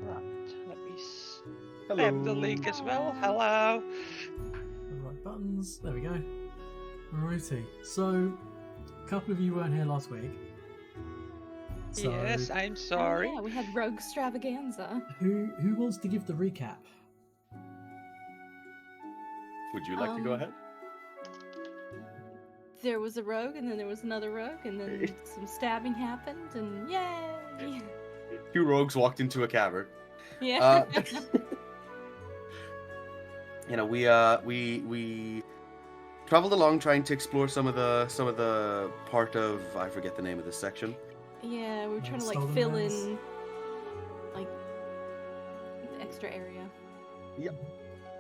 Right. Let me Hello. spam the link as well. Hello. The right buttons. There we go. Righty. So, a couple of you weren't here last week. So, Yes, I'm Oh, sorry. yeah, we had Rogue Stravaganza. who wants to give the recap? Would you like to go ahead? There was a rogue, and then there was another rogue, and then some stabbing happened, and yay! Two rogues walked into a cavern. Yeah. We traveled along trying to explore some of the part of, I forget the name of this section. Yeah, we were trying to Stolen fill lands. in like the extra area.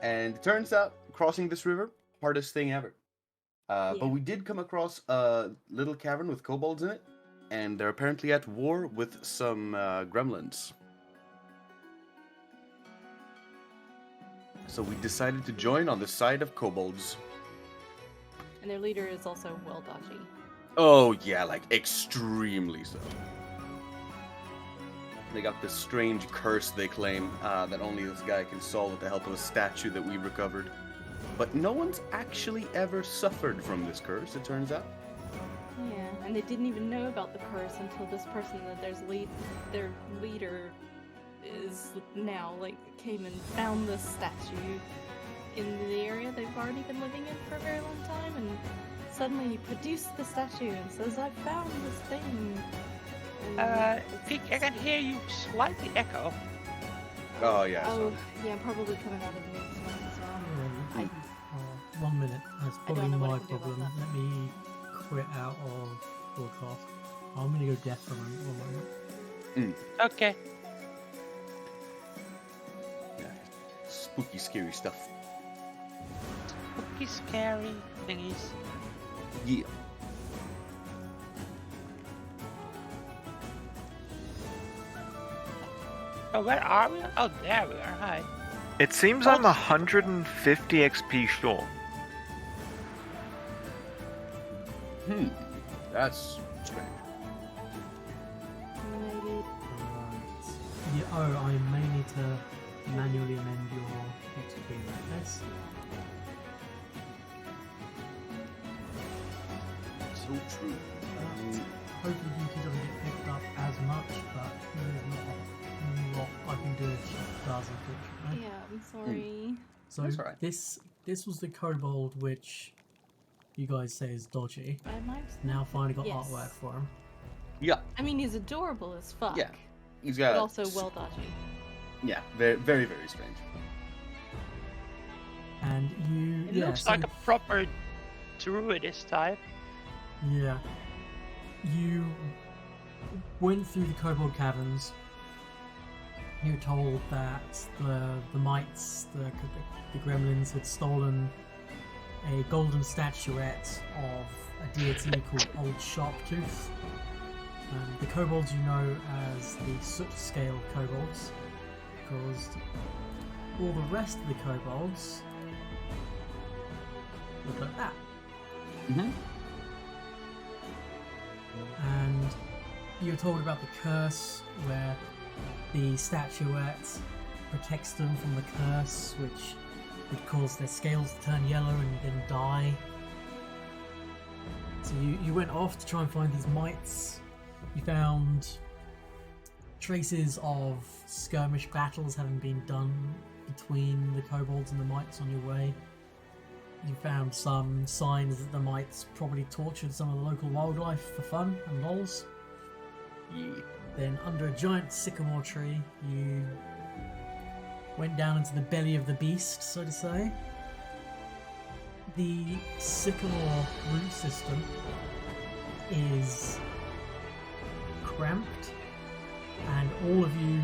And it turns out crossing this river, hardest thing ever. Yeah. But we did come across a little cavern with kobolds in it, and they're apparently at war with some gremlins. So we decided to join on the side of kobolds. And their leader is also well dodgy. Oh yeah, like extremely so. They got this strange curse they claim that only this guy can solve with the help of a statue that we recovered. But no one's actually ever suffered from this curse, it turns out. Yeah, and they didn't even know about the curse until this person that their leader is now came and found this statue in the area they've already been living in for a very long time, and suddenly he produced the statue and says, "I found this thing." Vic, I can hear you slightly echo. Oh yeah. Oh, yeah, I'm probably coming out of the next one as well. 1 minute. That's I don't probably know what my I can do about problem. that. Let me quit out of broadcast. I'm gonna go deaf for a moment. 1 moment. Okay. Yeah. Spooky, scary stuff. Spooky, scary thingies. Yeah. Oh, where are we? Oh, there we are. Hi. It seems I'm 150 XP short. That's strange. Maybe. Right. Yeah, I may need to manually amend your XP like this. So true. Hopefully you doesn't get picked up as much, but there's not a lot I can do if she does, unfortunately. Yeah, I'm sorry. So That's all right. this was the kobold which you guys say is dodgy. I might. Now finally got Yes. artwork for him. Yeah, I mean, he's adorable as fuck. Yeah. he's But got. also well dodgy. Yeah, very, very, very strange. And you It yeah, looks so, like a proper druidist type. yeah. You went through the kobold caverns. You were told that the mites, the gremlins, had stolen a golden statuette of a deity called Old Sharptooth. The kobolds you know as the soot scale kobolds, because all the rest of the kobolds look like that. Mm-hmm. And you're told about the curse where the statuette protects them from the curse, which would cause their scales to turn yellow and then die. So you went off to try and find these mites. You found traces of skirmish battles having been done between the kobolds and the mites on your way. You found some signs that the mites probably tortured some of the local wildlife for fun and lols. Then, under a giant sycamore tree, you went down into the belly of the beast, so to say. The sycamore root system is cramped, and all of you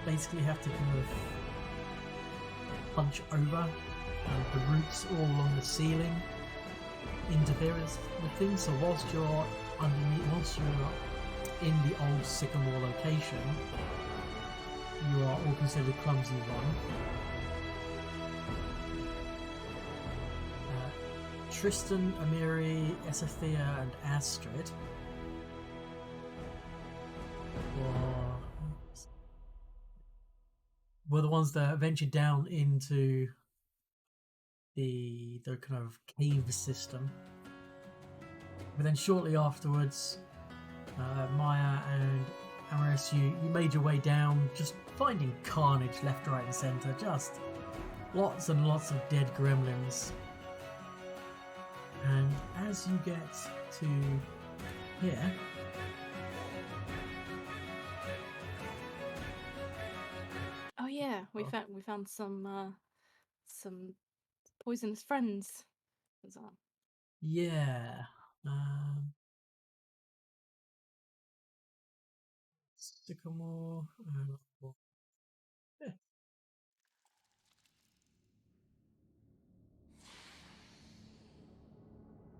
basically have to kind of punch over the roots all along the ceiling interferes with things. So whilst you're in the old sycamore location, you are all considered clumsy one. Tristan, Amiri, Esathea, and Astrid were the ones that ventured down into the kind of cave system. But then shortly afterwards, Maya and Amaris, you made your way down, just finding carnage left, right, and centre. Just lots and lots of dead gremlins. And as you get to here, Oh yeah, we found some poisonous friends as well. yeah, um, sycamore. Yeah.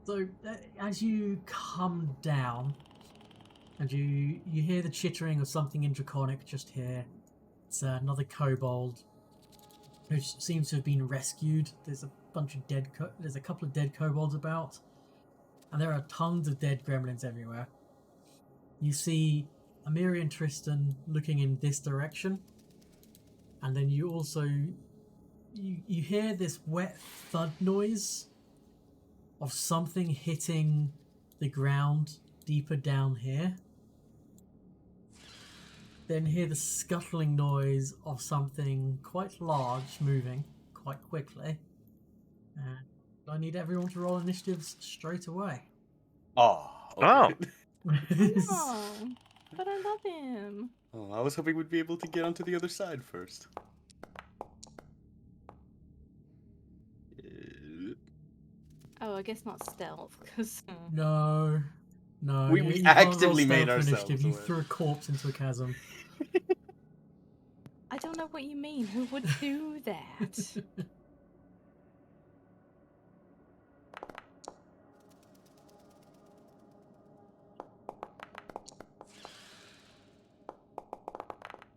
So as you come down, and you hear the chittering of something in Draconic just here. It's another kobold who seems to have been rescued. There's a bunch of there's a couple of dead kobolds about, and there are tons of dead gremlins everywhere. You see Amiri and Tristan looking in this direction, and then you also you hear this wet thud noise of something hitting the ground deeper down here. Then hear the scuttling noise of something quite large moving quite quickly. And I need everyone to roll initiatives straight away. Oh, okay. Oh. No, but I love him. Oh, I was hoping we'd be able to get onto the other side first. Oh, I guess not stealth, because No. We you can't roll actively made stealth for ourselves initiative. You aware. threw a corpse into a chasm. I don't know what you mean. Who would do that?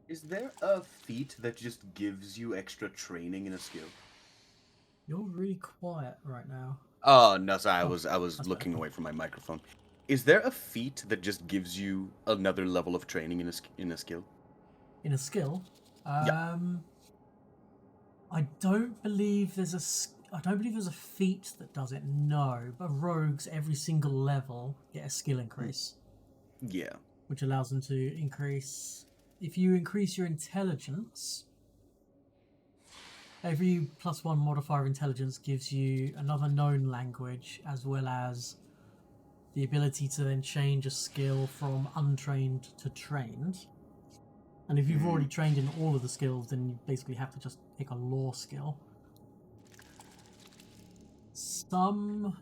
Is there a feat that just gives you extra training in a skill? You're really quiet right now. Oh no, sorry, I Oh, was that's looking better. away from my microphone. Is there a feat that just gives you another level of training in a skill? In a skill, Yeah. I don't believe there's a feat that does it. No, but rogues every single level get a skill increase, Yeah. which allows them to increase. If you increase your intelligence, every +1 modifier of intelligence gives you another known language, as well as the ability to then change a skill from untrained to trained. And if you've already trained in all of the skills, then you basically have to just pick a lore skill. Some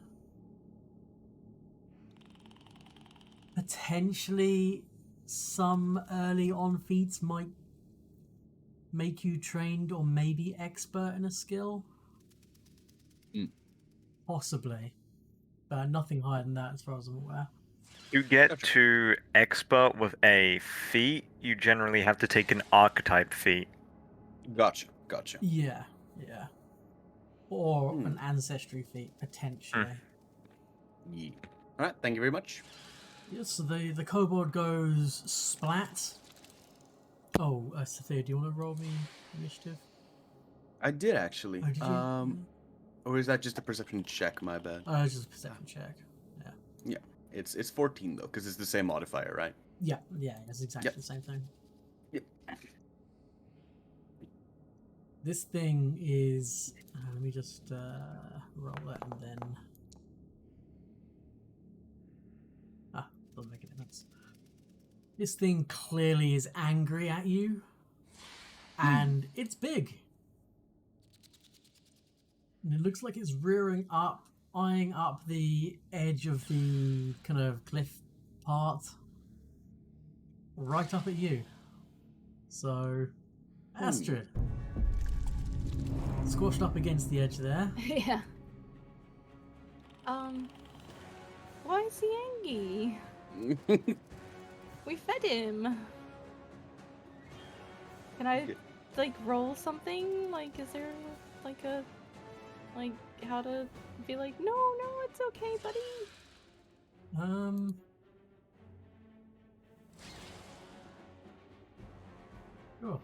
potentially some early on feats might make you trained or maybe expert in a skill. Possibly. But nothing higher than that as far as I'm aware. You get Gotcha. to expert with a feat, you generally have to take an archetype feat. Gotcha. Yeah. Or an ancestry feat, potentially. Yeah. Alright, thank you very much. Yes, so the kobold goes splat. Oh, Sophia, do you want to roll me initiative? I did actually. Oh, did you? Or is that just a perception check? My bad. It's just a perception check. Yeah. Yeah. It's 14 though, because it's the same modifier, right? Yeah, it's exactly Yep. the same thing. Yep. This thing is. Let me just roll that and then. Doesn't make a difference. This thing clearly is angry at you, and it's big. And it looks like it's rearing up, eyeing up the edge of the kind of cliff part, right up at you. So, Astrid, squashed up against the edge there. Yeah. Why is he angry? We fed him. Can I, like, roll something? Like, is there, like, how to be like, no, it's okay, buddy? Sure.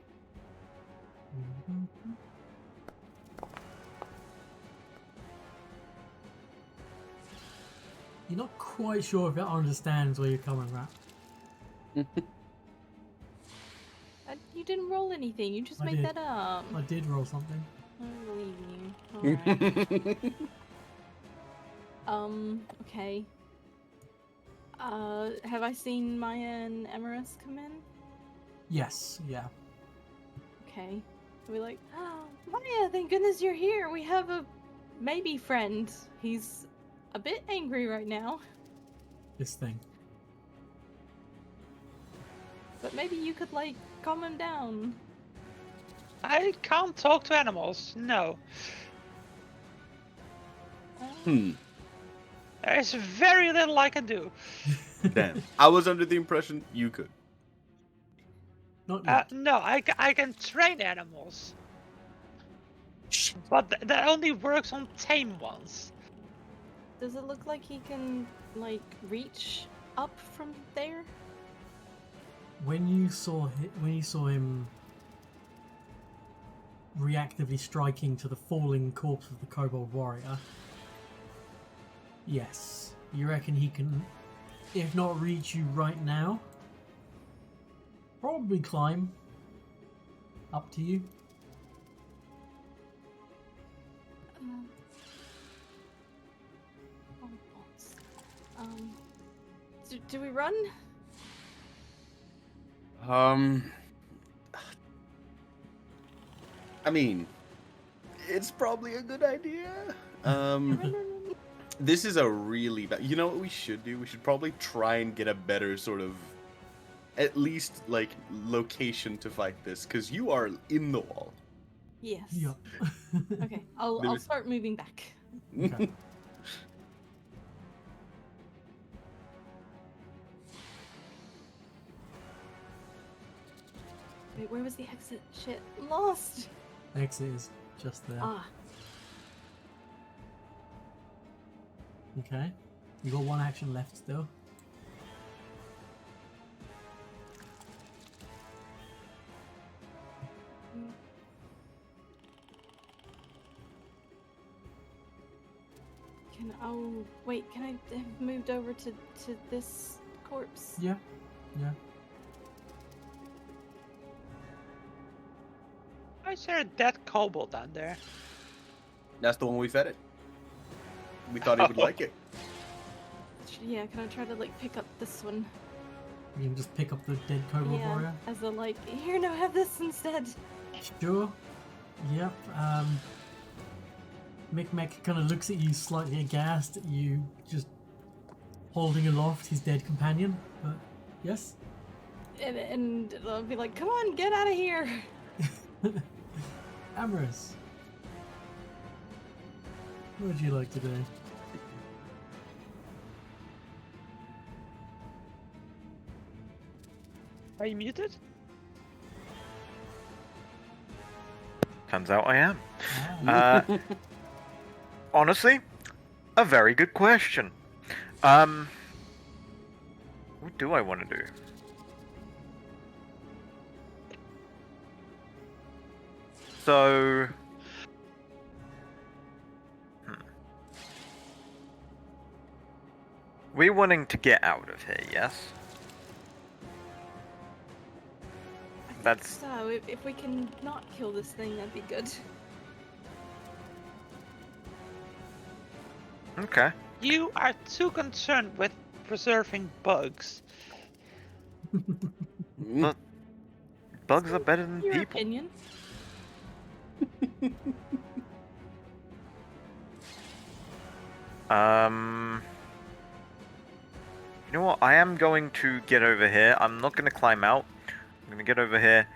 You're not quite sure if it understands where you're coming from. You didn't roll anything. You just I made did. that up. I did roll something. I don't believe you. Alright. Okay. Have I seen Maya and Emerus come in? Yes, yeah. Okay. We're like, oh, Maya, thank goodness you're here. We have a maybe friend. He's a bit angry right now, This thing. but maybe you could, like, calm him down. I can't talk to animals. No. There's very little I can do. Damn. I was under the impression you could. Not yet. No, I can train animals. But that only works on tame ones. Does it look like he can, like, reach up from there? When you saw him reactively striking to the falling corpse of the kobold warrior, yes, you reckon he can, if not reach you right now, probably climb up to you. Do we run? I mean, it's probably a good idea. Run. This is a really bad. You know what we should do? We should probably try and get a better sort of, at least like location to fight this, because you are in the wall. Yes. Yeah. Okay, I'll start moving back. Okay. Wait, where was the exit? Shit, lost. Exit is just there. Ah, Okay. You got one action left still. can I have moved over to this corpse? Yeah. Yeah. Why is there a dead kobold down there? That's the one we fed it. We thought he would like it. Yeah, can I try to, like, pick up this one? You can just pick up the dead kobold Yeah, warrior. as a, like, here, no, have this instead. Sure. Yep. Micmac kind of looks at you slightly aghast at you just holding aloft his dead companion. But yes. And I'll be like, come on, get out of here. Amorous. What would you like to do? Are you muted? Turns out I am. Ah, Honestly, a very good question. What do I want to do? So, we're wanting to get out of here, yes? I think That's- so. If we can not kill this thing, that'd be good. Okay. You are too concerned with preserving bugs. But bugs are better than Your people. opinion. You know what? I am going to get over here. I'm not going to climb out. I'm going to get over here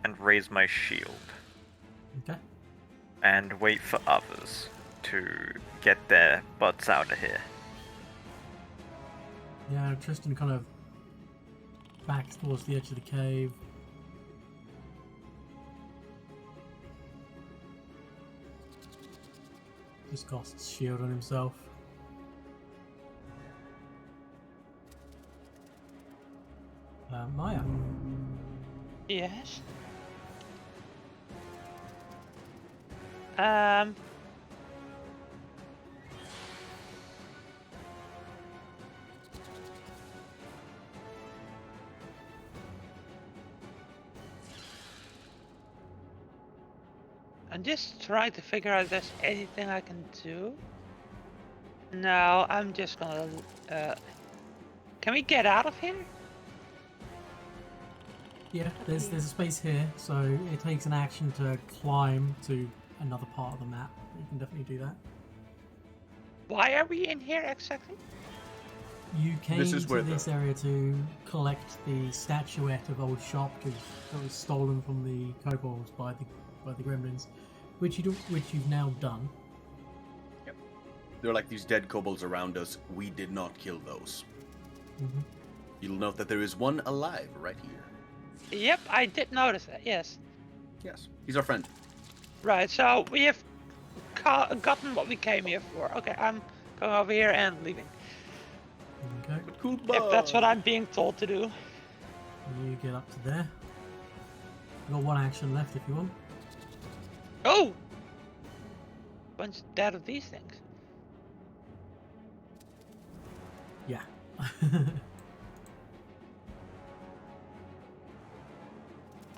and raise my shield. okay. And wait for others to get their butts out of here. Yeah, Tristan kind of backs towards the edge of the cave. Just casts shield on himself. Maya. Yes. I'm just trying to figure out if there's anything I can do. No, I'm just gonna. Can we get out of here? Yeah, there's a space here, so it takes an action to climb to another part of the map. You can definitely do that. Why are we in here exactly? You came This is to where this area to collect the statuette of old Shopgoose that was stolen from the kobolds by the gremlins, which you've now done. There are like these dead kobolds around us. We did not kill those. Mm-hmm. You'll note that there is one alive right here. Yep, I did notice that. Yes. Yes, he's our friend. Right. So we have gotten what we came here for. Okay, I'm going over here and leaving. Okay, But cool If that's what I'm being told to do. you get up to there. You've got one action left if you want. Oh! Bunch dead of these things. Yeah.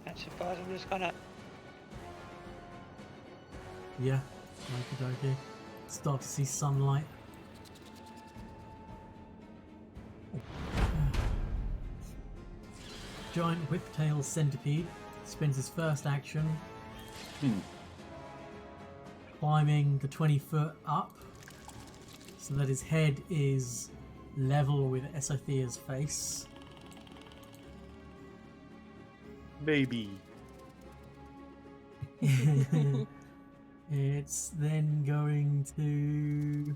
I suppose I'm just gonna. Yeah. Okie dokie. Start to see sunlight. Giant whiptail centipede spends his first action climbing the 20-foot up so that his head is level with Esothia's face. Baby. It's then going to...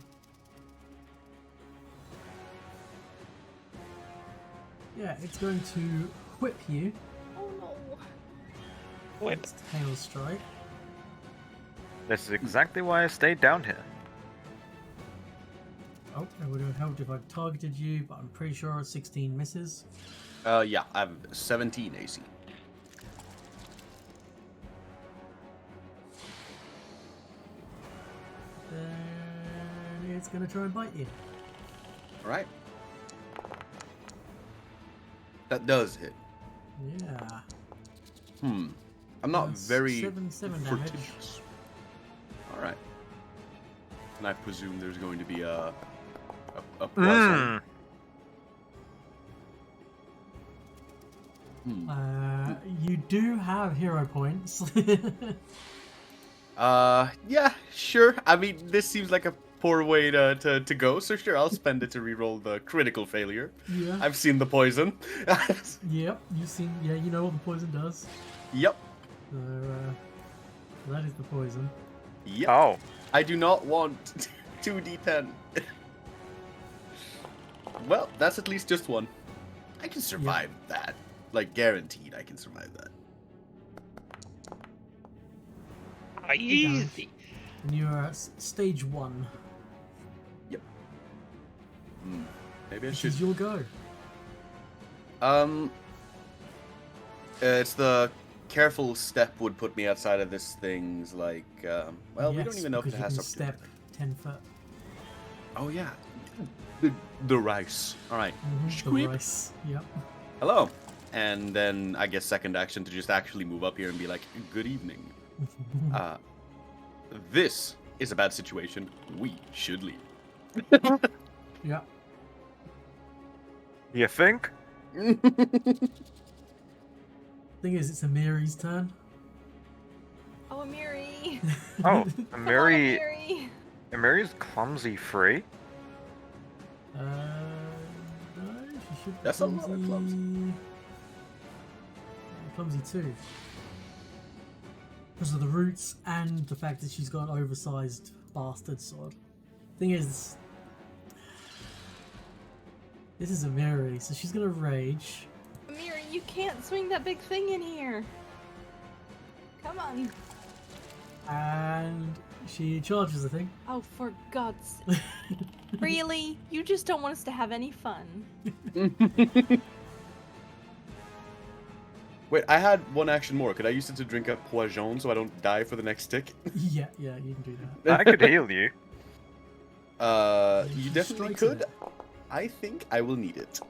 Yeah, it's going to whip you. Oh no. Whip. It's tail strike. This is exactly why I stayed down here. Oh, it would have helped if I targeted you, but I'm pretty sure 16 misses. Yeah, I have 17 AC. Then it's going to try and bite you. All right. That does hit. Yeah. I'm not That's very 7 damage. fortuitous. All right. And I presume there's going to be a poison. You do have hero points. Yeah, sure. I mean, this seems like a poor way to go, so sure, I'll spend it to reroll the critical failure. Yeah. I've seen the poison. Yep, you've seen. Yeah, you know what the poison does. Yep. So, that is the poison. Yep. Oh, I do not want 2d10. Well, that's at least just one. I can survive that. Like, guaranteed I can survive that. Easy. And you're at stage 1. Maybe I This should. is your go. It's the careful step would put me outside of this thing's like, well, we don't Yes, even know if it because you has can something. step 10 foot. Oh yeah, the rice. All right. The Squeep. rice. Yep. Hello. And then I guess second action to just actually move up here and be like, good evening. This is a bad situation. We should leave. Yep. you think? Thing is, it's Amiri's turn. Oh, Amiri. Oh, Come on, Amiri. Amiri. Amiri's clumsy free. No, she should be That's a lot of clumsy. Clumsy too. Because of the roots and the fact that she's got an oversized bastard sword. Thing is, this is Amiri, so she's gonna rage. Amiri, you can't swing that big thing in here. Come on. And she charges the thing. Oh, for God's sake. Really? You just don't want us to have any fun. Wait, I had one action more. Could I use it to drink a poison so I don't die for the next tick? Yeah, you can do that. I could heal you. You She definitely strikes could. it. I think I will need it.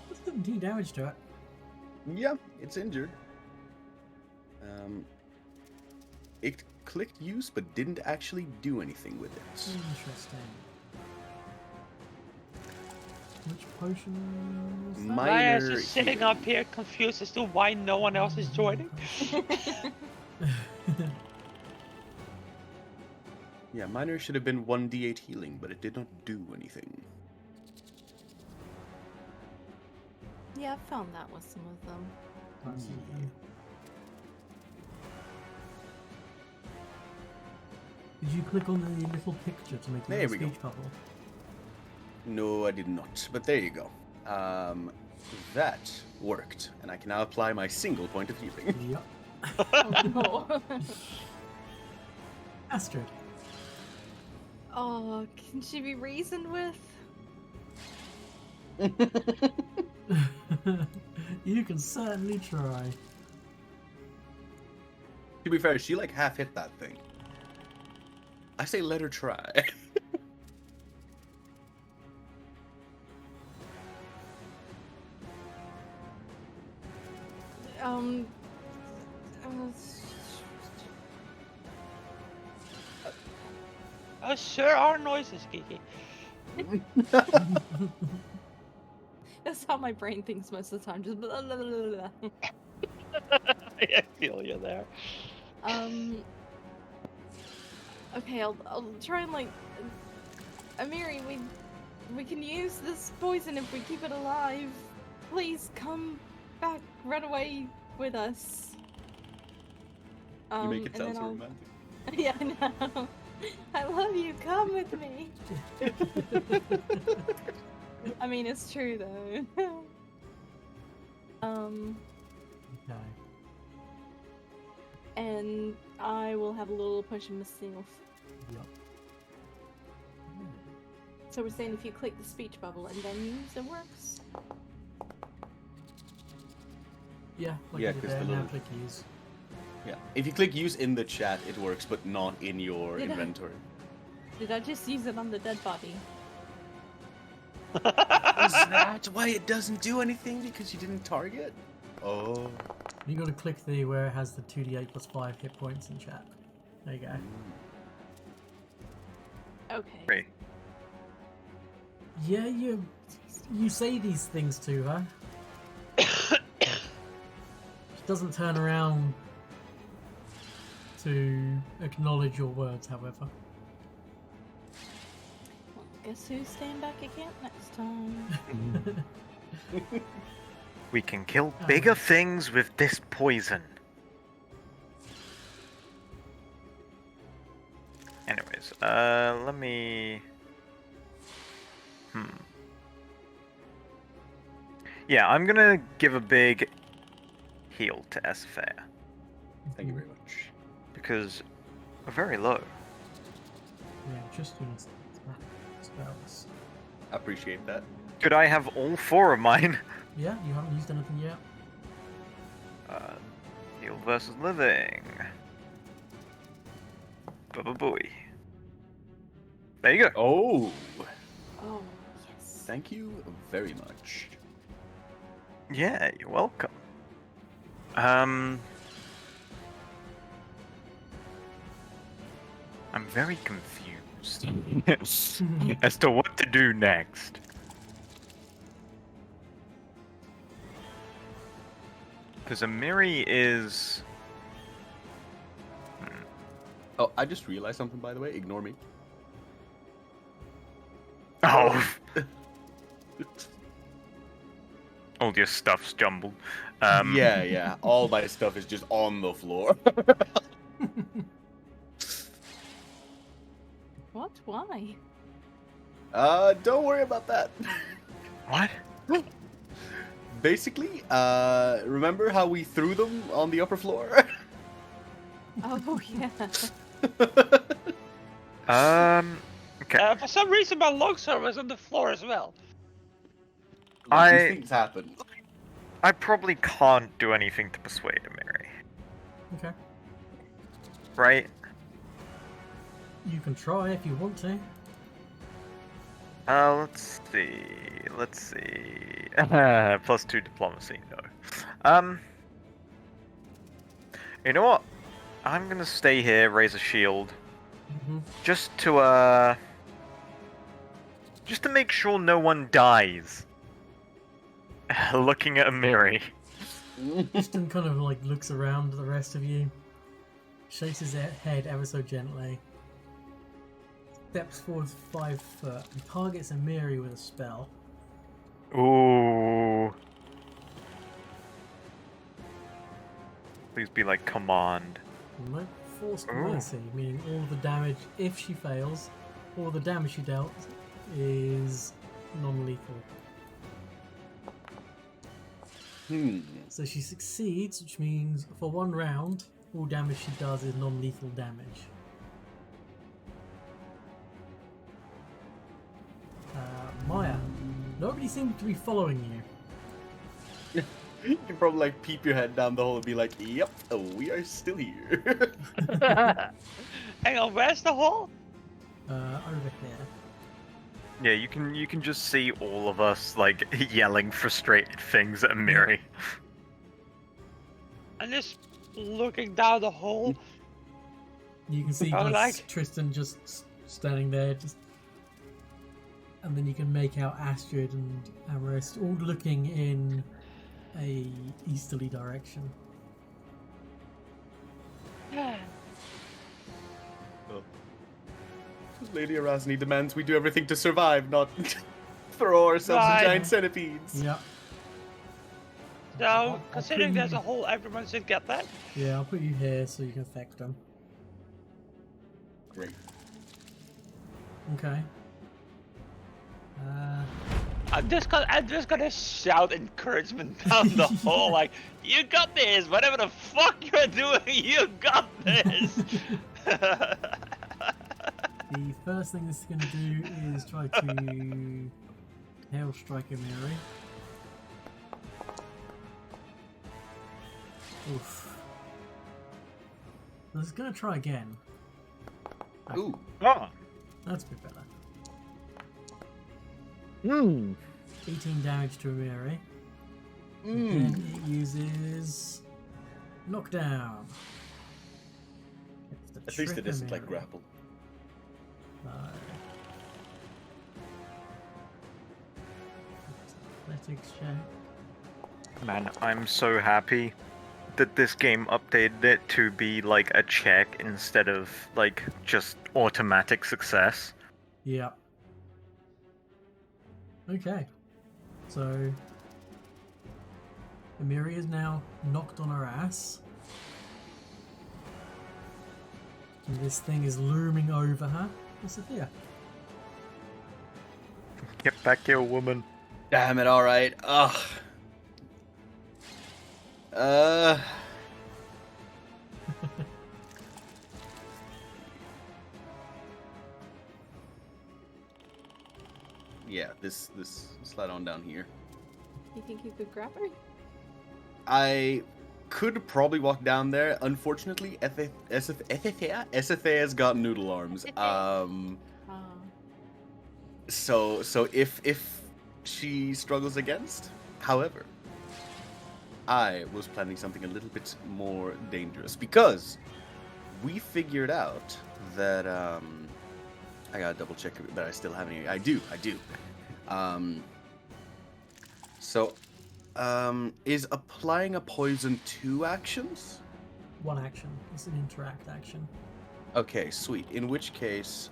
That's 17 damage to it. Yeah, it's injured. it clicked use, but didn't actually do anything with it. Interesting. Which potion was that? Minor Maya's just sitting healing. up here confused as to why no one else is joining. Yeah, minor should have been 1d8 healing, but it did not do anything. Yeah, I found that with some of them. That's okay. Did you click on the little picture to make There a we go. speech bubble? No, I did not. But there you go. That worked, and I can now apply my single point of healing. Yep. Oh, Astrid. oh, can she be reasoned with? You can certainly try. To be fair, she like half hit that thing. I say let her try. Uh, Sure are noises, Kiki. that's how my brain thinks most of the time. Just blah, blah, blah, blah, blah. I feel you there. Okay, I'll try and like, Amiri, we can use this poison if we keep it alive. Please come back, run away with us. You make it and sound then so I'll- romantic. Yeah, I know. I love you. Come with me. I mean, it's true though. Okay. And I will have a little potion myself. Yep. So we're saying if you click the speech bubble and then use, it works. Yeah, like Yeah, I did 'cause there, the now little- click use. Yeah. If you click use in the chat, it works, but not in your Did I- inventory. Did I just use it on the dead body? Is that why it doesn't do anything? Because you didn't target? Oh. You gotta click the where it has the 2d8 plus 5 hit points in chat. There you go. Okay. Great. Yeah, you say these things to her. She doesn't turn around to acknowledge your words, however. Well, guess who's staying back at camp next time? We can kill bigger Oh. things with this poison. Anyways, let me... Yeah, I'm gonna give a big heal to Esphea, Thank you very much. because we're very low. Yeah, just use spells. Appreciate that. Could I have all 4 of mine? Yeah, you haven't used anything yet. Heal versus living. Boy. There you go. Oh, Oh, yes. thank you very much. Yeah, you're welcome. I'm very confused as to what to do next. Because Amiri is... Oh, I just realized something, by the way. Ignore me. Oh! All your stuff's jumbled. Yeah. All my stuff is just on the floor. What? Why? Don't worry about that. What? Basically, remember how we threw them on the upper floor? Oh, yeah. Okay. For some reason, my longsword was on the floor as well. These things happen. I probably can't do anything to persuade Amiri, Okay. right? You can try if you want to. Let's see. +2 diplomacy, no. You know what? I'm gonna stay here, raise a shield, Hmm. just to make sure no one dies. Looking at Amiri. Tristan kind of like looks around at the rest of you, shakes his head ever so gently, steps forward 5 foot, and targets Amiri with a spell. Ooh. Please be like command. No forced Ooh. mercy, meaning all the damage, if she fails, all the damage she dealt is non-lethal. So she succeeds, which means for 1 round, all damage she does is non-lethal damage. Maya, nobody seems to be following you. You can probably like peep your head down the hole and be like, "Yep, we are still here." Hang on, where's the hole? Over here. Yeah, you can just see all of us like yelling frustrated things at Amiri. I'm just looking down the hole. You can see Oh, like- Tristan just standing there, and then you can make out Astrid and Amarist all looking in a easterly direction. Lady Erasni demands we do everything to survive, not throw ourselves Right. in giant centipedes. Yep. So, I'll considering put there's you- a hole, everyone should get that. Yeah, I'll put you here so you can affect them. Great. Okay. I'm just gonna shout encouragement down the hole, like, you got this, whatever the fuck you're doing, you got this! The first thing this is going to do is try to Hail Strike Amiri. Oof. I was going to try again. Ooh. Ah. That's a bit better. Hmm. 18 damage to Amiri. Mm. Then it uses Knockdown. It's the At least it trick isn't like Amiri. grapple. No. Athletics check. Man, I'm so happy that this game updated it to be like a check instead of like just automatic success. Yeah. Okay. So Amiri is now knocked on her ass. And this thing is looming over her. Sophia. Get back here, woman. Damn it, alright. Ugh. Yeah, this slide on down here. You think you could grab her? I could probably walk down there. Unfortunately, Ethithea's got noodle arms. So if she struggles against, however, I was planning something a little bit more dangerous because we figured out that I gotta double check that I still have any. I do. Is applying a poison 2 actions? One action. It's an interact action. Okay, sweet. In which case,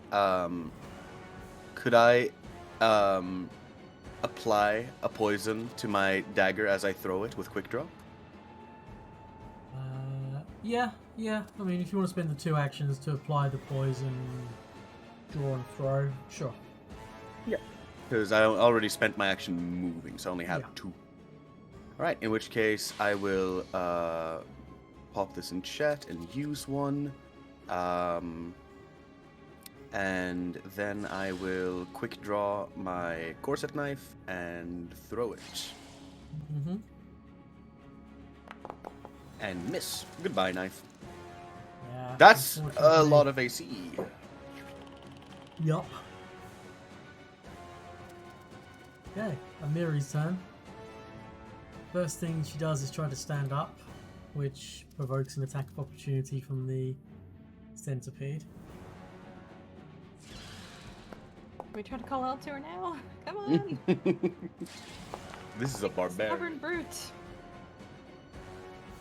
could I apply a poison to my dagger as I throw it with quick draw? Yeah. I mean, if you want to spend the 2 actions to apply the poison, draw and throw, sure. Because I already spent my action moving, so I only have Yeah. 2. Alright, in which case I will pop this in chat and use one. And then I will quick draw my corset knife and throw it. Mm-hmm. And miss. Goodbye, knife. Yeah. That's a unfortunately. lot of AC. Yup. Okay, Amiri's turn. First thing she does is try to stand up. which provokes an attack of opportunity from the centipede. Are we trying to call out to her now? Come on! This is a barbarian. Stubborn brute.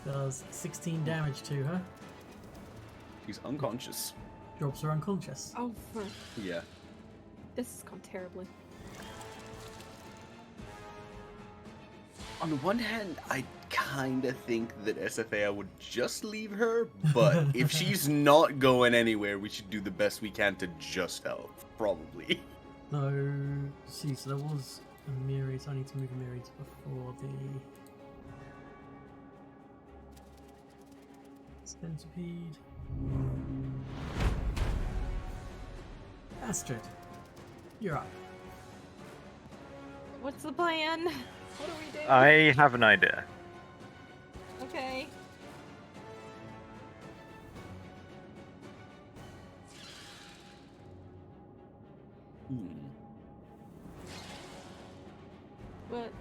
Does 16 damage to her. She's unconscious. Drops her unconscious. Oh, for... Yeah. This has gone terribly. On one hand, I kind of think that SFA would just leave her, but if she's not going anywhere, we should do the best we can to just help, probably. No, see, so there was a myriad. I need to move a myriad before the centipede. Astrid, you're up. What's the plan? What do we do? I have an idea. Okay.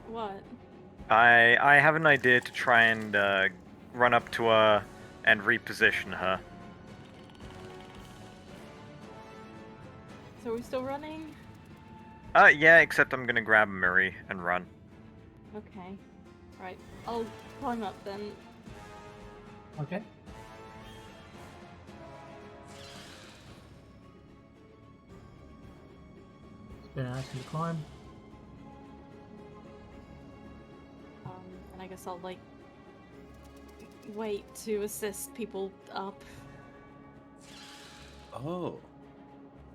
What? I have an idea to try and run up to her and reposition her. So are we still running? Yeah, except I'm gonna grab Miri and run. Okay. Right. I'll climb up then. Okay. Spin an action to climb. And I guess I'll, like, wait to assist people up. Oh.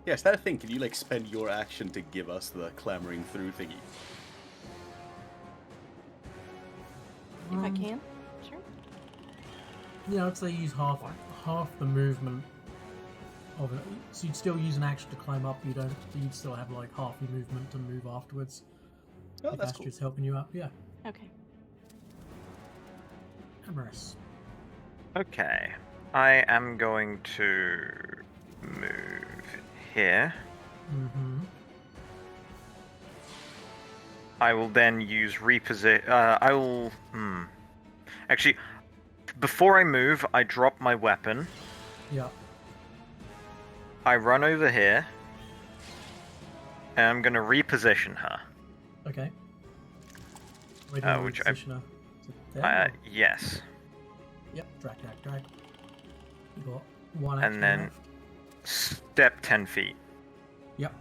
Yeah, is that a thing? Can you, like, spend your action to give us the clambering through thingy? If I can. Sure. Yeah, I'd say use half the movement of it. So you'd still use an action to climb up. You'd still have like half your movement to move afterwards. Oh, if that's cool. Astrid's helping you up, yeah. Okay. Amorous. Okay. I am going to move here. Mm-hmm. I will then use reposition. I will. Actually, before I move, I drop my weapon. Yeah. I run over here. And I'm gonna reposition her. Okay. Where do you Which position her? Is it there? Yes. Yep. Drag. You got one And action then left. step 10 feet. Yep.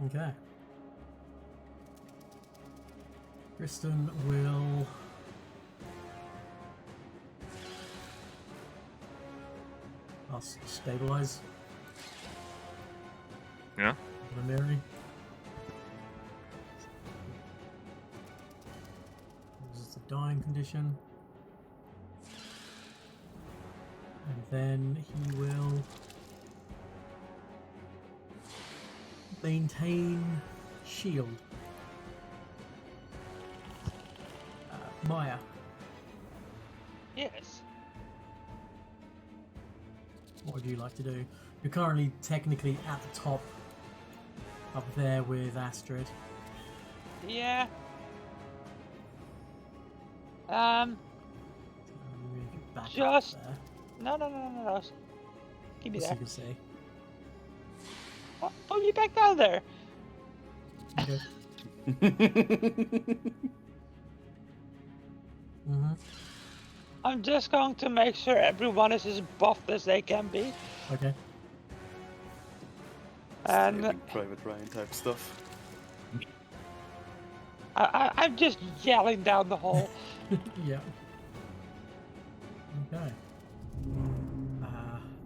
Okay. Kristen will stabilize. Yeah. The Mary. This is a dying condition. And then he will maintain shield. Maya, Yes. what would you like to do? You're currently technically at the top, up there with Astrid. Yeah. Move you back up Just- there, No. Keep me so there. you can see. Put me back down there. Okay. Mm-hmm. I'm just going to make sure everyone is as buffed as they can be. Okay. And Saving Private Ryan type stuff. I'm just yelling down the hall. Yeah. Okay.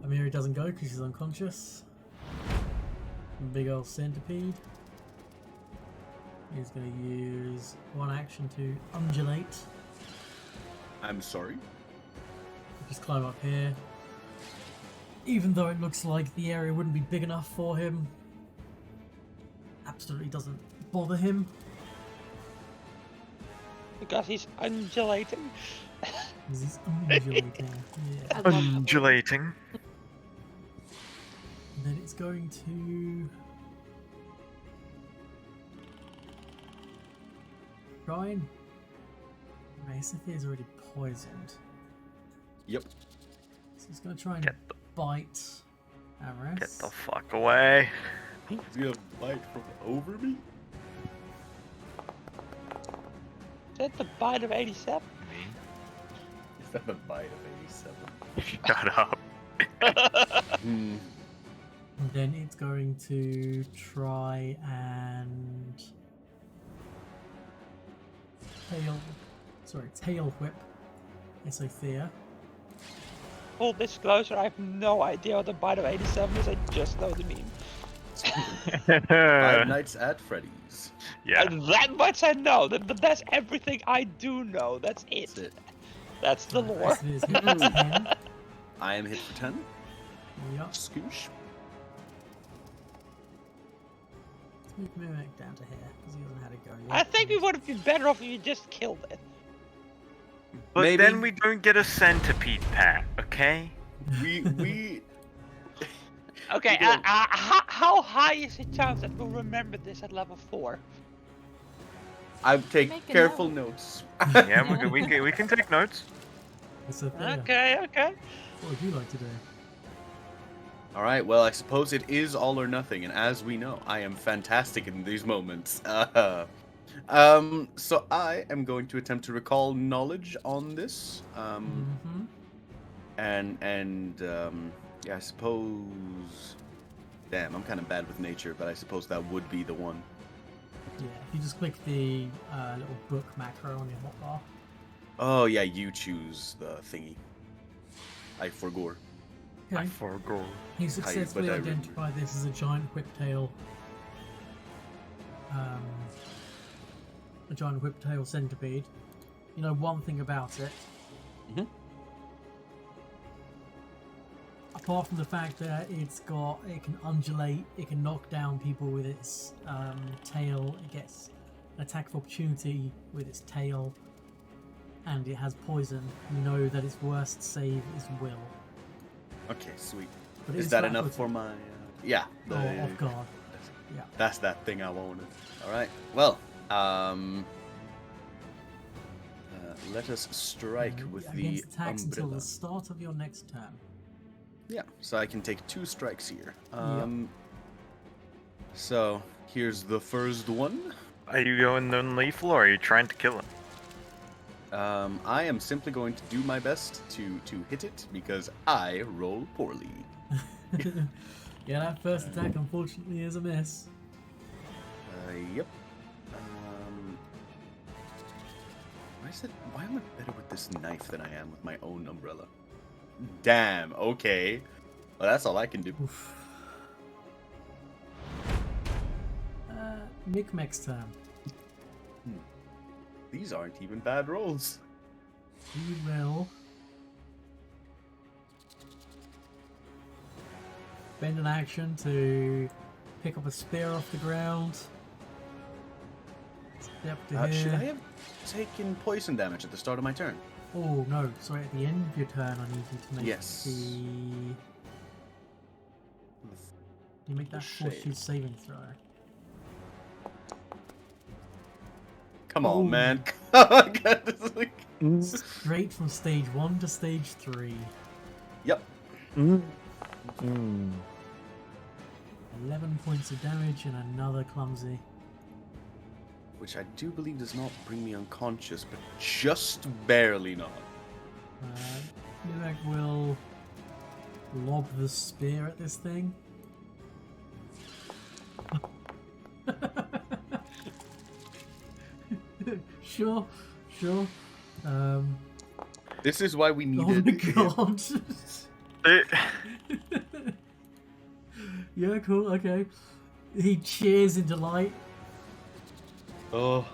Amiri doesn't go because she's unconscious. Big old centipede. He's going to use one action to undulate. I'm sorry. Just climb up here. Even though it looks like the area wouldn't be big enough for him, absolutely doesn't bother him. Because he's undulating. Because he's undulating. Yeah. I love that word. Undulating. And then it's going to try and Aesophy is already poisoned. Yep. So he's gonna try and Get the- bite Amaris. Get the fuck away. He's gonna bite from over me? Is that the bite of 87? Is that the bite of 87? Shut up. Hmm. And then it's going to try and tail whip Esothea. Full disclosure, I have no idea what the bite of 87 is, I just know the meme. Five Nights at Freddy's. Yeah. That much I know, but that's everything I do know, that's it. That's it. That's the lore. Rest of it is hit for 10. I am hit for 10. Yup. Scoosh. Let's move Mimic down to here because he hasn't had a go yet. I think we would have been better off if you just killed it. But Maybe- then we don't get a centipede pat, okay? We Okay, We don't- how high is the chance that we'll remember this at level 4? I take Make a careful note. notes. Yeah, we can take notes. Esothea, Okay. what would you like to do? All right. Well, I suppose it is all or nothing, and as we know, I am fantastic in these moments. So I am going to attempt to recall knowledge on this. Mm-hmm. Yeah, I suppose. Damn, I'm kind of bad with nature, but I suppose that would be the one. Yeah, if you just click the little book macro on your hotbar. Oh yeah, you choose the thingy. I forgot. I Okay. forgot. You successfully but I identify this as a giant whiptail. A giant whiptail centipede. You know one thing about it. Mhm. Apart from the fact that it can undulate, it can knock down people with its tail, it gets an attack of opportunity with its tail, and it has poison. You know that its worst save is will. Okay, sweet. But it Is that flat-footed. enough for my? Yeah. Oh, off guard. Yeah. That's that thing I wanted. All right. Well, let us strike with the against attacks until umbrella. the start of your next turn. Yeah. So I can take 2 strikes here. So here's the first one. Are you going non-lethal or are you trying to kill him? I am simply going to do my best to hit it because I roll poorly. Yeah, that first attack unfortunately is a miss. Yep. Why am I better with this knife than I am with my own umbrella? Damn, okay. Well, that's all I can do. Oof. Micmec's turn. These aren't even bad rolls. You will spend an action to pick up a spear off the ground. Step to here. Should I have taken poison damage at the start of my turn? Oh no, sorry, at the end of your turn I need you to make Yes. you make that Shade. fortitude saving throw. Come on, Ooh. man. It's like- Straight from stage 1 to stage 3. Yep. 11 points of damage and another clumsy. Which I do believe does not bring me unconscious, but just barely not. Nurek will lob the spear at this thing. Sure. This is why we Oh my needed. god. Eh, Yeah, cool, okay. He cheers in delight. Oh.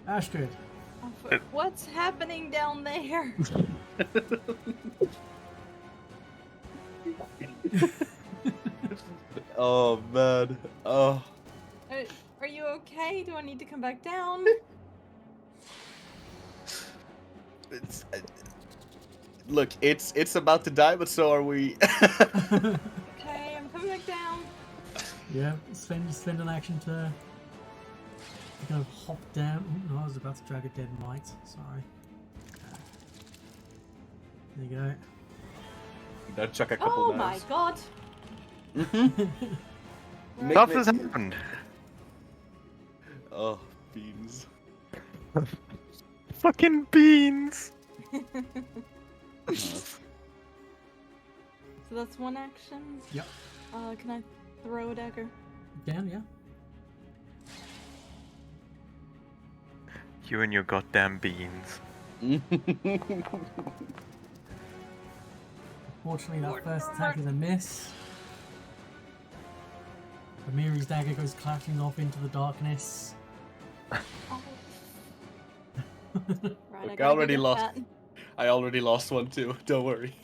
Astrid. What's happening down there? Oh man. Oh. Are you okay? Do I need to come back down? It's. Look, it's about to die, but so are we. Okay, I'm coming back down. Yeah, spend an action to kind of hop down. Oh, no, I was about to drag a dead mite. Sorry. There you go. Now chuck a couple Oh my knives. god! Make Stuff me- has happened. Oh, beans. Fucking beans. So that's one action. Yep. Can I throw a dagger? Again, yeah. You and your goddamn beans. Fortunately, that first attack is a miss. Amiri's dagger goes clattering off into the darkness. Oh. Right, Look, I gotta already get lost. that. I already lost one too. Don't worry.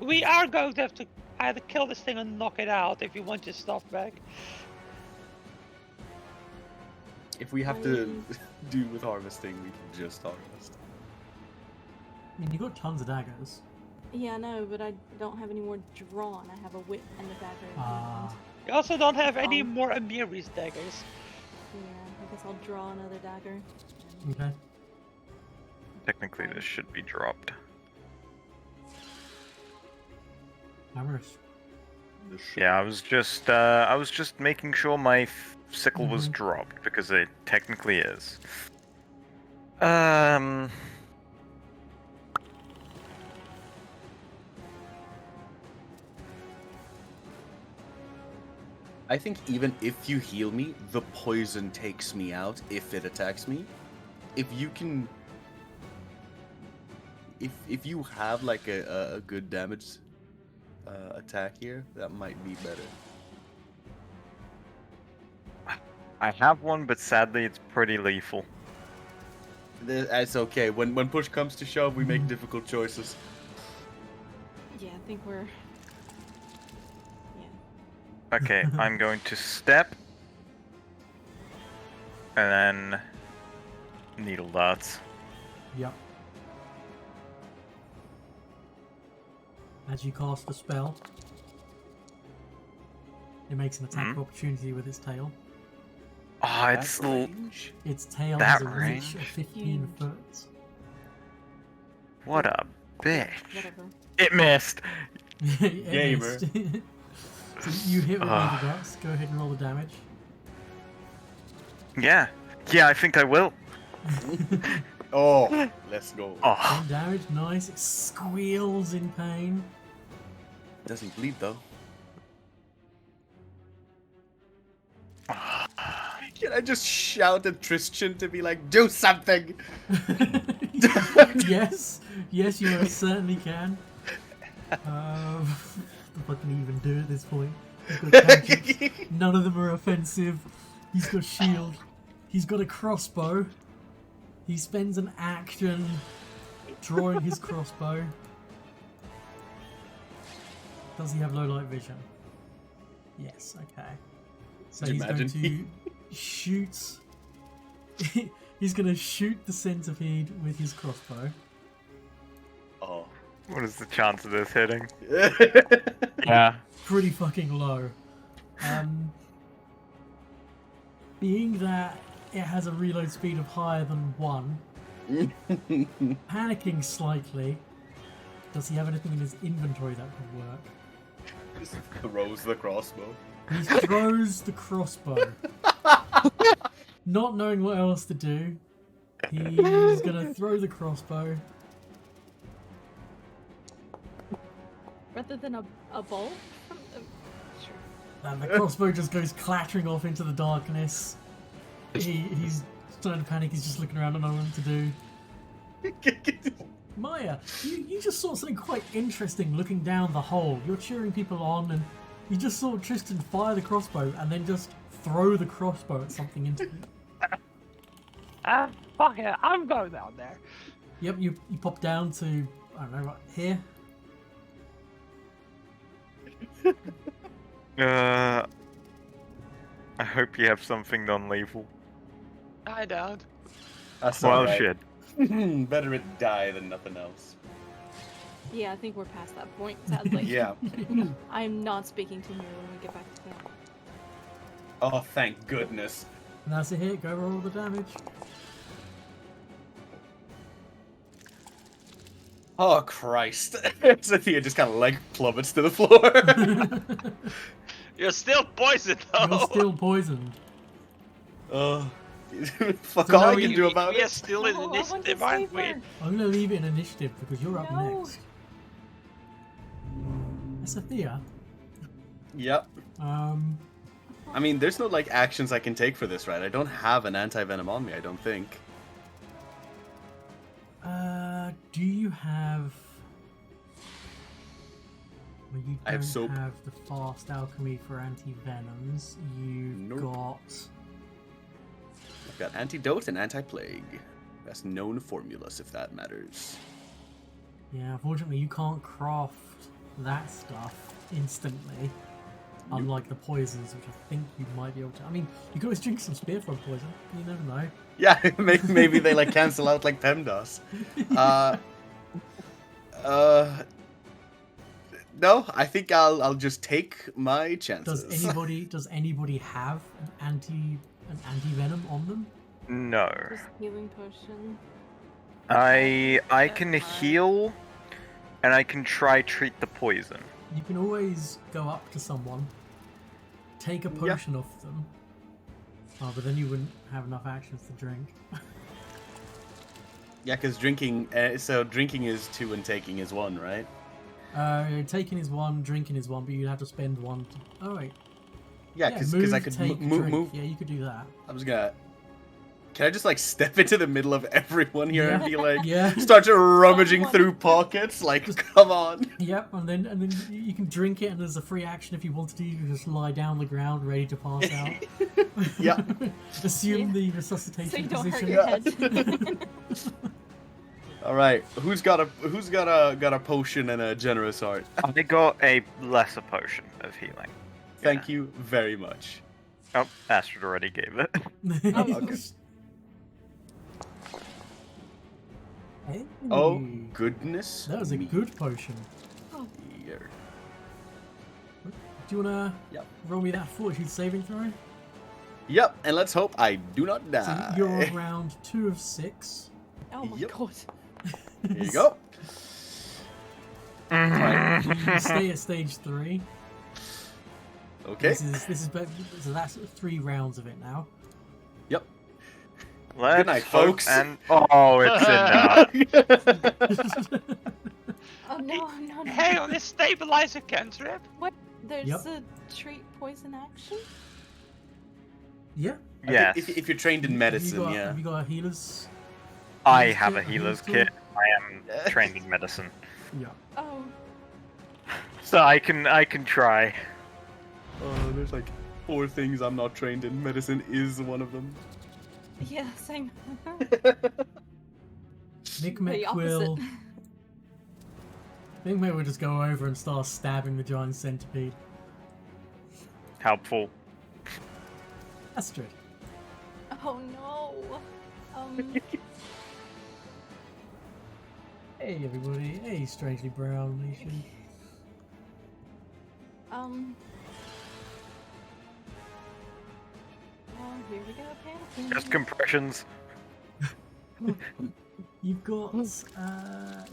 We are going to have to either kill this thing or knock it out if you want your stuff back. If we have to do with harvesting, we can just harvest. I mean, you got tons of daggers. Yeah, no, but I don't have any more drawn. I have a whip and a dagger in Ah. hand. You also don't have any Oh. more Amiri's daggers. Yeah, I guess I'll draw another dagger. Okay. Technically, this should be dropped. Amorous. Yeah, I was just making sure my sickle was Mhm. dropped because it technically is. I think even if you heal me, the poison takes me out if it attacks me. If you can... If you have like a good damage attack here, that might be better. I have one, but sadly, it's pretty lethal. That's okay. When push comes to shove, we make Mhm. difficult choices. Yeah, I think we're. Yeah. Okay, I'm going to step, and then needle darts. Yep. As you cast the spell, it makes an attack of opportunity with its tail. Oh, it's That range? Its tail That has a reach range? of 15 Huge. foot. what a bitch. Whatever. It missed. It Gamer. missed. So you hit with Ah. neither darts. Go ahead and roll the damage. Yeah, I think I will. Oh, let's go. Oh, 10 damage, nice. It squeals in pain. Doesn't bleed though. Can I just shout at Tristan to be like, do something? Yes, yes, you most certainly can. If I can even do at this point. He's got cantrips. None of them are offensive. He's got shield. He's got a crossbow. He spends an action drawing his crossbow. Does he have low light vision? Yes, okay. So he's going Imagine. to shoot. He's going to shoot the centipede with his crossbow. Oh. what is the chance of this hitting? Yeah. Pretty fucking low. Being that it has a reload speed of higher than 1, panicking slightly, does he have anything in his inventory that could work? Just throws the crossbow. He throws the crossbow. Not knowing what else to do, he's gonna throw the crossbow. Rather than a bolt? Sure. And the crossbow just goes clattering off into the darkness. He's starting to panic, he's just looking around and not knowing what to do. Maya, you just saw something quite interesting looking down the hole. You're cheering people on and you just saw Tristan fire the crossbow and then just throw the crossbow at something into it. Fuck it, I'm going down there. Yep, you pop down to, I don't know, what, here? I hope you have something non-lethal. I don't. That's Well, alright. shit. Better it die than nothing else. Yeah, I think we're past that point, sadly. Yeah. I'm not speaking to you when we get back to camp. Oh, thank goodness. And that's a hit, go roll the damage. Oh Christ! Cynthia just kind of like plummets to the floor. You're still poisoned, though. You're still poisoned. Fuck So all now I can do about we are it. still in No, I want to initiative, aren't save we? her. I'm gonna leave it in initiative because you're up No. next. Cynthia. Yep. I mean, there's no like actions I can take for this, right? I don't have an anti-venom on me. I don't think. Do you have? Well, you I have don't soap. have the fast alchemy for anti-venoms. You've Nope. got. I've got antidote and anti-plague. That's known formulas, if that matters. Yeah, unfortunately, you can't craft that stuff instantly. Unlike the poisons, which I think you might be able to. I mean, you could always drink some spear frog poison. You never know. Yeah, maybe they like cancel out like PEMDAS. No, I think I'll just take my chances. Does anybody have an anti venom on them? No. Just healing potion. I can heal, and I can try treat the poison. You can always go up to someone, take a potion off them. Oh, but then you wouldn't have enough actions to drink. Yeah, because drinking. So drinking is 2 and taking is 1, right? Taking is 1, drinking is 1, but you'd have to spend 1. Oh wait. Yeah, because move, I could take, move. drink. Yeah, you could do that. I was gonna. Can I just like step into the middle of everyone here and be like, Yeah. start to rummaging Someone. through pockets? Like, come on. Yep, and then you can drink it, and there's a free action if you wanted to. You can just lie down on the ground, ready to pass out. Yeah. Assume Yeah. the resuscitation So you don't hurt position. your head. All right, who's got a potion and a generous heart? I got a lesser potion of healing. Thank you very much. Oh, Astrid already gave it. Okay. Hey. Oh goodness. That was a me. good potion. Here. Do you wanna Yep. roll me that fortitude saving throw? Yep, and let's hope I do not So die. you're around 2 of 6. Oh my Yep. god. Here you go. You stay at stage 3. Okay. So that's 3 rounds of it now. Yep. Let's Good night, hope folks. And oh, it's enough. Oh no, no, no. Hey, on this stabilizer cantrip. There's Yep. a treat poison action? Yeah. Yes, If you're trained in medicine, Have you got a healer's? I healer's have a kit? healer's tool? kit. I am trained in medicine, Yeah. Oh, so I can try. Oh, there's like 4 things I'm not trained in. Medicine is one of them. yeah, same. Nick The McQuill. opposite. I think maybe we'll just go over and start stabbing the giant centipede. Helpful. Astrid. Oh no. Hey everybody. Hey Strangely Brown Nation. Well, here we go, panicking. Just compressions. You've got a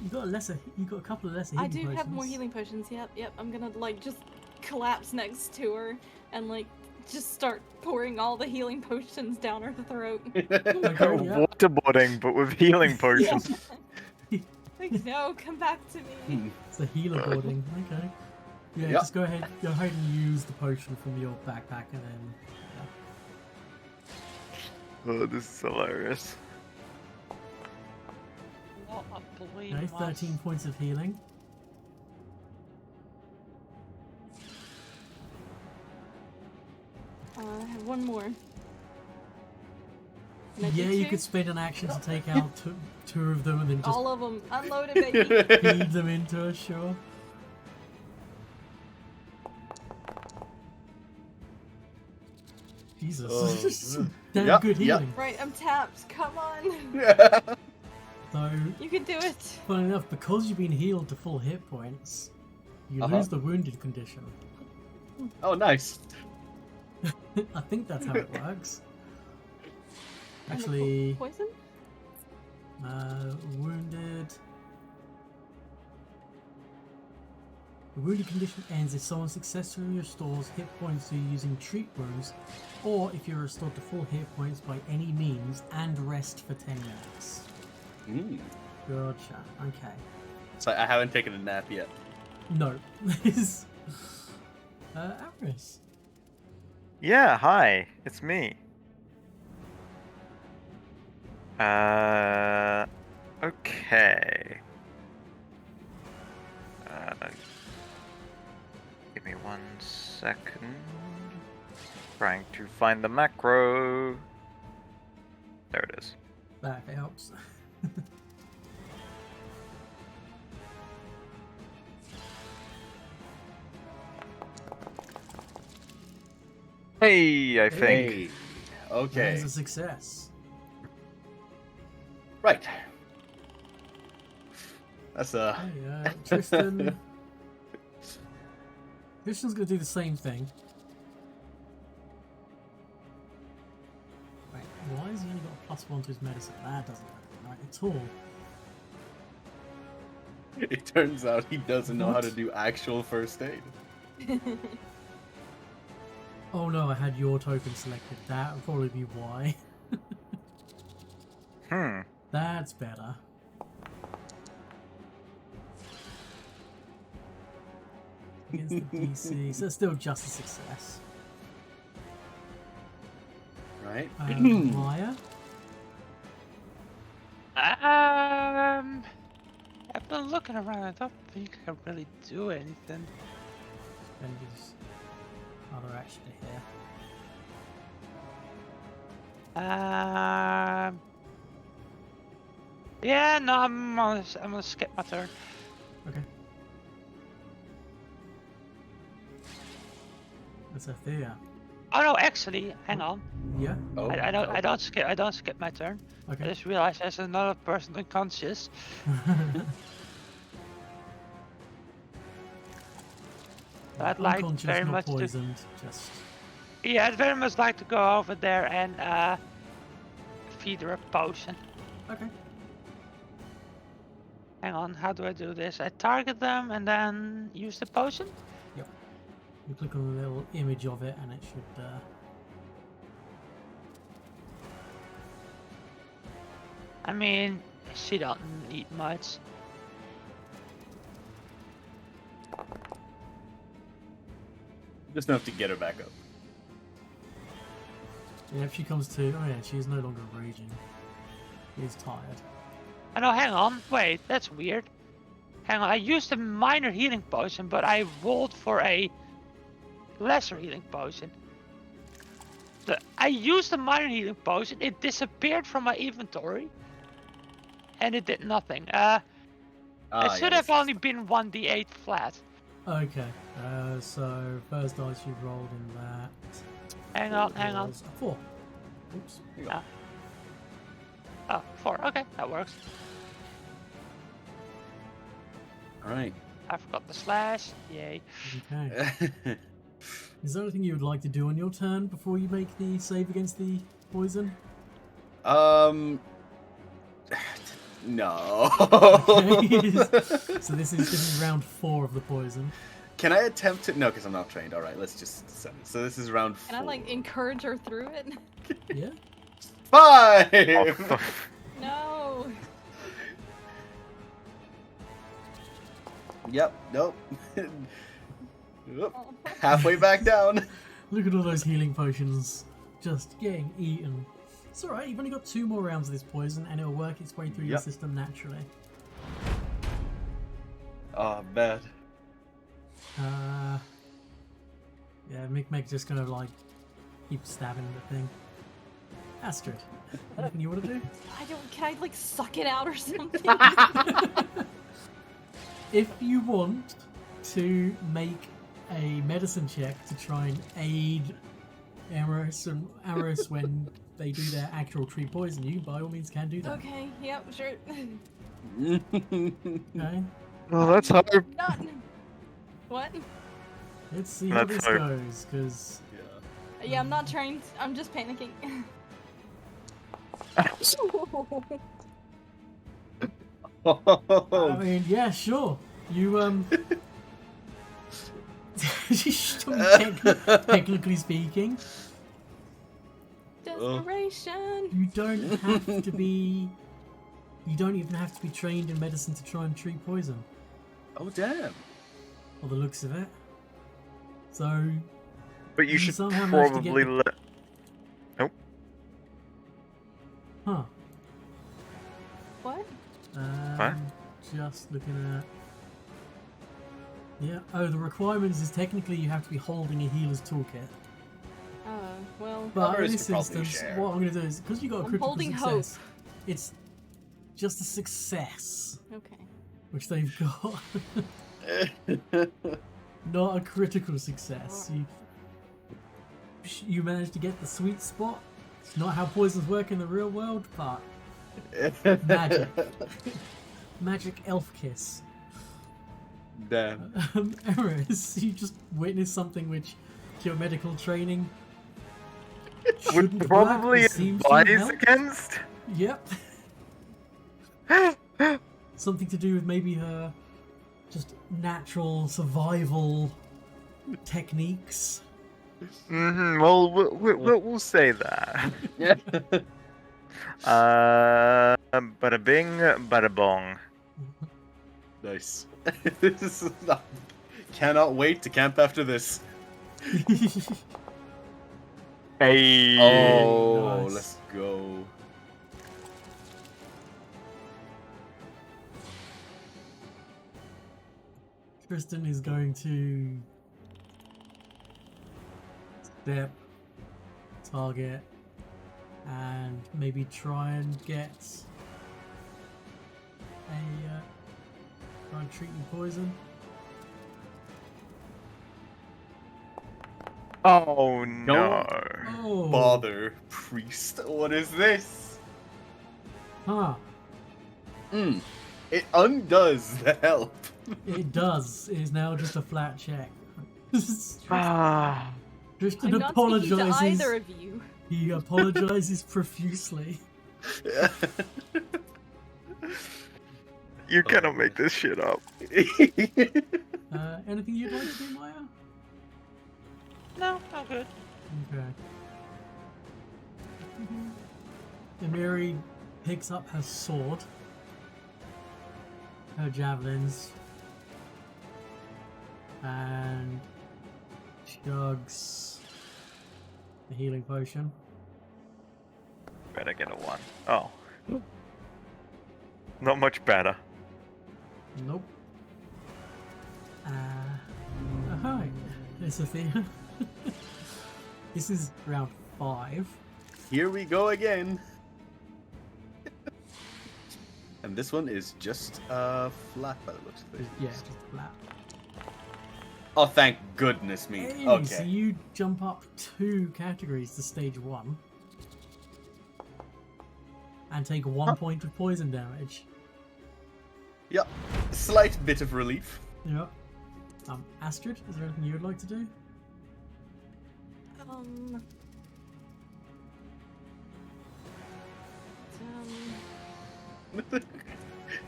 couple of lesser I healing do potions. have more healing potions. Yep. I'm gonna like just collapse next to her and like just start pouring all the healing potions down her throat. Okay, yeah. Waterboarding, but with healing potions. Like, no, come back to me. It's the healer boarding. Okay. Yeah, Yep. just go ahead and use the potion from your backpack and then Oh, this is hilarious. What a okay, 13 points of healing. I have one more. Can I do Yeah, you two? could spend an action to take out two of them and then just All of them. Unload it, baby. feed them into a sure. Jesus. Oh. Damn Yep, good yep. healing. Right, I'm tapped. Come on. So, You can do it. funny enough, because you've been healed to full hit points, you Uh-huh. lose the wounded condition. Oh, nice. I think that's how it works. And the Actually, poison? wounded. The wounded condition ends if someone successfully restores hit points to you using treat wounds, or if you're restored to full hit points by any means and rest for 10 minutes. Gotcha. Okay. So I haven't taken a nap yet. No. This Avarice. Yeah, hi, it's me. Okay. Give me 1 second. Trying to find the macro. There it is. That helps. Hey, I think. Hey. That Okay. is a success. Right. That's Hey, Tristan. Tristan's gonna do the same thing. Wait, why has he only got a +1 to his medicine? That doesn't look right at all. It turns out he doesn't know how What? to do actual first aid. Oh no, I had your token selected. That would probably be why. That's better. Against the DC, so it's still just a success. Right? Maya? I've been looking around. I don't think I can really do anything. Spend his other action here. Yeah, no, I'm gonna skip my turn. Okay. That's Athea. Oh no, actually, hang on. Yeah? Oh. I don't skip my turn. I Okay. just realized there's another person unconscious. I'd like Unconscious, very not much to. poisoned, just... Yeah, I'd very much like to go over there and feed her a potion. Okay. Hang on, how do I do this? I target them and then use the potion? Yep. You click on the little image of it and it should... I mean, she don't need much. Just enough to get her back up. Yeah, if she comes to... Oh yeah, she is no longer raging. She is tired. I know, hang on, wait, that's weird. Hang on, I used a minor healing potion, but I rolled for a lesser healing potion. I used a minor healing potion, it disappeared from my inventory. And it did nothing. It should have only been 1d8 flat. Okay, so first dice you rolled in that... Hang on. was a 4. Oops. Oh, 4, okay, that works. Alright. I forgot the slash, yay. Okay. Is there anything you would like to do on your turn before you make the save against the poison? No. Okay. So this is round 4 of the poison. Can I attempt to? No, because I'm not trained. All right, let's just send it. So this is round 4. Can I like encourage her through it? Yeah. 5. No. Yep. Nope. Oop. Oh. Halfway back down. Look at all those healing potions just getting eaten. It's alright, you've only got 2 more rounds of this poison and it'll work its way through your Yep. system naturally. Oh, bad. Yeah, Meg just gonna like keep stabbing the thing. Astrid, anything you want to do? Can I like suck it out or something? If you want to make a medicine check to try and aid Amaris when they do their actual tree poison, you by all means can do that. Okay, yep, sure. Okay. Well, that's hard. Not. What? Let's see how That's this hope. goes, because Yeah, I'm not trained. I'm just panicking. I mean, yeah, sure. You Technically speaking, Desperation. you don't have to be. You don't even have to be trained in medicine to try and treat poison, Oh damn. or the looks of it. So But you You should somehow managed to get probably the- let. Huh. What? Just looking at. Yeah. Oh, the requirements is technically you have to be holding a healer's toolkit. Well, But in Others this could probably instance, share. what I'm going to do is because you got a I'm critical holding success, it's just a success, okay. which they've got. Not a critical success. You managed to get the sweet spot. It's not how poisons work in the real world, but magic. Magic elf kiss. Damn. Eris, you just witnessed something which your medical training Would shouldn't probably work, but seems to advise help. against. Yep. Something to do with maybe her just natural survival techniques. Well, we'll say that. Yeah. Bada bing, bada bong. Nice. This is not... Cannot wait to camp after this. Hey. Oh, Nice. let's go. Tristan is going to step, target, and maybe try and get a try and treat you poison. Oh no. Oh, Bother, priest. What is this? Huh. It undoes the help. It does. It is now just a flat check. Ah. Tristan I'm not speaking to apologizes. either of you. He apologizes profusely. You cannot make this shit up. Anything you'd like to do, Maya? No, I'm good. Okay. Emiri picks up her sword, her javelins, and chugs the healing potion. Better get a 1. Oh. Not much better. Nope. Hi, Sophia. This is round 5. Here we go again. And this one is just flat by the looks of it. Yeah, just flat. Oh, thank goodness me. Hey, Okay. so you jump up 2 categories to stage 1. And take 1 point of poison damage. Yep. Slight bit of relief. Yep. Astrid, is there anything you would like to do?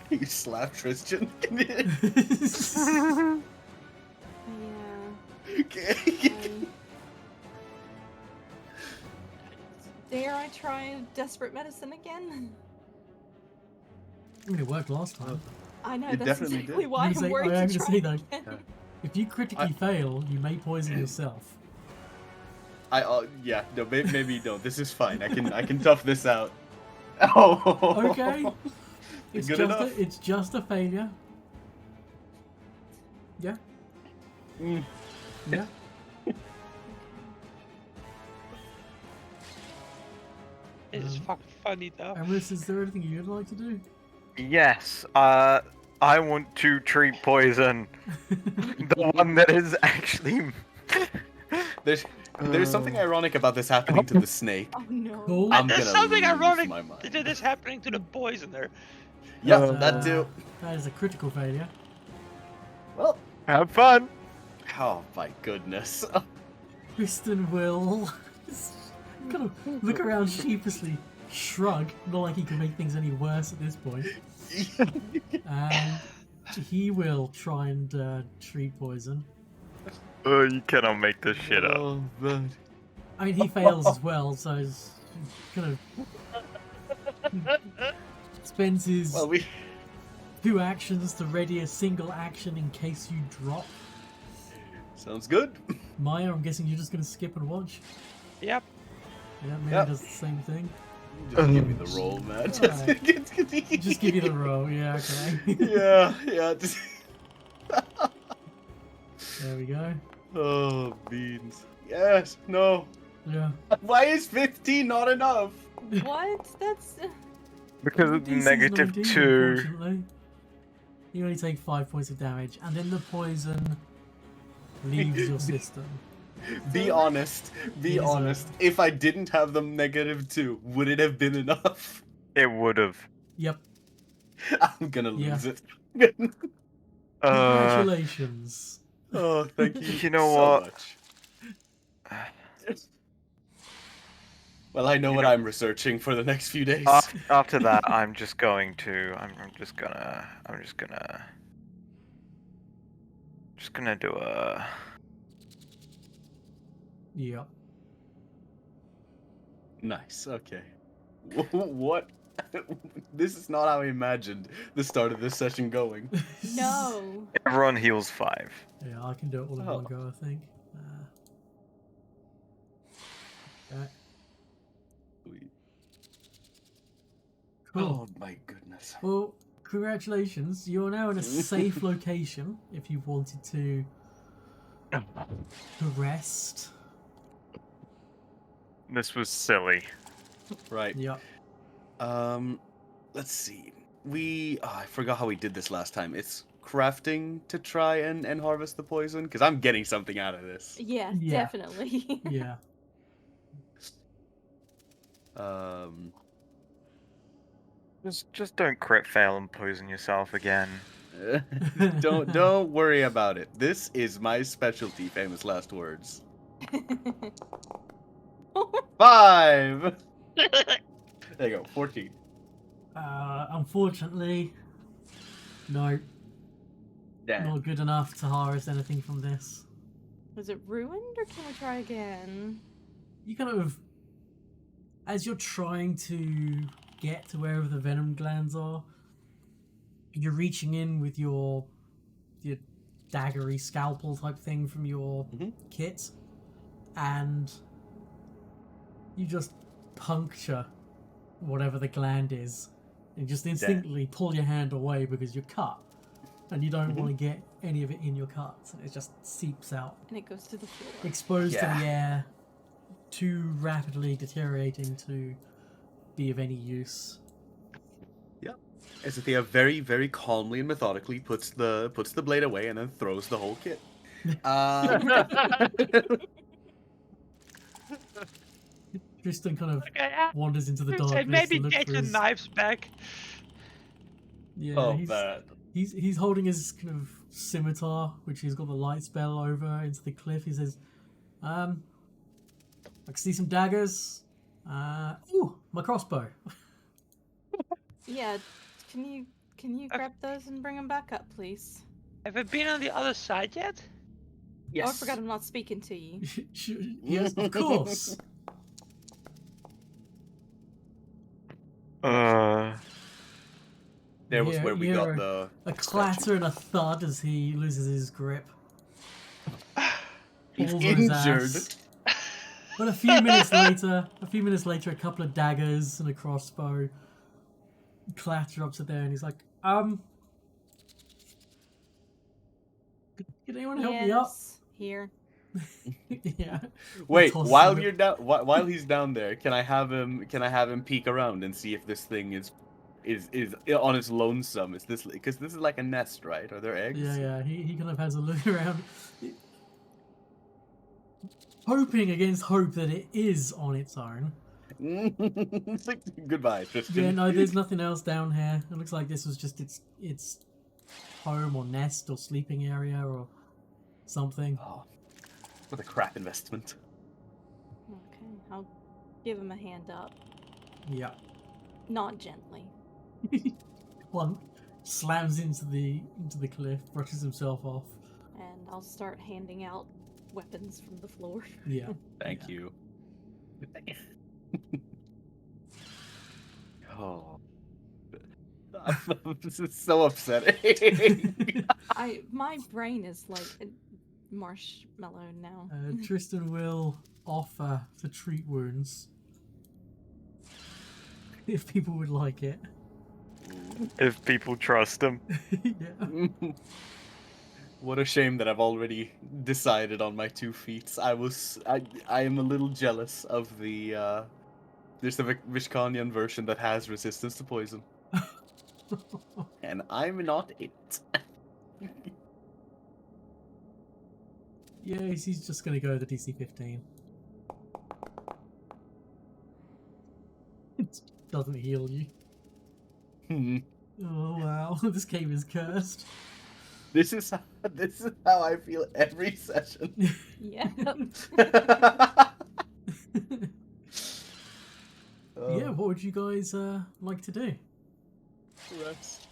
You slap Tristan. Yeah. Okay. Dare I try desperate medicine again? I mean, it worked last time. I know, It that's definitely exactly did. why I'm I'm gonna say- worried I am to gonna try say though, again. If you critically fail, you may poison yourself. Yeah, no, maybe no. This is fine. I can tough this out. Oh. Okay. It's Good just enough. it's just a failure. Yeah. Mm. Yeah. It's fucking funny though. Eris, is there anything you'd like to do? Yes, I want to treat poison. The one that is actually. There's something ironic about this happening to the snake. Oh no. Cool. I'm There's gonna something lose ironic my mind. to this happening to the poisoner. Yeah, Uh, that too. That is a critical failure. Well, Have fun. oh my goodness. Tristan will kind of look around sheepishly, shrug, not like he can make things any worse at this point. And he will try and treat poison. You cannot make this shit up. Oh, man. I mean, he fails as well, so he's kind of spends his Well, we 2 actions to ready a single action in case you drop. sounds good. Maya, I'm guessing you're just gonna skip and watch. Yep. Yeah, Mary Yep. does the same thing. Just give me the roll, man. Alright. Just give you the roll. Yeah, okay. yeah. Just... There we go. Oh, beans. Yes. No. Yeah. Why is 15 not enough? What? That's. Because it's DC's negative 19, 2. unfortunately. You only take 5 points of damage, and then the poison leaves your system. Be honest. Be It is honest. If I didn't have them -2, would it have been enough? It would have. Yep. I'm gonna Yeah. lose it. Congratulations. Oh, thank you. You know so what? much. Well, I know You what know- I'm researching for the next few days. After that, I'm just gonna do a. Yep. Nice. Okay. What? This is not how I imagined the start of this session going. No. Everyone heals 5. Yeah, I can do it all in Oh. one go, I think. Okay. Cool. Oh my goodness. Well, congratulations. You're now in a safe location if you wanted to rest. This was silly. Right. Yep. Let's see. I forgot how we did this last time. It's crafting to try and harvest the poison because I'm getting something out of this. Yeah, Yeah. definitely. Yeah. Just don't crit fail and poison yourself again. Don't worry about it. This is my specialty. Famous last words. 5. There you go. 14. Unfortunately, no, Damn. not good enough to harvest anything from this. Was it ruined, or can we try again? You kind of, as you're trying to get to wherever the venom glands are, you're reaching in with your daggery scalpel type thing from your kit, and you just puncture whatever the gland is, and just instinctively pull your hand away because you're cut, and you don't want to get any of it in your cuts, and it just seeps out, And it goes to the floor. exposed to Yeah. the air, too rapidly deteriorating to be of any use. Ezethia very, very calmly and methodically puts the blade away and then throws the whole kit. Tristan kind of Okay, wanders into the I would say darkness maybe and looks get for your his... knives back. Yeah, Oh, bad. he's holding his kind of scimitar, which he's got the light spell over into the cliff. He says, I can see some daggers. Ooh, my crossbow. Yeah, can you grab those and bring them back up, please? Have we been on the other side yet? Oh, I forgot I'm not speaking to you. Yes, of course. There was Yeah, where we yeah, got the A clatter and a thud as he loses his grip. He's Falls on his injured. ass. But a few minutes later, a couple of daggers and a crossbow clatter up to there, and he's like, can anyone help me up? Yes, here. Yeah. Wait, Toss while him. you're down, while he's down there, can I have him peek around and see if this thing is on its lonesome? Is this because this is like a nest, right? Are there eggs? Yeah. He kind of has a look around, hoping against hope that it is on its own. It's like, goodbye, Tristan. Yeah, no, there's nothing else down here. It looks like this was just its home or nest or sleeping area or something. Oh, what a crap investment. Okay, I'll give him a hand up. Yeah. Not gently. One slams into the cliff, brushes himself off. And I'll start handing out weapons from the floor. Yeah. Thank Yeah. you. Oh, this is so upsetting. My brain is like a marshmallow now. Tristan will offer to treat wounds if people would like it. If people trust him. Yeah. What a shame that I've already decided on my 2 feats. I am a little jealous of the there's the Vishkanian version that has resistance to poison, and I'm not it. Yeah, he's just gonna go with the DC 15. It doesn't heal you. Hmm. Oh wow, this game is cursed. This is how I feel every session. Yeah. Yeah, what would you guys like to do? Rest.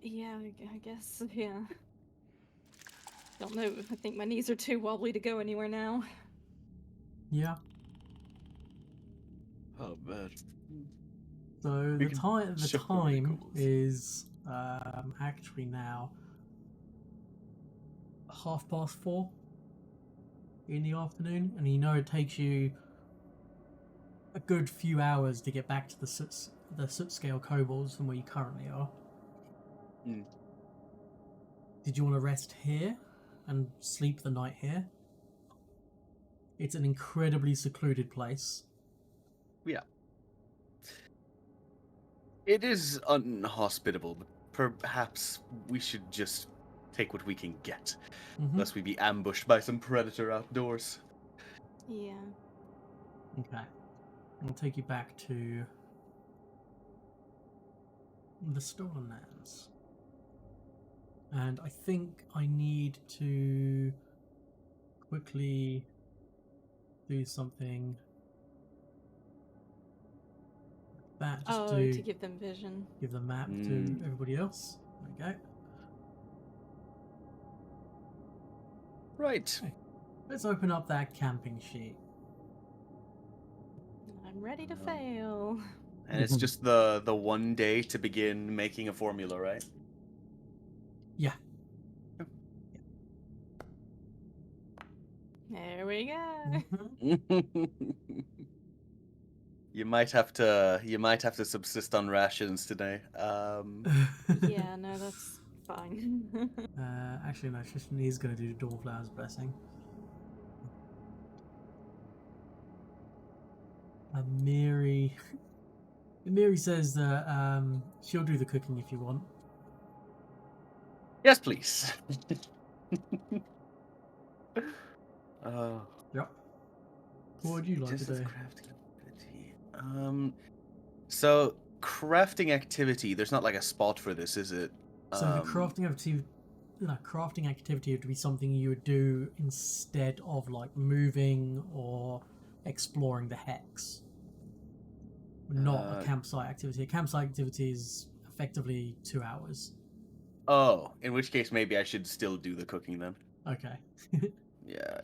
Yeah, I guess, yeah. Don't know, I think my knees are too wobbly to go anywhere now. Yeah. Oh man. So We the can time show where it goes. is actually now 4:30 in the afternoon, and you know it takes you a good few hours to get back to the soot scale kobolds from where you currently are. Hmm. Did you want to rest here and sleep the night here? It's an incredibly secluded place. Yeah. It is unhospitable, but perhaps we should just take what we can get, Mm-hmm. lest we be ambushed by some predator outdoors. Yeah. Okay. I'll take you back to the Stolen Lands. And I think I need to quickly do something that just To to give them vision. give the map to Mm. everybody else. There we go. Right. Okay. Let's open up that camping sheet. I'm ready to Um, fail. And it's just the one day to begin making a formula, right? Yeah. There we go. Mhm. You might have to subsist on rations today. Yeah, no, that's fine. Actually, no, Tristan is going to do the Dawnflower's Blessing. Miri says that she'll do the cooking if you want. Yes, please. Yep. What would you like to Just as do? crafting activity. So crafting activity. There's not like a spot for this, is it? So the crafting activity would be something you would do instead of like moving or exploring the hex. Not a campsite activity. A campsite activity is effectively 2 hours. Oh, in which case maybe I should still do the cooking then. Okay. Yeah.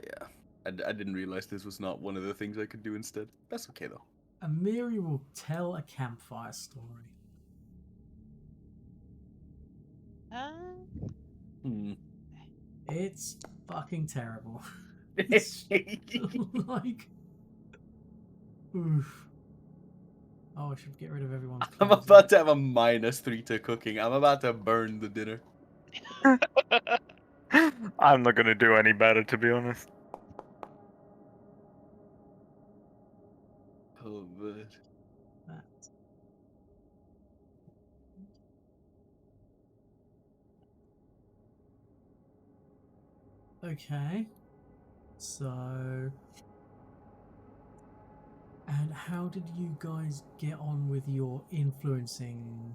I didn't realize this was not one of the things I could do instead. That's okay though. Amiri will tell a campfire story. It's fucking terrible. It's like, oof. Oh, I should get rid of everyone's I'm clothes. about to have a -3 to cooking. I'm about to burn the dinner. I'm not gonna do any better, to be honest. Oh, man. That. Okay. So. And how did you guys get on with your influencing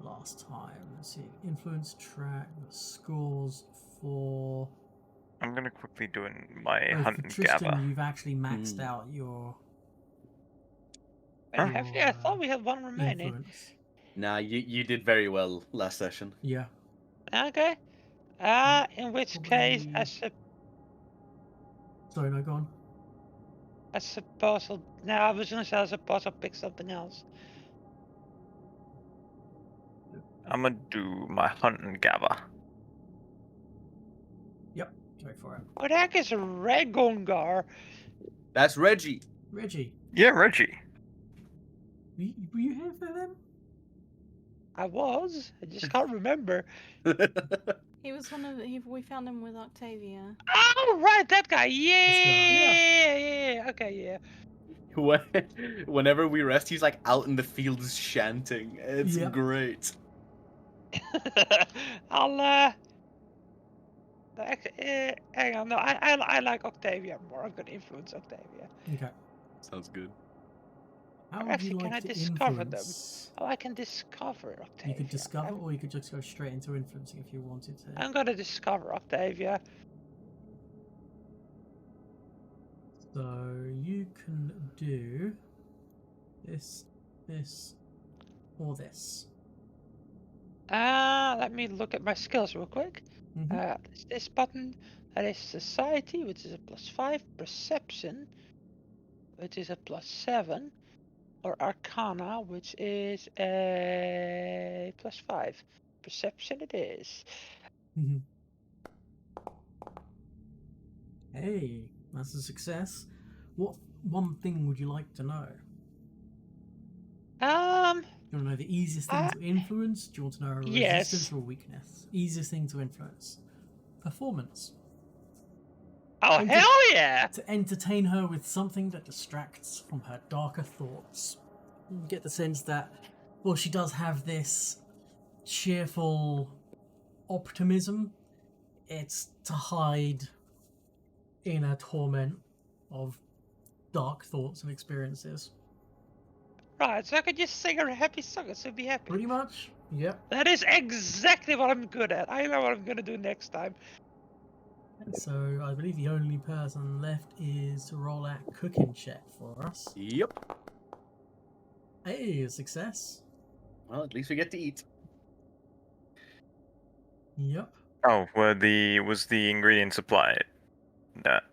last time? Let's see. Influence track, scores for. I'm gonna quickly do my Oh, hunt for and Tristan, gather. you've actually maxed out your. Wait, actually, I thought we had one remaining. Influence. Nah, you did very well last session. Yeah. Okay. In which case, Probably- Sorry, no, go on. I suppose no, I was gonna say I suppose I'll pick something else. I'm gonna do my hunt and gather. Yep, go for it. What the heck is a Regongar? That's Reggie. Reggie, Yeah, Reggie. were you here for them? I just can't remember. He was one of the, we found him with Octavia. Oh, right, that guy. guy. Yeah. Okay, yeah. Whenever we rest, he's like out in the fields chanting. It's Yep. great. I'll hang on. No, I like Octavia more. I'm gonna influence Octavia. Okay. Sounds good. How Or would actually, you can like I to discover them? influence? Oh, I can discover Octavia. You could discover, or you could just go straight into influencing if you wanted to. I'm gonna discover Octavia. So you can do this, or this. Let me look at my skills real quick. Mhm. It's this button. That is Society, which is a +5. Perception, which is a +7. Or Arcana, which is a +5. Perception it is. Mhm. Hey, that's a success. What one thing would you like to know? Do you want to know the easiest thing to influence? Do you want to know a resistance Yes. or a weakness? Easiest thing to influence. Performance. Oh, Enter- hell yeah! To entertain her with something that distracts from her darker thoughts. You get the sense that, well, she does have this cheerful optimism. It's to hide inner torment of dark thoughts and experiences. Right, so I could just sing a happy song and she'll be happy. Pretty much. Yep. That is exactly what I'm good at. I know what I'm gonna do next time. So I believe the only person left is to roll that cooking check for us. Yep. Hey, a success. Well, at least we get to eat. Yep. Oh, was the ingredient supply that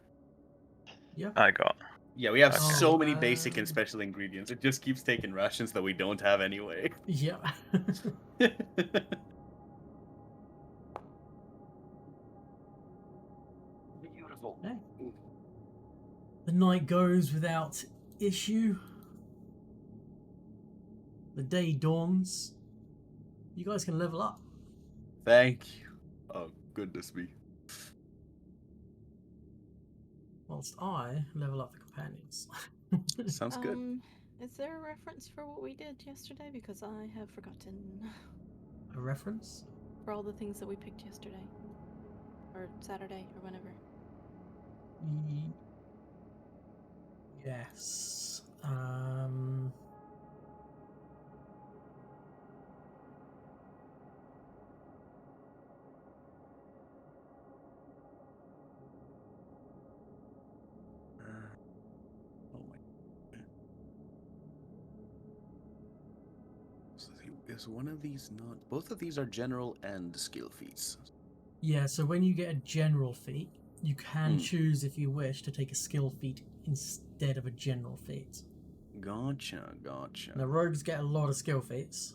Yep. I got? Yeah, we have Okay. so many basic um, and special ingredients. It just keeps taking rations that we don't have anyway. Yep. Beautiful. Okay. The night goes without issue. The day dawns. You guys can level up. Thank you. Oh, goodness me. Whilst I level up the companions. Sounds good. Is there a reference for what we did yesterday? Because I have forgotten. A reference? For all the things that we picked yesterday. Or Saturday, or whenever. Yes. Oh my. So is one of these not? Both of these are general and skill feats. Yeah, so when you get a general feat, you can choose if you wish to take a skill feat instead of a general feat. Gotcha. Now rogues get a lot of skill feats.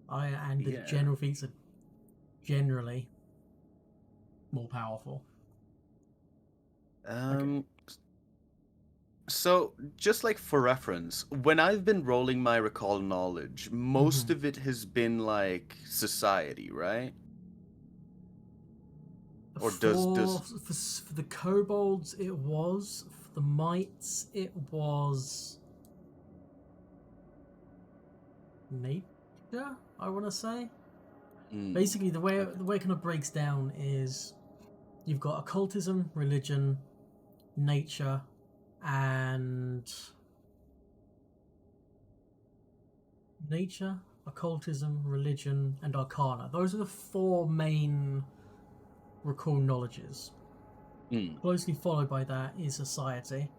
And the Yeah. general feats are generally more powerful. So, just like for reference, when I've been rolling my recall knowledge, most of it has been like society, right? Or For the kobolds it was. For the mites it was nature, I want to say. Basically, the way it kind of breaks down is you've got occultism, religion, nature, and occultism, religion, and arcana. Those are the 4 main recall knowledges. Closely followed by that is society,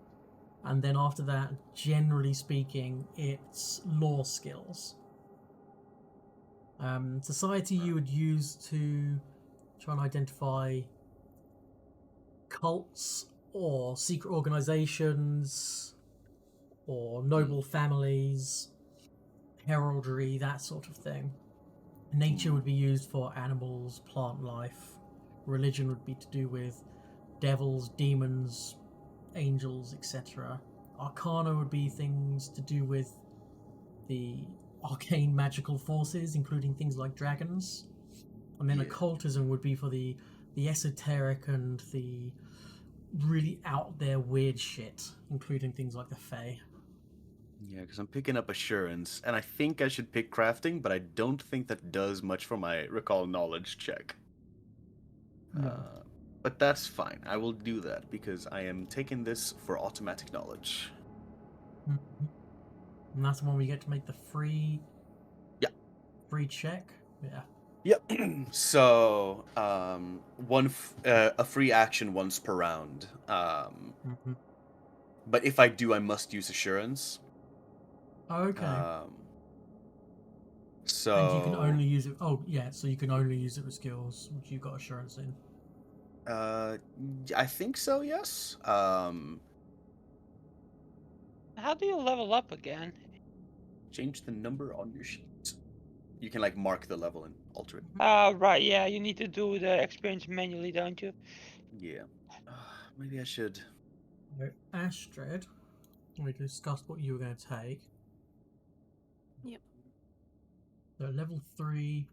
and then after that, generally speaking, it's law skills. Society you would use to try and identify cults or secret organizations or noble families, heraldry, that sort of thing. Nature would be used for animals, plant life. Religion would be to do with devils, demons, angels, etc. Arcana would be things to do with the arcane magical forces, including things like dragons. And then Yeah. occultism would be for the esoteric and the really out there weird shit, including things like the Fae. Yeah, because I'm picking up assurance, and I think I should pick crafting, but I don't think that does much for my recall knowledge check. No. But that's fine. I will do that because I am taking this for automatic knowledge. Mhm. And that's the one where you get to make the free Yeah. free check. Yeah. Yep. So, a free action once per round. Mhm. But if I do, I must use assurance. Okay. And you can So, only use it. Oh, yeah. So you can only use it with skills which you've got assurance in. I think so. Yes. How do you level up again? Change the number on your sheet. You can like mark the level and alter it. Right, yeah, you need to do the experience manually, don't you? Yeah. Maybe I should. So, Astrid, we discussed what you were going to take. Yep. So level 3,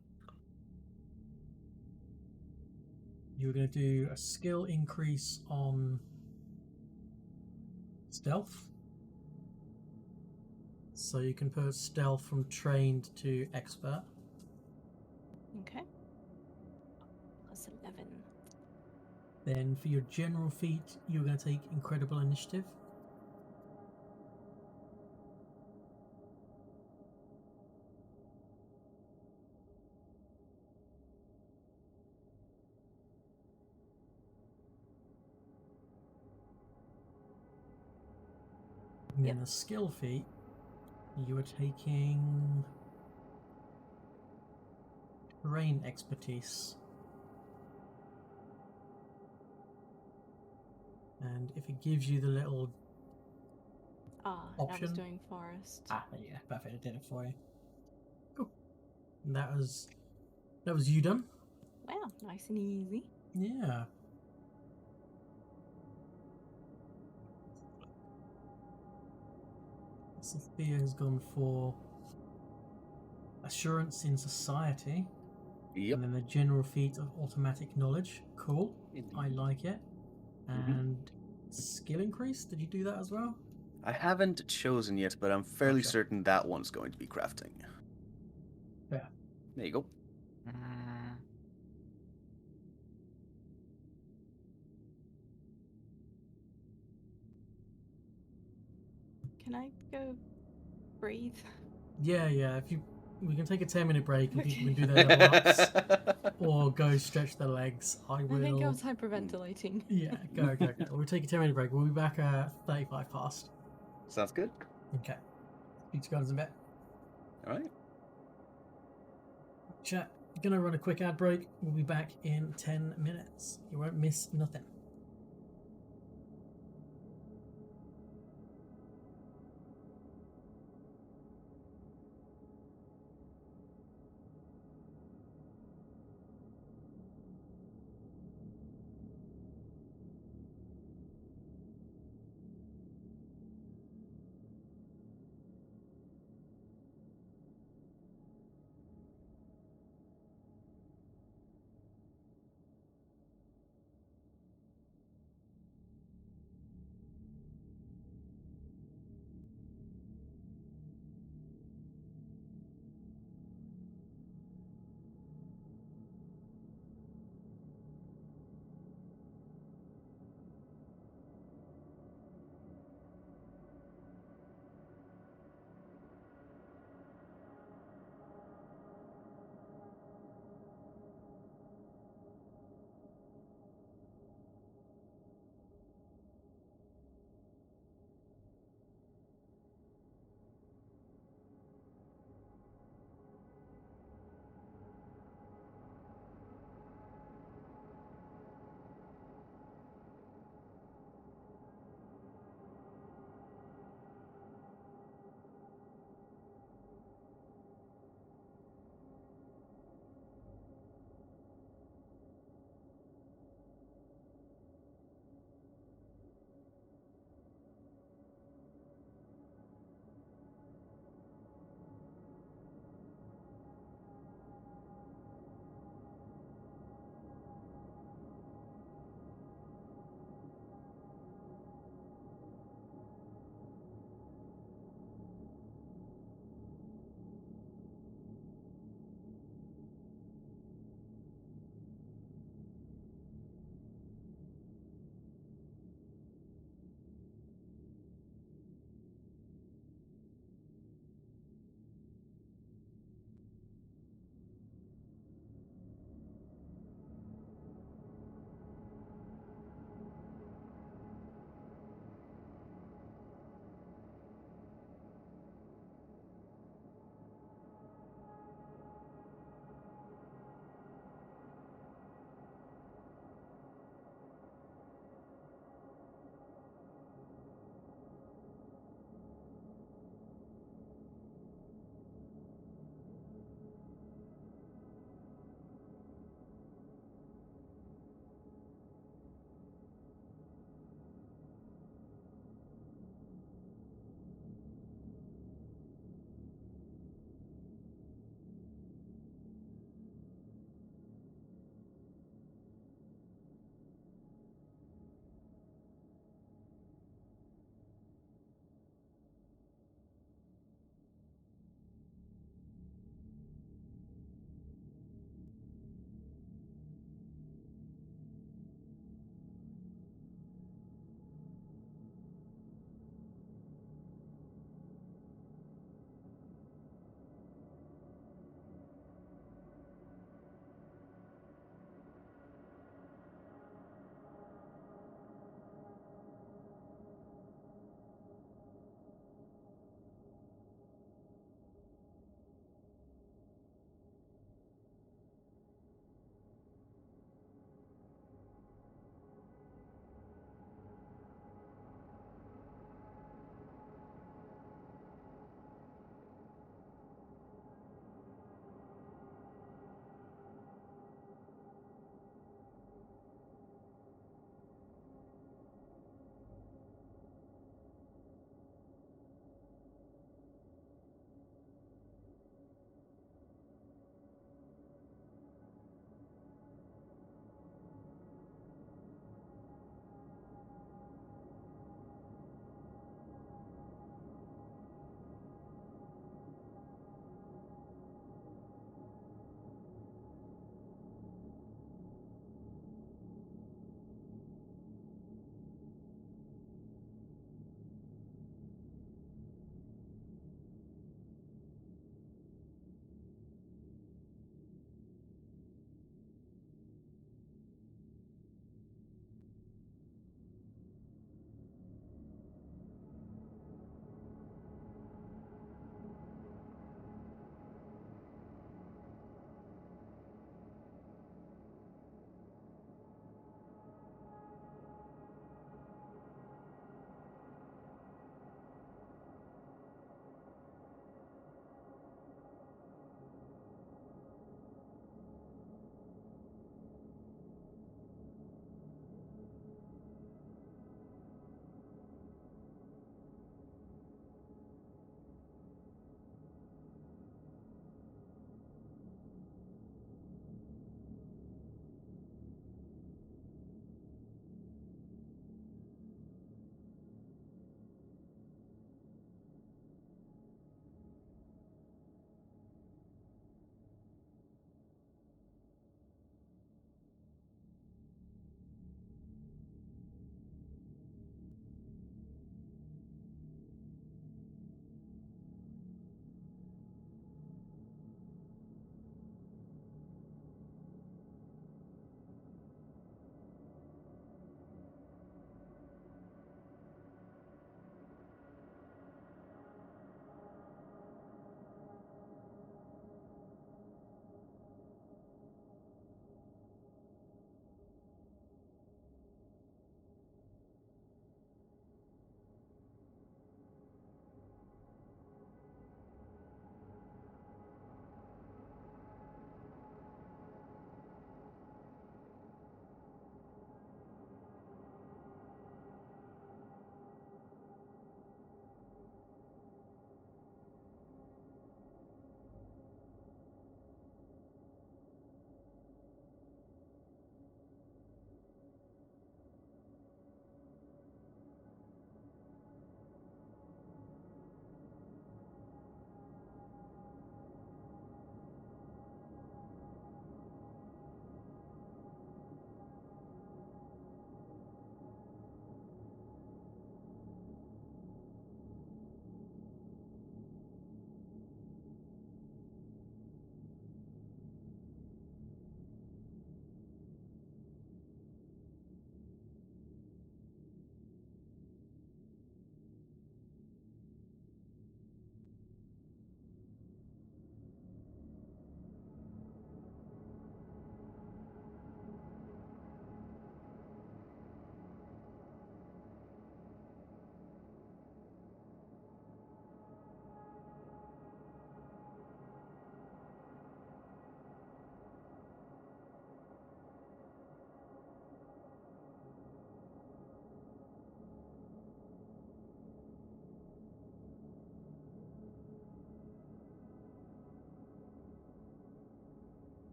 you were going to do a skill increase on stealth. So you can put stealth from trained to expert. Okay. Plus 11. Then for your general feat, you're going to take incredible initiative. And then Yep. a skill feat, you are taking terrain expertise. And if it gives you the little And I was option. doing forest. Yeah, perfect. I did it for you. Cool. And that was you done. Wow, nice and easy. Yeah. Sophia has gone for assurance in society. Yep. And then the general feat of automatic knowledge. Cool. I Indeed. like it. Mhm. And skill increase, did you do that as well? I haven't chosen yet, but I'm fairly Gotcha. certain that one's going to be crafting. Yeah. There you go. Mm, Can I go breathe? Yeah, we can take a 10-minute break and people Okay. can do their level ups or go stretch their legs. I will. I think I was hyperventilating. Yeah, go. We'll take a 10-minute break. We'll be back at 35 past. Sounds good. Okay. Speak to you guys in a bit. All right. Chat, gonna run a quick ad break. We'll be back in 10 minutes. You won't miss nothing.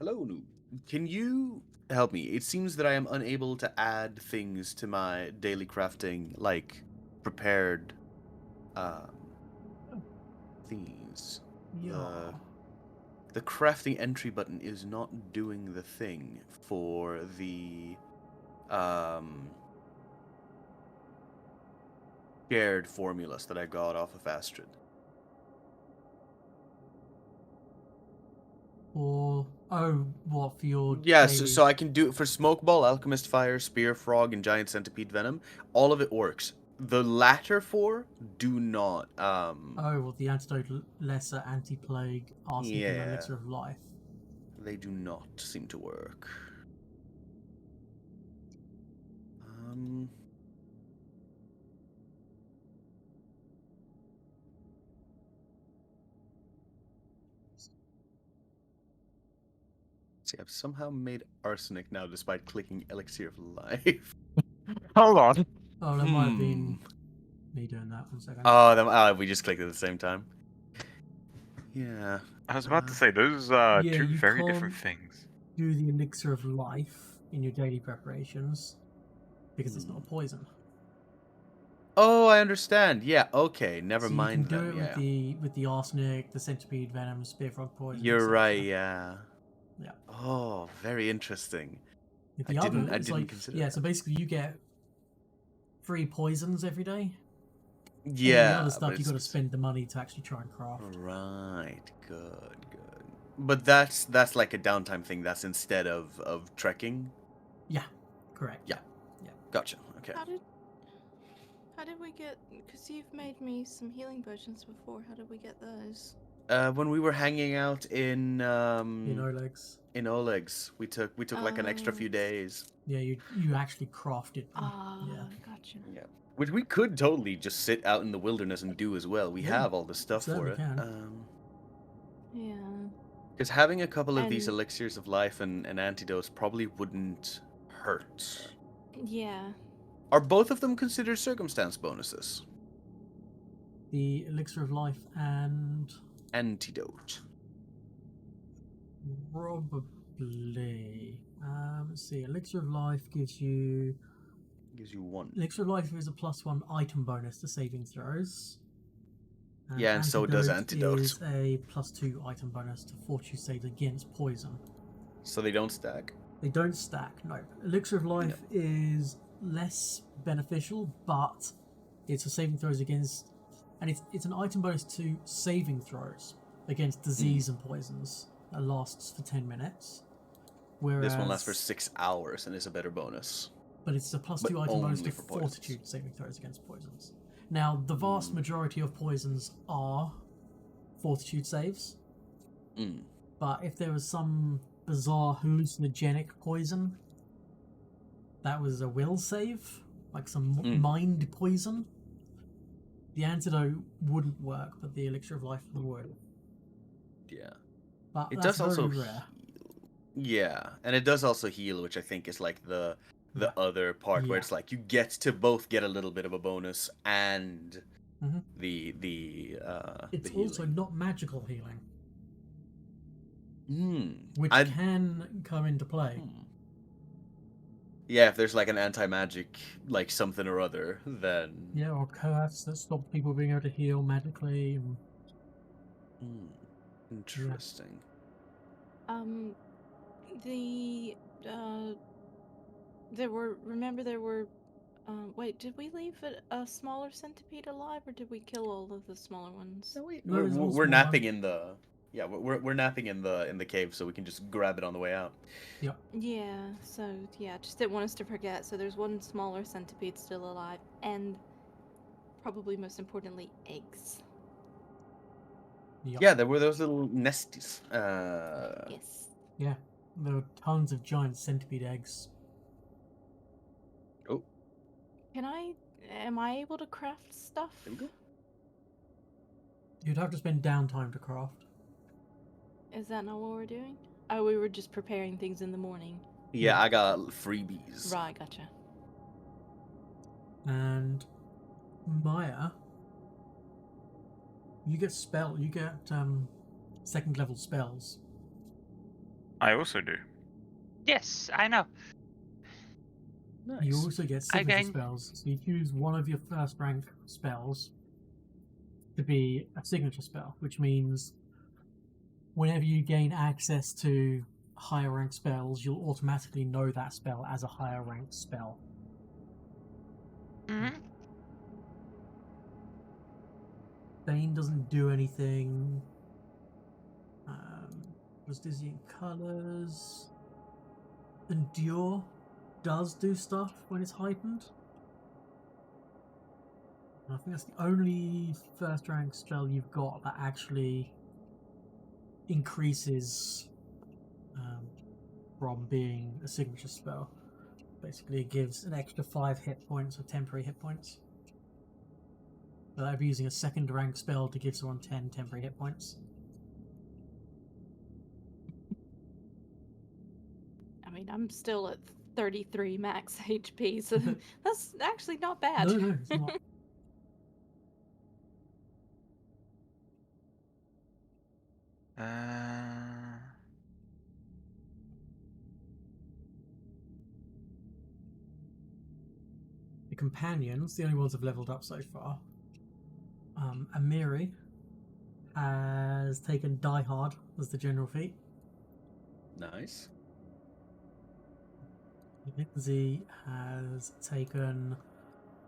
Hello, noob. Can you help me? It seems that I am unable to add things to my daily crafting, like prepared um, thingies. Yeah. The crafting entry button is not doing the thing for the shared formulas that I got off of Astrid. Or what for your Yeah, daily? so I can do it for Smoke Ball, Alchemist Fire, Spear Frog, and Giant Centipede Venom. All of it works. The latter four do not. Well, the antidote, lesser anti-plague, arsenic, and Yeah, elixir of life. they do not seem to work. Um. See, I've somehow made arsenic now despite clicking Elixir of Life. Hold on. Oh, that might have been me doing that. 1 second. We just clicked at the same time. Yeah. I was about to say those are yeah, two you very different can't things. do the elixir of life in your daily preparations because it's not a poison. Oh, I understand. Yeah. Okay. Never So you mind can do then. it Yeah. with the arsenic, the centipede venom, spear frog poison. You're etc. right. Yeah. Yeah. Oh, very interesting. With I the other, didn't it's like consider yeah. that. So basically, you get 3 poisons every day. Yeah. All the other but stuff you got to it's- spend the money to actually try and craft. Right. Good. Good. But that's like a downtime thing. That's instead of trekking. Yeah. Correct. Yeah. Gotcha. Okay. How did we get? Because you've made me some healing potions before. How did we get those? When we were hanging out in Oleg's. in Oleg's, we took like an extra few days. Yeah, you actually crafted them. Yeah. Gotcha. Yeah. Which we could totally just sit out in the wilderness and do as well. We Yeah, have all the stuff for certainly it. can. Yeah. Because having a couple of these And- elixirs of life and antidotes probably wouldn't hurt. Yeah. Are both of them considered circumstance bonuses? The elixir of life and Antidote. probably. Let's see. Elixir of life gives you. Gives you one. Elixir of life is a +1 item bonus to saving throws. Yeah, and so does antidote. Is a +2 item bonus to fortitude saves against poison. So they don't stack. They don't stack. No. Elixir of life is less beneficial, but it's a saving throws against, and it's an item bonus to saving throws against disease and poisons that lasts for 10 minutes. Whereas This one lasts for 6 hours and is a better bonus. but it's a +2 But item bonus only to for poisons. fortitude saving throws against poisons. Now, the vast majority of poisons are fortitude saves, but if there was some bizarre hallucinogenic poison that was a will save, like some mind poison, the antidote wouldn't work, but the elixir of life would. Yeah. But It that's does also very rare. Yeah, and it does also heal, which I think is like the other part where Yeah. it's like you get to both get a little bit of a bonus and Mhm. the It's the also healing. not magical healing, Hmm. which I'd- can come into play. Yeah, if there's like an anti-magic like something or other, then Yeah, or curse that stops people being able to heal magically. And Interesting. The there were wait, did we leave a smaller centipede alive, or did we kill all of the smaller ones? No, wait, No, we're, there's one we're small napping one. in the we're napping in the cave, so we can just grab it on the way out. Yep. Yeah, so yeah, just didn't want us to forget. So there's one smaller centipede still alive, and probably most importantly, eggs. Yep. Yeah, there were those little nesties. Yes. Yeah. There are tons of giant centipede eggs. Oh, Am I able to craft stuff? there we go. You'd have to spend downtime to craft. Is that not what we're doing? Oh, we were just preparing things in the morning. Yeah, I got freebies. Right, gotcha. And Maya, you get second level spells. I also do. Yes, I know. Nice. You also get signature Again. spells. So you choose one of your first rank spells to be a signature spell, which means whenever you gain access to higher rank spells, you'll automatically know that spell as a higher ranked spell. Hmm. Bane doesn't do anything. Was dizzying colors. Endure does do stuff when it's heightened. I think that's the only first rank spell you've got that actually increases from being a signature spell. Basically, it gives an extra 5 hit points or temporary hit points. So I'd be using a second rank spell to give someone 10 temporary hit points. I mean, I'm still at 33 max HP, so that's actually not bad. No, it's not. The companions, the only ones I've leveled up so far. Amiri has taken Die Hard as the general feat. Nice. Lindsay has taken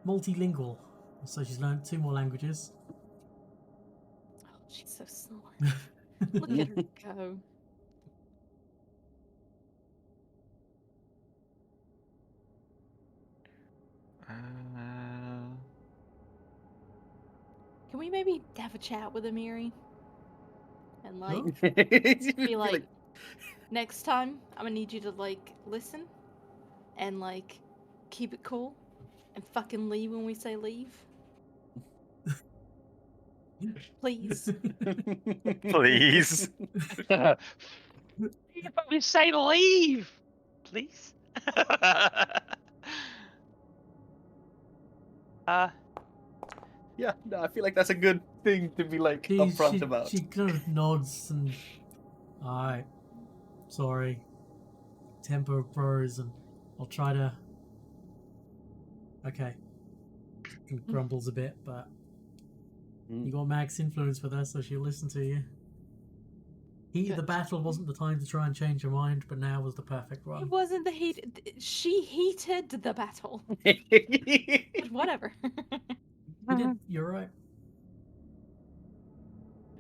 multilingual, so she's learned 2 more languages. Oh, she's so smart. Look at her go. Can we maybe have a chat with Amiri? And like, be like, next time I'm gonna need you to like listen and like keep it cool and fucking leave when we say leave. Please. Please. If we say leave, please. Yeah, no, I feel like that's a good thing to be like upfront about. She kind of nods and, alright, sorry, temper bros, and I'll try to. Okay, and grumbles a bit, but you got max influence with her, so she'll listen to you. The Good. battle wasn't the time to try and change her mind, but now was the perfect one. It wasn't the heat. She heated the battle. But whatever. You did. You're right.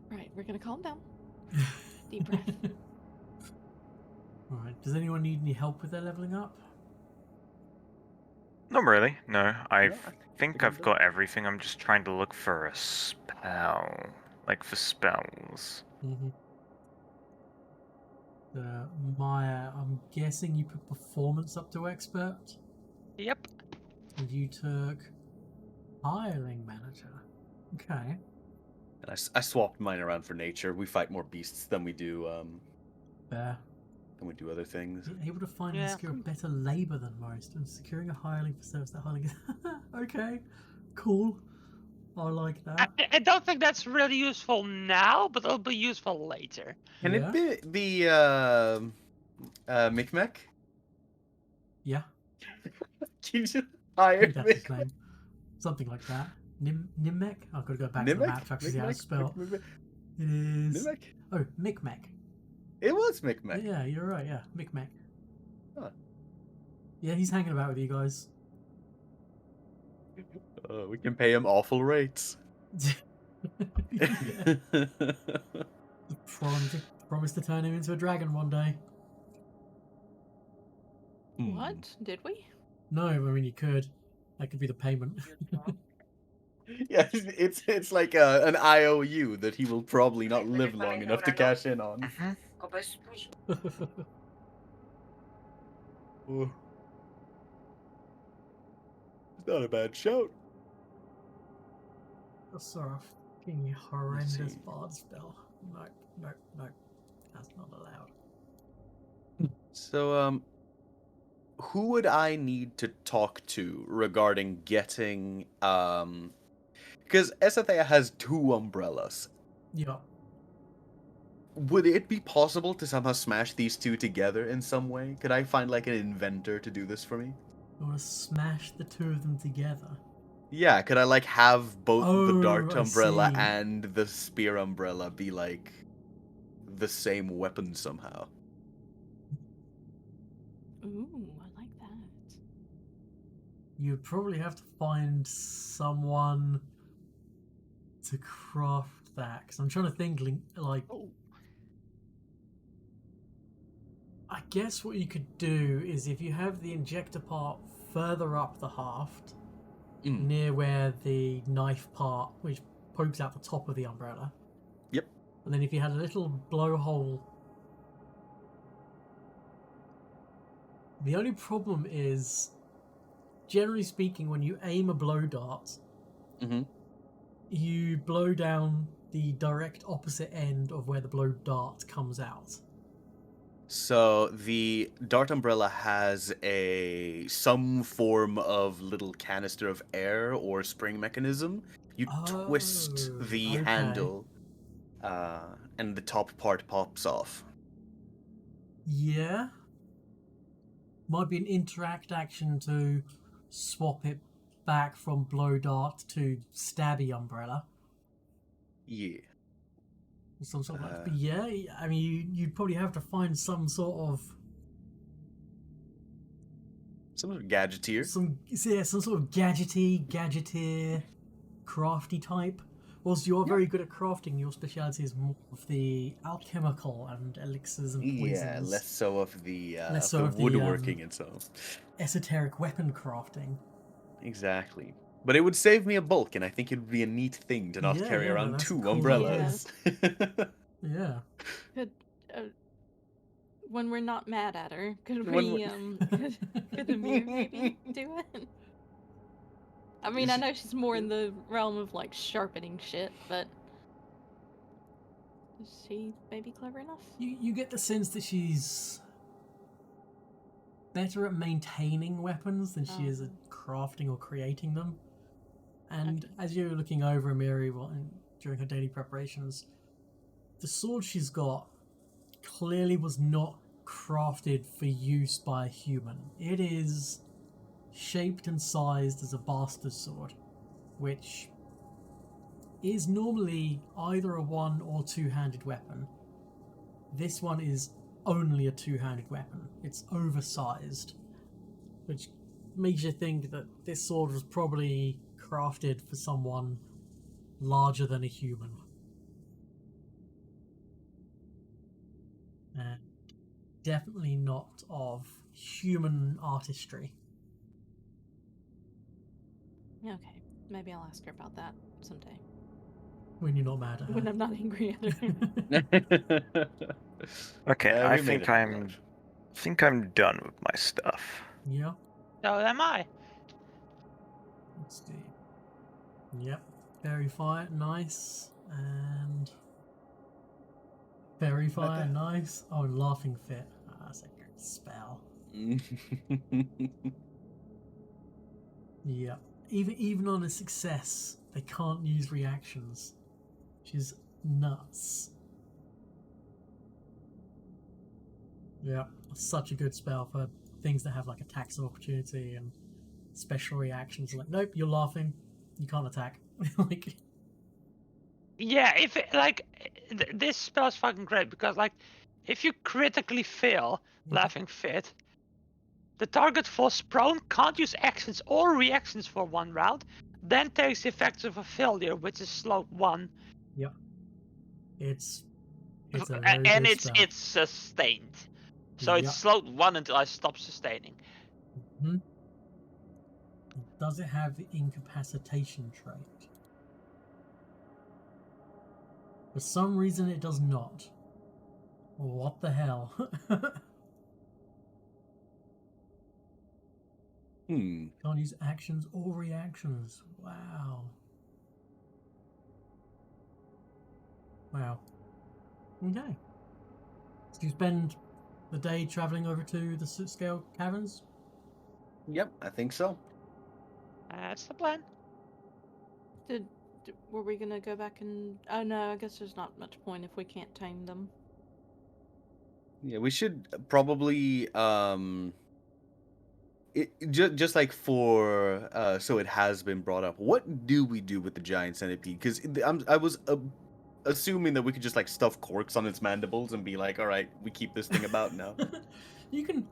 Right, we're gonna calm down. Deep breath. Alright, does anyone need any help with their leveling up? Not really. No, I No, I think I'm I've done. got everything. I'm just trying to look for a spell, like for spells. Mm-hmm. Maya, I'm guessing you put performance up to expert, Yep. and you took hireling manager. Okay. And I swapped mine around for nature. We fight more beasts than we do Fair. other things. You're able to find and Yeah. secure better labor than most, and securing a hireling for service that hireling is okay. Cool. I like that. I don't think that's really useful now, but it'll be useful later. Can Yeah. it be Micmac? Yeah. Can you just I hire think that's his Micmac? name. Something like that. Nimmek? I've got to go back to the map to actually see how it's spelled. Micmac? It is. Micmac? Oh, Micmac. It was Micmac. Yeah, you're right. Yeah, Micmac. Huh. Yeah, he's hanging about with you guys. We can pay him awful rates. Yeah. Promise to turn him into a dragon one day. What? Did we? No, I mean you could. That could be the payment. Yeah, it's like an IOU that he will probably not live long enough to cash in on. Ooh. It's not a bad shout. That's a fucking horrendous see. bard spell. No. That's not allowed. So, who would I need to talk to regarding getting, because Esathea has 2 umbrellas. Yeah. Would it be possible to somehow smash these two together in some way? Could I find like an inventor to do this for me? You want to smash the two of them together? Yeah, could I like have both the dart Oh, I umbrella see. and the spear umbrella be like the same weapon somehow? Ooh, I like that. You'd probably have to find someone to craft that. Because I'm trying to think, like, Oh. I guess what you could do is if you have the injector part further up the haft, Mm. near where the knife part, which pokes out the top of the umbrella. Yep. And then if you had a little blowhole. The only problem is, generally speaking, when you aim a blow dart, Mm-hmm. you blow down the direct opposite end of where the blow dart comes out. So the dart umbrella has some form of little canister of air or spring mechanism. You twist Oh, the okay. handle, and the top part pops off. Yeah. Might be an interact action to swap it back from blow dart to stabby umbrella. Yeah. Some sort of Uh, but yeah, I mean, you'd probably have to find some sort of Some sort of gadgeteer. some sort of gadgeteer, crafty type. Whilst you're very good at crafting, your speciality is more of the alchemical and elixirs and poisons. Yeah, less so of the Less so of the, woodworking and so. Esoteric weapon crafting. Exactly. But it would save me a bulk, and I think it would be a neat thing to not Yeah, carry yeah, no, around that's a two cool umbrellas. Yeah. Could when we're not mad at her, could When we could the mirror maybe do it? I mean, I know she's more in the realm of like sharpening shit, but is she maybe clever enough? You get the sense that she's better at maintaining weapons than she is at crafting or creating them. And Okay. as you're looking over Amiri during her daily preparations, the sword she's got clearly was not crafted for use by a human. It is shaped and sized as a bastard sword, which is normally either a one or two-handed weapon. This one is only a two-handed weapon. It's oversized, which makes you think that this sword was probably crafted for someone larger than a human. And definitely not of human artistry. Okay, maybe I'll ask her about that someday When you're not mad at her. when I'm not angry at her. Okay, Yeah, I we made think it I'm done with my stuff. Yeah. So am I. Let's see. Yep. Fairy fire, nice. And fairy fire, Okay. nice. Oh, and laughing fit. That's a good spell. Yep. Even on a success, they can't use reactions, which is nuts. Yeah, such a good spell for things that have like attacks of opportunity and special reactions. Like, nope, you're laughing, you can't attack. Like, Yeah, if it, like this spell is fucking great because like if you critically fail laughing fit, the target falls prone, can't use actions or reactions for one round, then takes the effects of a failure, which is slowed 1. yep, it's a very And good spell. it's sustained. So it's Yep. slowed 1 until I stop sustaining. Hmm. Does it have the incapacitation trait? For some reason, it does not. What the hell? Can't use actions or reactions. Wow. Wow. Okay. So you spend the day traveling over to the Scale Caverns? Yep, I think so. That's the plan. Were we gonna go back and? Oh no, I guess there's not much point if we can't tame them. Yeah, we should probably just like for so it has been brought up. What do we do with the giant centipede? Because I was assuming that we could just like stuff corks on its mandibles and be like, all right, we keep this thing about now. You can,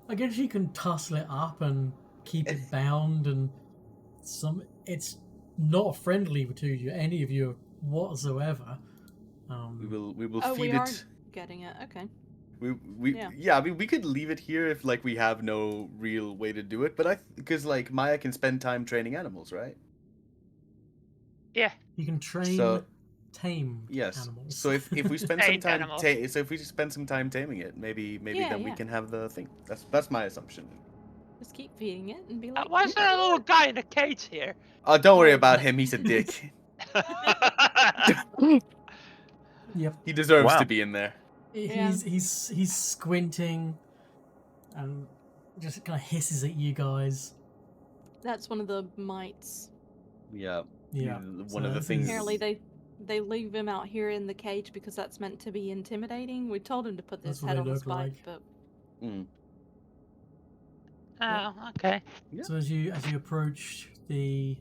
I guess, you can tussle it up and keep it bound, and it's not friendly to you, any of you whatsoever. We will Oh, feed we are it. getting it. Okay. Yeah. Yeah. I mean, we could leave it here if like we have no real way to do it. But because like Maya can spend time training animals, right? Yeah, You can train So tame yes. animals. So if we spend some Tame time animals. so if we spend some time taming it, maybe Yeah, then we yeah. can have the thing. That's my assumption. Just keep feeding it and be like, Why is there a little guy in a cage here? Don't worry Oh, about yeah. him. He's a dick. Yep. He deserves Wow. to be in there. He's squinting and just kind of hisses at you guys. that's one of the mites. Yeah. Yeah. One of the this things. is- Apparently, they leave him out here in the cage because that's meant to be intimidating. We told him to put That's his what head they on a look spike, like. but Mm. Oh, okay. Yeah. So as you approach the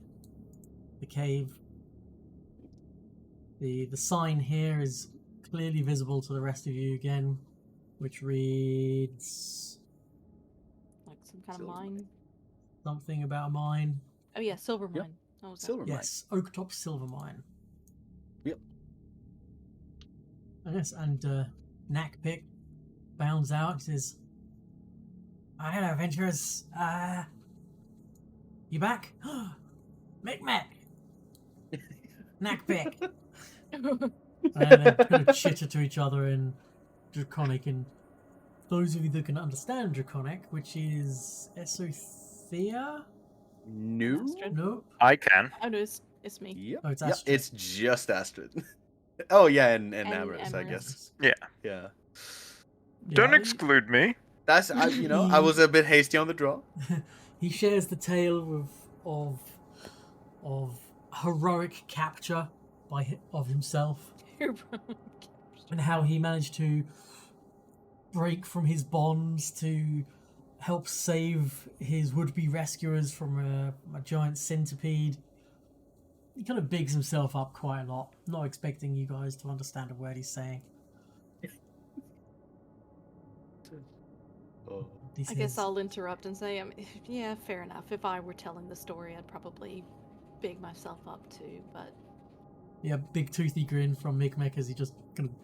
cave, the sign here is clearly visible to the rest of you again, which reads like some kind Silver of mine. something about a mine. Oh yeah, silver Yep. mine. That was it. Silver mine. Yes, Oaktop Silver Mine. Yep. Yes, and Knackpick bounds out. He says, "Oh, hello, adventurers. You back? Micmac, Knackpick." And they kind of chitter to each other in Draconic, and those of you that can understand Draconic, which is Esothea? No. Astrid? Nope. I can. Oh no, it's me. Yep. Oh, it's Yep. Astrid. It's just Astrid. Oh yeah, and And Amorous, I Amorous. guess. Yeah. Yeah. Don't Yeah, exclude me. That's I was a bit hasty on the draw. He shares the tale of heroic capture of himself, and how he managed to break from his bonds to help save his would-be rescuers from a giant centipede. He kind of bigs himself up quite a lot, not expecting you guys to understand a word he's saying. Oh. He I guess says, I'll interrupt and say, yeah, fair enough. If I were telling the story, I'd probably big myself up too. But yeah, big toothy grin from Micmac as he just kind of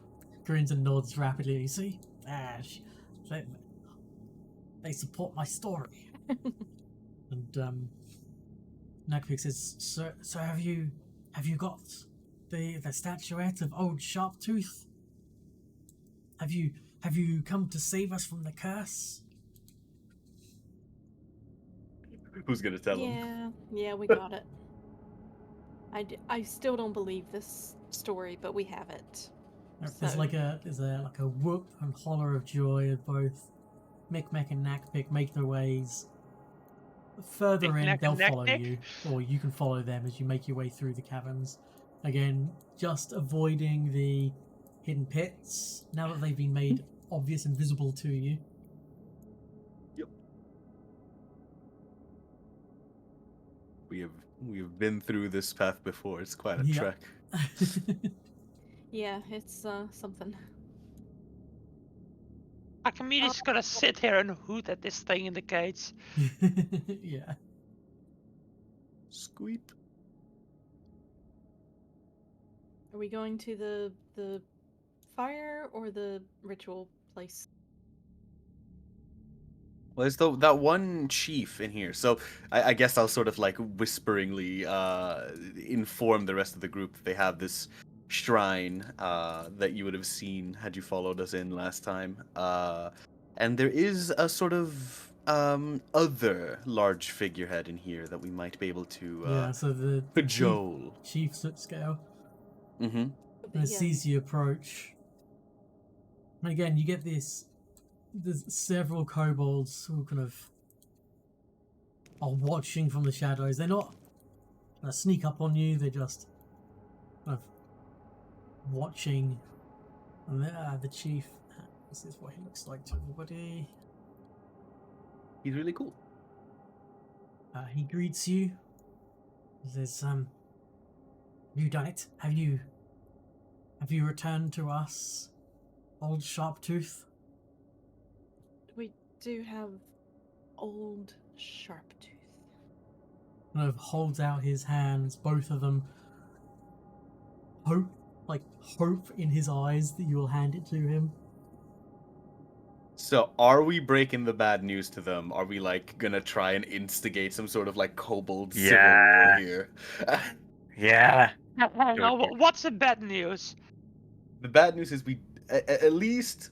grins and nods rapidly. You see, they support my story. And Nagpig says, "So have you got the statuette of old Sharptooth? Have you come to save us from the curse?" Who's gonna tell him? yeah, we got it. I still don't believe this story, but we have it. There's So- like a whoop and holler of joy as both Micmac and Nakpik make their ways further in. Micmac They'll and follow Nakpik? you, or you can follow them as you make your way through the caverns. Again, just avoiding the hidden pits now that they've been made obvious and visible to you. We have been through this path before. It's quite a Yep. trek. Yeah, it's something. Archimedes is gonna sit here and hoot at this thing in the cage. Yeah. Squeep. Are we going to the fire or the ritual place? Well, there's that one chief in here, so I guess I'll sort of like whisperingly inform the rest of the group that they have this shrine that you would have seen had you followed us in last time. And there is a sort of other large figurehead in here that we might be able to Yeah, so the cajole. chief soot scale. Mm-hmm. And it sees you approach. And again, you get this. There's several kobolds who kind of are watching from the shadows. They're not gonna sneak up on you. They're just kind of watching. And the chief This is what he looks like to everybody. He's really cool. He greets you. He says, have you done it? Have you returned to us, old Sharptooth? We do have old Sharptooth. Kind of holds out his hands, both of them. Hope in his eyes that you will hand it to him. So, are we breaking the bad news to them? Are we like gonna try and instigate some sort of like kobold civil war Yeah. here? Yeah. Hang on, what's the bad news? The bad news is we, at least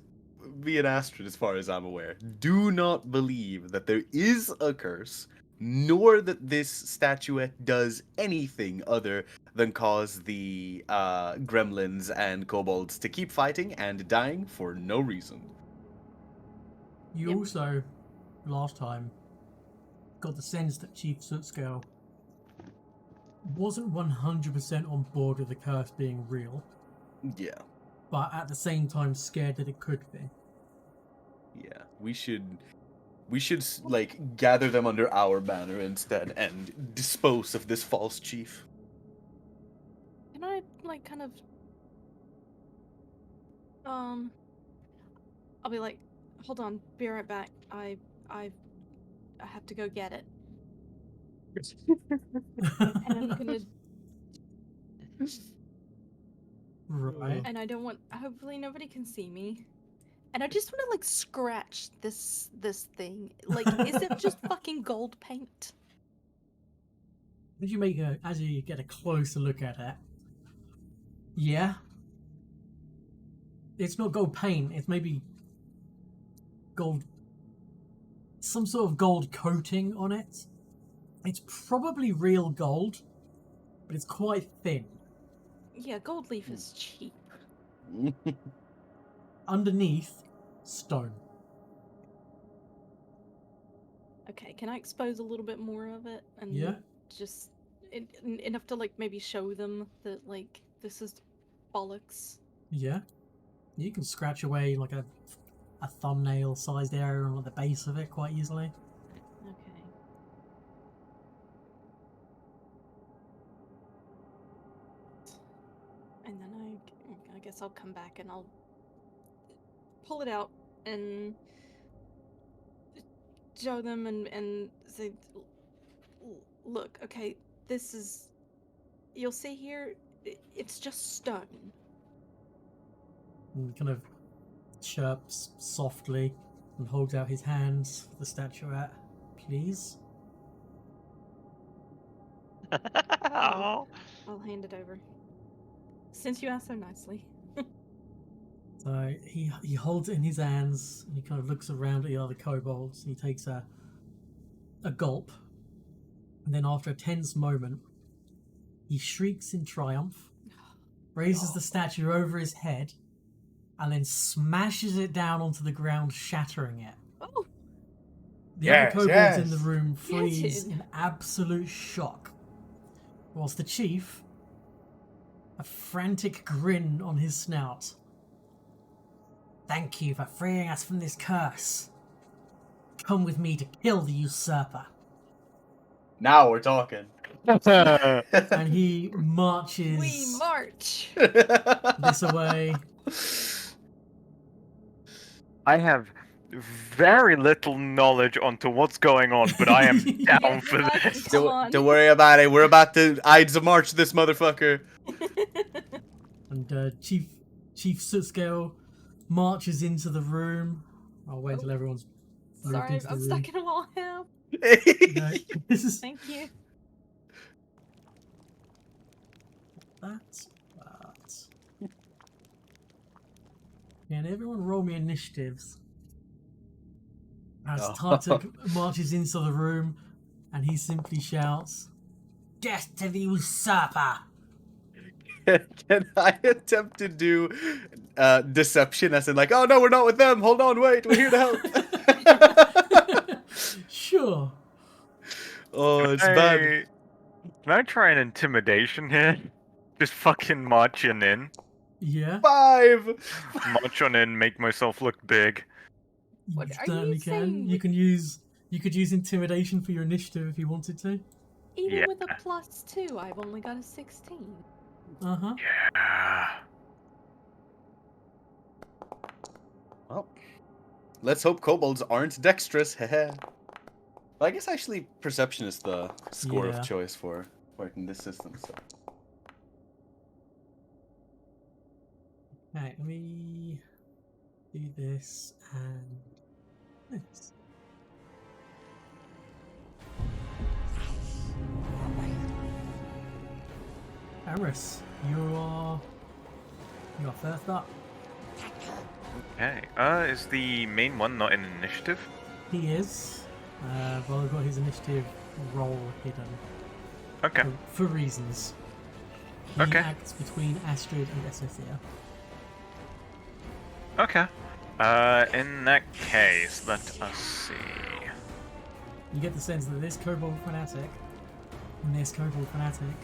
me and Astrid, as far as I'm aware, do not believe that there is a curse, nor that this statuette does anything other than cause the gremlins and kobolds to keep fighting and dying for no reason. You Yep. also, last time, got the sense that Chief Sootscale wasn't 100% on board with the curse being real, Yeah, but at the same time scared that it could be. yeah. We should like gather them under our banner instead and dispose of this false chief. Can I, like, kind of... I'll be like, hold on, be right back. I have to go get it. And I'm gonna... Right. And I don't want... Hopefully nobody can see me. And I just want to, like, scratch this thing. Like, is it just fucking gold paint? As you get a closer look at it, yeah, it's not gold paint. It's maybe gold, some sort of gold coating on it. It's probably real gold, but it's quite thin. Yeah, gold leaf is cheap. Underneath, stone. Okay, can I expose a little bit more of it? And Yeah. just enough to, like, maybe show them that, like, this is bollocks. Yeah. You can scratch away like a thumbnail sized area on the base of it quite easily. Okay. And then I guess I'll come back and I'll pull it out and show them and say, look, okay, this is, you'll see here, it's just stone. And kind of chirps softly and holds out his hands for the statuette. Please? Oh. I'll hand it over. Since you asked so nicely. So he holds it in his hands and he kind of looks around at the other kobolds and he takes a gulp. And then after a tense moment, he shrieks in triumph, raises the statue over his head, and then smashes it down onto the ground, shattering it. Oh! The other kobolds in the yes. room freeze dude. in absolute shock, whilst the chief, a frantic grin on his snout. Thank you for freeing us from this curse. Come with me to kill the usurper. Now we're talking. And he marches We march! this away. I have very little knowledge onto what's going on, but I am down Yeah, for this. come on. Don't worry about it. We're about to Ides of March this motherfucker. And Chief Sootscale marches into the room. I'll wait until everyone's moved Sorry, into the I'm room. stuck in a wall now. No, this is Thank you. that's that. And everyone roll me initiatives. As Tartuk marches into the room and he simply shouts, "Death to the usurper!" Can I attempt to do deception as in like, oh no, we're not with them. Hold on, wait, we're here to help. Sure. Oh, it's bad. Can I try an intimidation here? Just fucking marching in. Yeah, 5. March on in, make myself look big. you What are certainly you can. saying? You could use intimidation for your initiative if you wanted to. Even Yeah. with a +2, I've only got a 16. Uh-huh. Yeah. Well, let's hope kobolds aren't dexterous. Heh. Well, I guess actually perception is the score Yeah. of choice for it in this system. So. Okay, let me do this and this. Amorous, you're first up. Okay. Is the main one not in initiative? He is. Well, I've got his initiative roll hidden. Okay. For reasons. He Okay. acts between Astrid and Esethia. Okay. In that case, let us see. You get the sense that this kobold fanatic and this kobold fanatic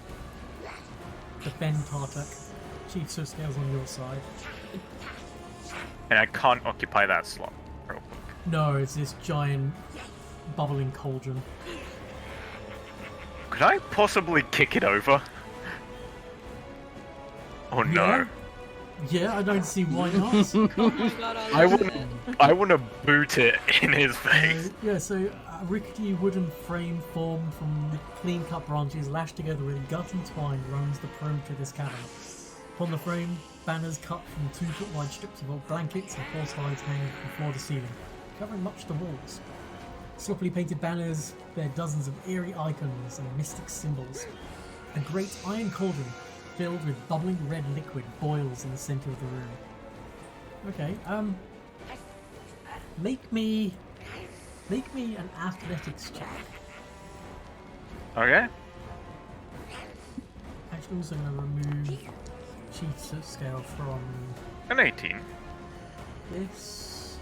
defend Tartuk. Chief Sir Scales on your side. And I can't occupy that slot. Real quick. No, it's this giant bubbling cauldron. Could I possibly kick it over? Oh no. Yeah, I don't see why not. Oh my god, I love wouldn't. it. I want to boot it in his face. So a rickety wooden frame formed from clean-cut branches lashed together with gut and twine rounds the perimeter of this cavern. Upon the frame, banners cut from 2-foot-wide strips of old blankets and horse hides hang from floor to ceiling, covering much of the walls. Sloppily painted banners bear dozens of eerie icons and mystic symbols. A great iron cauldron filled with bubbling red liquid boils in the center of the room. Okay, make me an athletics check. Okay. Actually, also going to remove Chief's scale from An 18. this.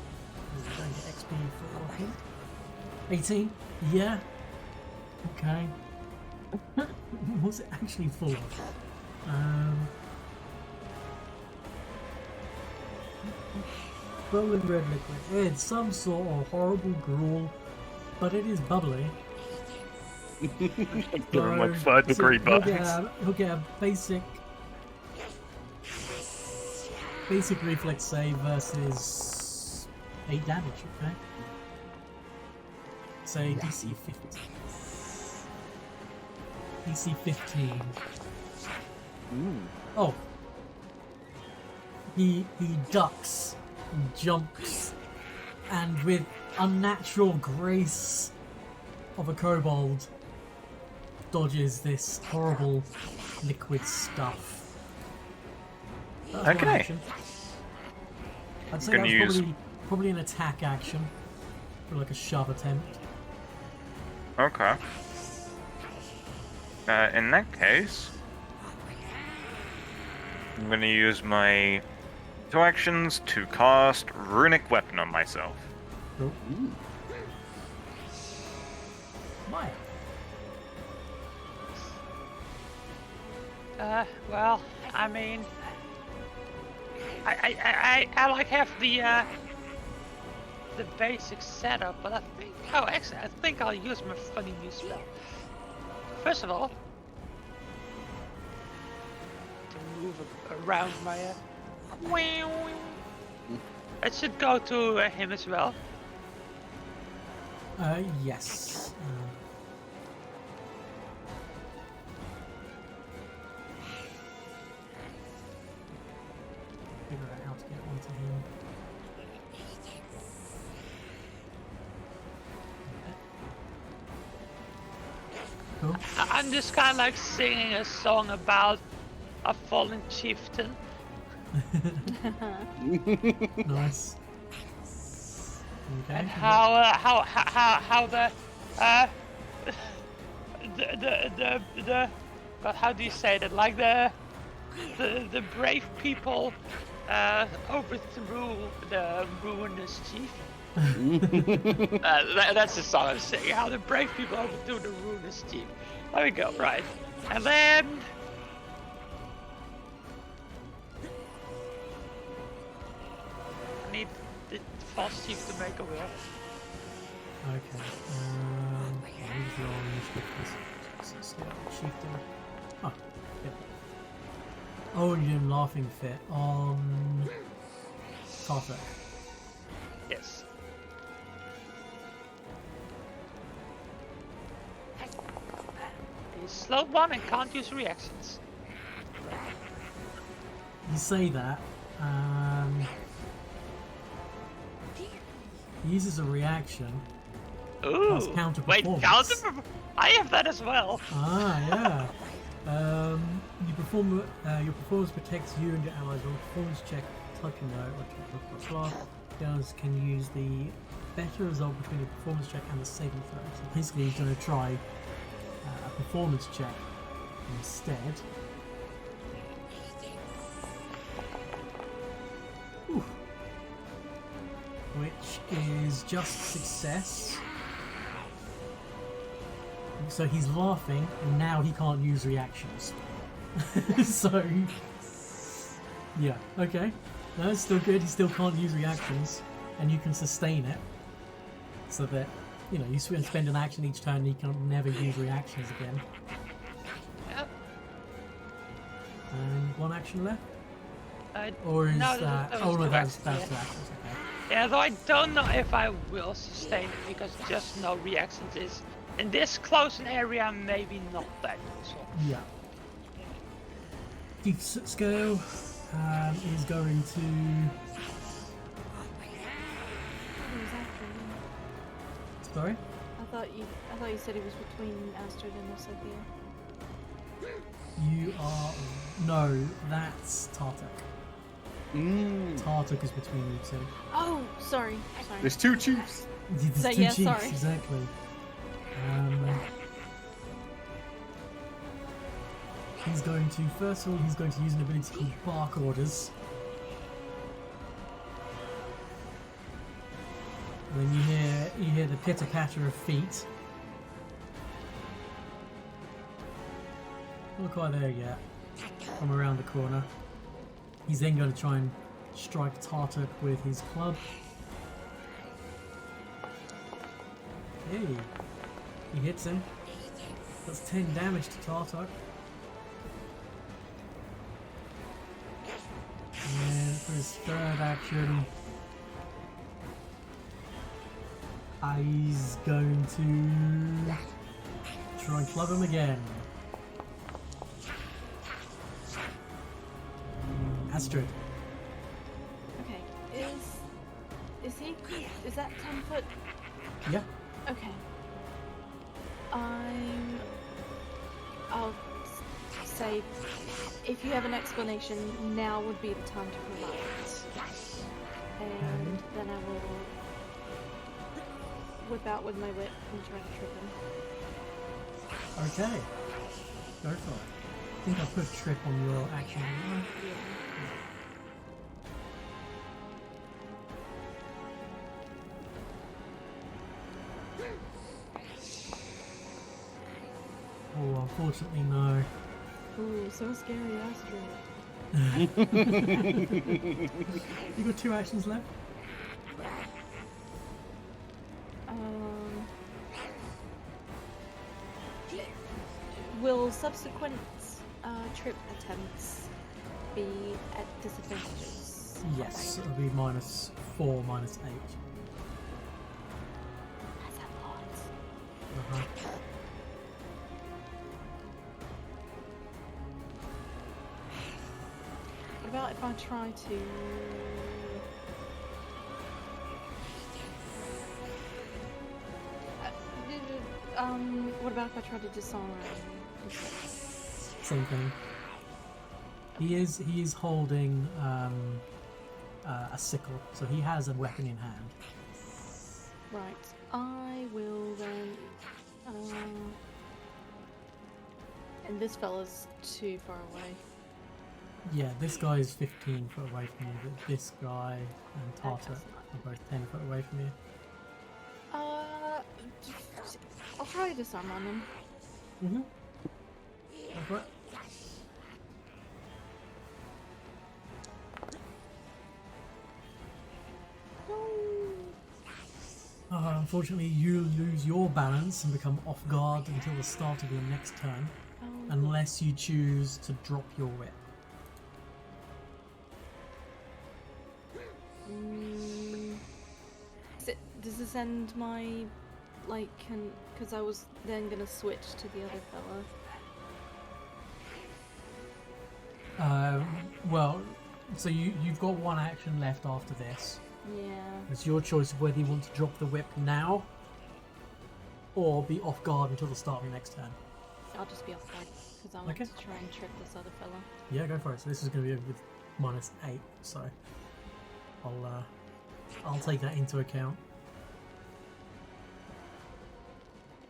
We're going to XP for him. 18? Yeah. Okay. What's it actually for? Bubbling red liquid. It's some sort of horrible gruel, but it is bubbly. Give him like 3rd-degree he'll burns. he'll get a basic reflex save versus 8 damage, okay? Say DC 15. DC 15. Oh. He ducks, jumps, and with unnatural grace of a kobold, dodges this horrible liquid stuff. That's one Okay. action. I'd say Gonna that's use- probably an attack action for like a shove attempt. Okay. In that case, I'm gonna use my 2 actions to cast Runic Weapon on myself. Cool. Maya. Well, I mean, I like have the basic setup, but I think, oh, actually, I think I'll use my funny new spell. First of all, to move around my, it should go to him as well. Yes. Figure out how to get onto him. Cool. I'm just kind of like singing a song about a fallen chieftain. Nice. Okay. And how the but how do you say that? Like the brave people overthrew the ruinous chief. That's the song I'm singing. How the brave people overthrew the ruinous chief. There we go. Right, and then need the false chief to make a will. Okay. I'll just roll initiative. Chieftain. Oh, yep. Odin laughing fit on Tarthek. Yes. He's slow one and can't use reactions. You say that. He uses a reaction. Plus Ooh. counter Wait, performance. I have that as well. Ah, yeah. You perform. Your performance protects you and your allies on a performance check, typing note, or blah. Guys can use the better result between the performance check and the saving throw. So basically, he's going to try a performance check instead. Ooh. Which is just success. So he's laughing, and now he can't use reactions. So, yeah, okay. No, it's still good. He still can't use reactions, and you can sustain it. So that, you know, you spend an action each turn, and he can never use reactions again. Yep. And one action left? Uh, Or is no, that... that Oh, was no, two that's actions, two yeah. actions, okay. Yeah, though I don't know if I will sustain it because just no reactions is in this close an area maybe not that useful. Yeah. Deep scale is going to... Who was after him? Sorry? I thought you said it was between Astrid and Sophia. You are... No, that's Tartak. Tartak is between you two. Oh, sorry. There's two chiefs. There's So, two yeah, chiefs, sorry. exactly. He's going to, first of all, he's going to use an ability called Bark Orders. And then you hear the pitter-patter of feet. Not quite there yet. From around the corner. He's then going to try and strike Tartak with his club. Hey, he hits him. That's 10 damage to Tartak. And for his third action, he's going to try and club him again. Astrid. Okay. Is that 10 foot? Yeah. Okay. I'll say, if you have an explanation, now would be the time to provide it. And then I will whip out with my whip and try to trip him. Okay. Go for it. I think I put trip on your action. Didn't I? Yeah. Oh, unfortunately, no. Ooh, so scary, Astrid. You got 2 actions left? Will subsequent trip attempts be at disadvantages? Yes, it'll be -4, -8. That's a lot. Uh-huh. What about if I try to... what about if I try to disarm him? Same thing. He is holding a sickle, so he has a weapon in hand. Right, I will then... and this fella's too far away. Yeah, this guy is 15 foot away from you, but this guy and Tartar are both 10 foot away from you. I'll try to disarm on him. Mm-hmm. Go for it. Unfortunately, you lose your balance and become off guard until the start of your next turn, Oh, unless you choose to drop your whip. Does this end my, like, because I was then gonna switch to the other fella. Well, so you've got one action left after this. Yeah. It's your choice of whether you want to drop the whip now or be off guard until the start of the next turn. I'll just be off guard because I want Okay. to try and trick this other fella. Yeah, go for it. So this is going to be with -8, so I'll take that into account.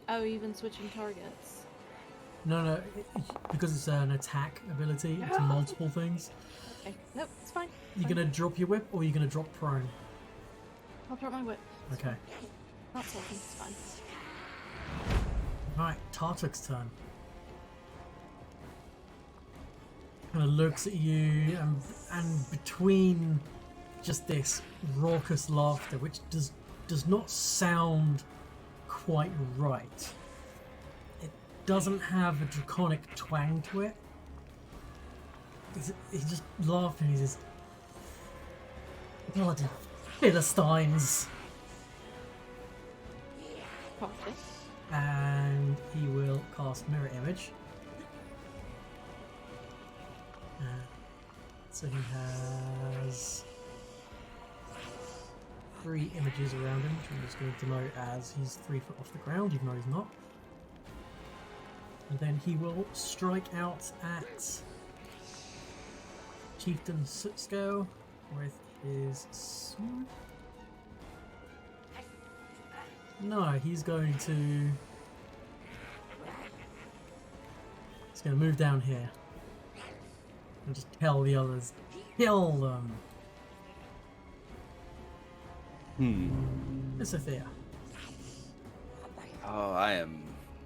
Oh, even switching targets. No, because it's an attack ability, it's multiple things. Okay. Nope, it's fine. You're going to drop your whip or you're going to drop prone? I'll drop my whip. Okay. Not talking, it's fine. Right, Tartuk's turn. Kind of looks at you, and between just this raucous laughter, which does not sound quite right. It doesn't have a draconic twang to it. He just laughed and he says, "Bloody Philistines!" Probably. And he will cast Mirror Image. So he has 3 images around him, which I'm just going to denote as he's 3 foot off the ground, even though he's not. And then he will strike out at Chieftain Sutsko with his sword. No, he's going to move down here and just tell the others, kill them. Miss Sophia. Oh, I am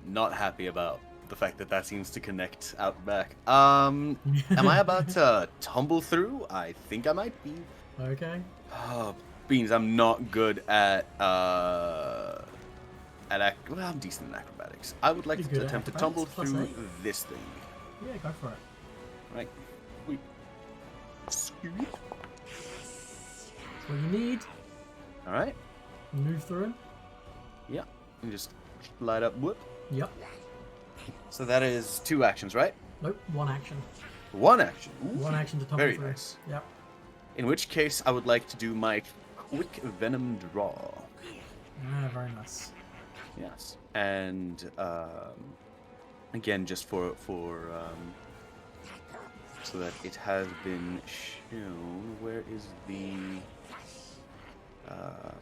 not happy about the fact that that seems to connect out back. Am I about to tumble through? I think I might be. Okay. Oh, beans, I'm not good at well, I'm decent in acrobatics. I would like You're to good at attempt to acrobatics, tumble through +8. this thing. Yeah, go for it. Right. Wait. That's what you need. All right. Move through him. Yeah. And just light up. Whoop. Yep. So that is 2 actions, right? Nope, 1 action. 1 action. Ooh. 1 action to tumble Very through. nice. Yep. In which case, I would like to do my quick venom draw. Very nice. Yes. And again, just for so that it has been shown. Where is the?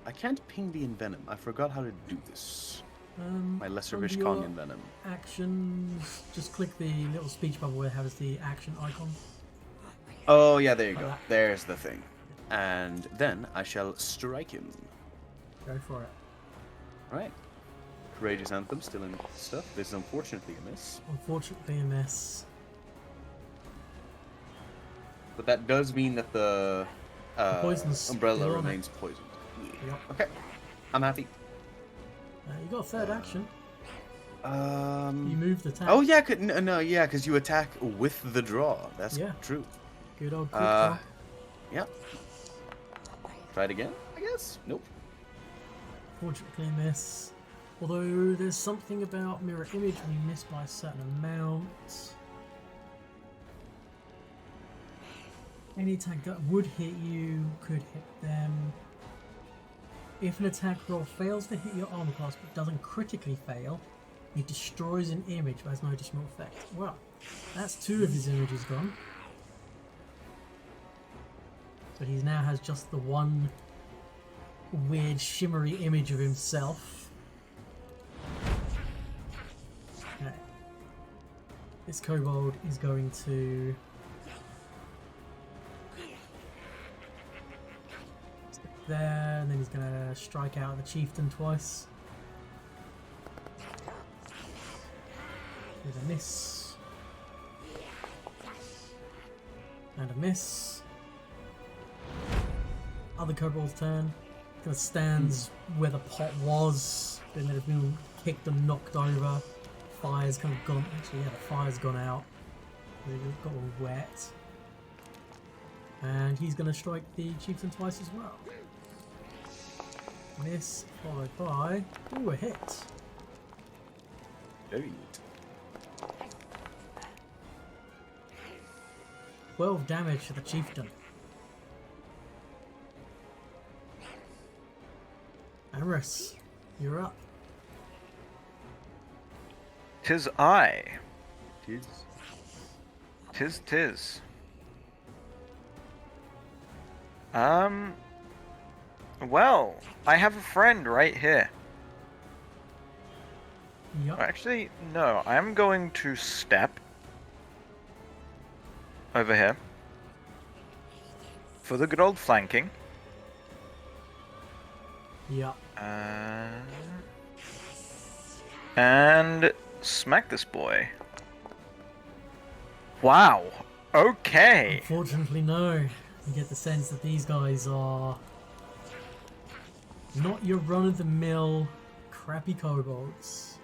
I can't ping the envenom. I forgot how to do this. My lesser under Vishkong your envenom. Actions. Just click the little speech bubble where it has the action icon. Oh yeah, there you Like go. that. There's the thing. And then I shall strike him. Go for it. Right. Courageous Anthem still in stuff. This is unfortunately a miss. Unfortunately, a miss. But that does mean that the poison's umbrella still on it. remains poisoned. Yep. Okay. I'm happy. You got a third action. You Um. moved the attack. Oh yeah, yeah, because you attack with the draw. That's Yeah. true. Good old quick Uh, draw. Yeah. Try it again, I guess. Nope. Fortunately, miss. Although there's something about mirror image when you miss by a certain amount. Any attack that would hit you could hit them. If an attack roll fails to hit your armor class but doesn't critically fail, it destroys an image but has no additional effect. Well, that's 2 of his images gone. So he now has just the one weird shimmery image of himself. Okay. This kobold is going to stick there, and then he's going to strike out at the chieftain twice. With a miss. And a miss. Other kobold's turn. kind of stands where the pot was, and then it's been kicked and knocked over. Fire's kind of gone. Actually, yeah, the fire's gone out. It got all wet. And he's going to strike the chieftain twice as well. Miss, followed by... Ooh, a hit. Very neat. 12 damage to the chieftain. Amorous, you're up. 'Tis I. Tis. 'Tis. Well, I have a friend right here. Yup. Actually, no, I'm going to step over here for the good old flanking. Yup. And smack this boy. Wow. Okay. Unfortunately, no. You get the sense that these guys are not your run-of-the-mill crappy kobolds.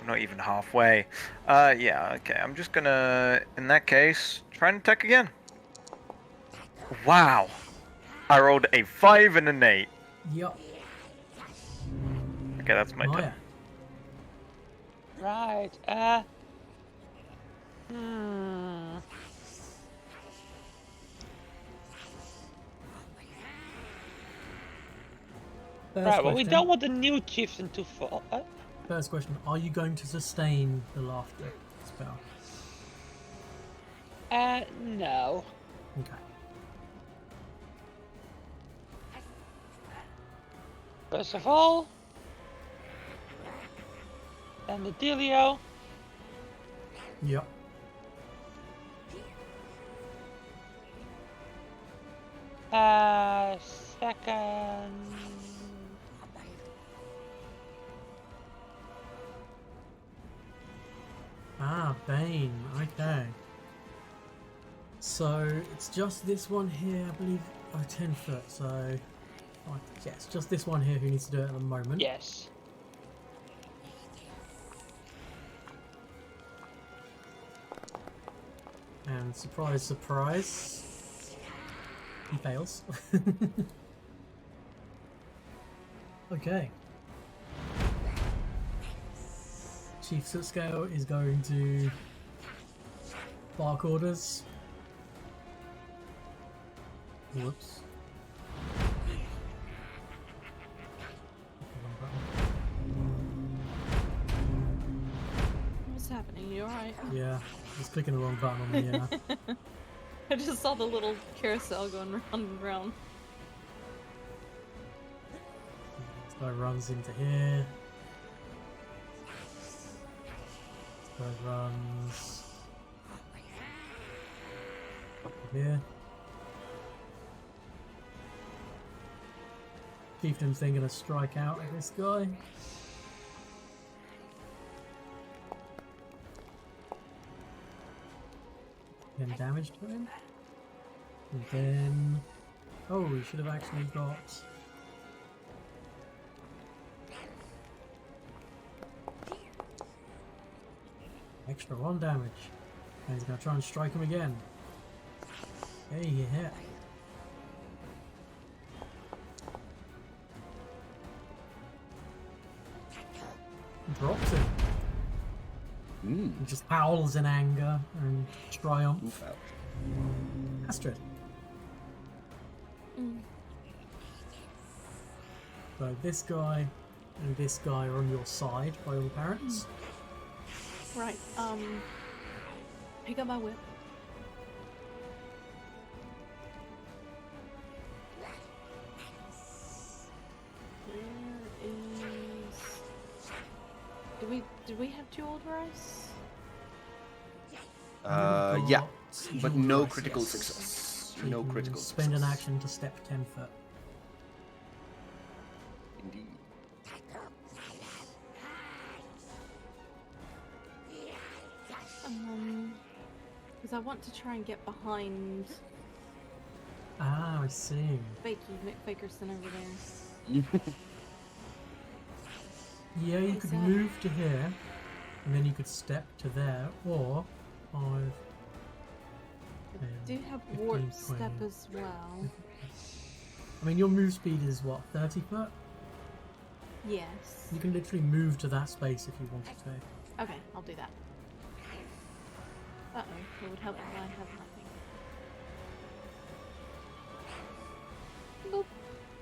Not even halfway. Yeah, okay. I'm just gonna, in that case, try and attack again. Wow. I rolled a 5 and an 8. Yup. Okay, that's my Maya. turn. Right. First Right, well, we question. don't want the new chieftain to fall. First question, are you going to sustain the laughter spell? No. Okay. First of all, then the dealio. Yep. Second. Ah, Bane. Okay. So it's just this one here, I believe. Oh, 10 foot. So, yes, just this one here who needs to do it at the moment. Yes. And surprise, surprise, he fails. Okay. Chief Sootscale is going to bark orders. Whoops. What's happening? You alright? Yeah, just clicking the wrong button on the I just saw the little carousel going round and round. This guy runs into here. This guy runs up here. Chieftain's then gonna strike out at this guy. Then damage to him. And then... Oh, we should have actually got... Extra 1 damage. And he's gonna try and strike him again. Hey, he hit. Drops him. He just howls in anger and triumph. Oof, ouch. Astrid. So this guy and this guy are on your side by all appearance. Right, pick up my whip. Where is... Did we have 2 old rice? Yeah, but no Dual critical yes. success. So you No can critical spend success. an action to step 10 foot. Indeed. Because I want to try and get behind Ah, I see. Fakey McFakerson over there. Yeah, you Is could that- move to here, and then you could step to there, or 5. I do have 15, warp step 20. as well. I mean, your move speed is what, 30 foot? Yes. You can literally move to that space if you wanted to. Okay, I'll do that. Uh-oh, it would help if I have nothing. Boop.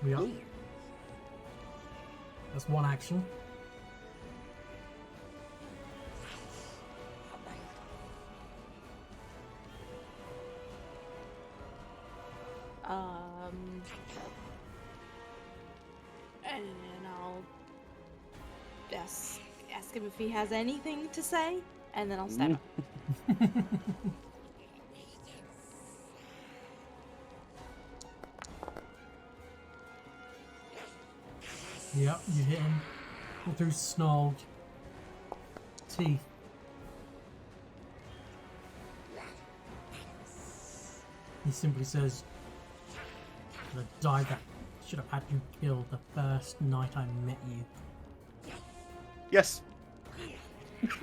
Yeah. That's one action. And I'll ask him if he has anything to say, and then I'll stab him. Yep, you hit him with those snarled teeth. He simply says, "The die that should have had you killed the first night I met you." Yes.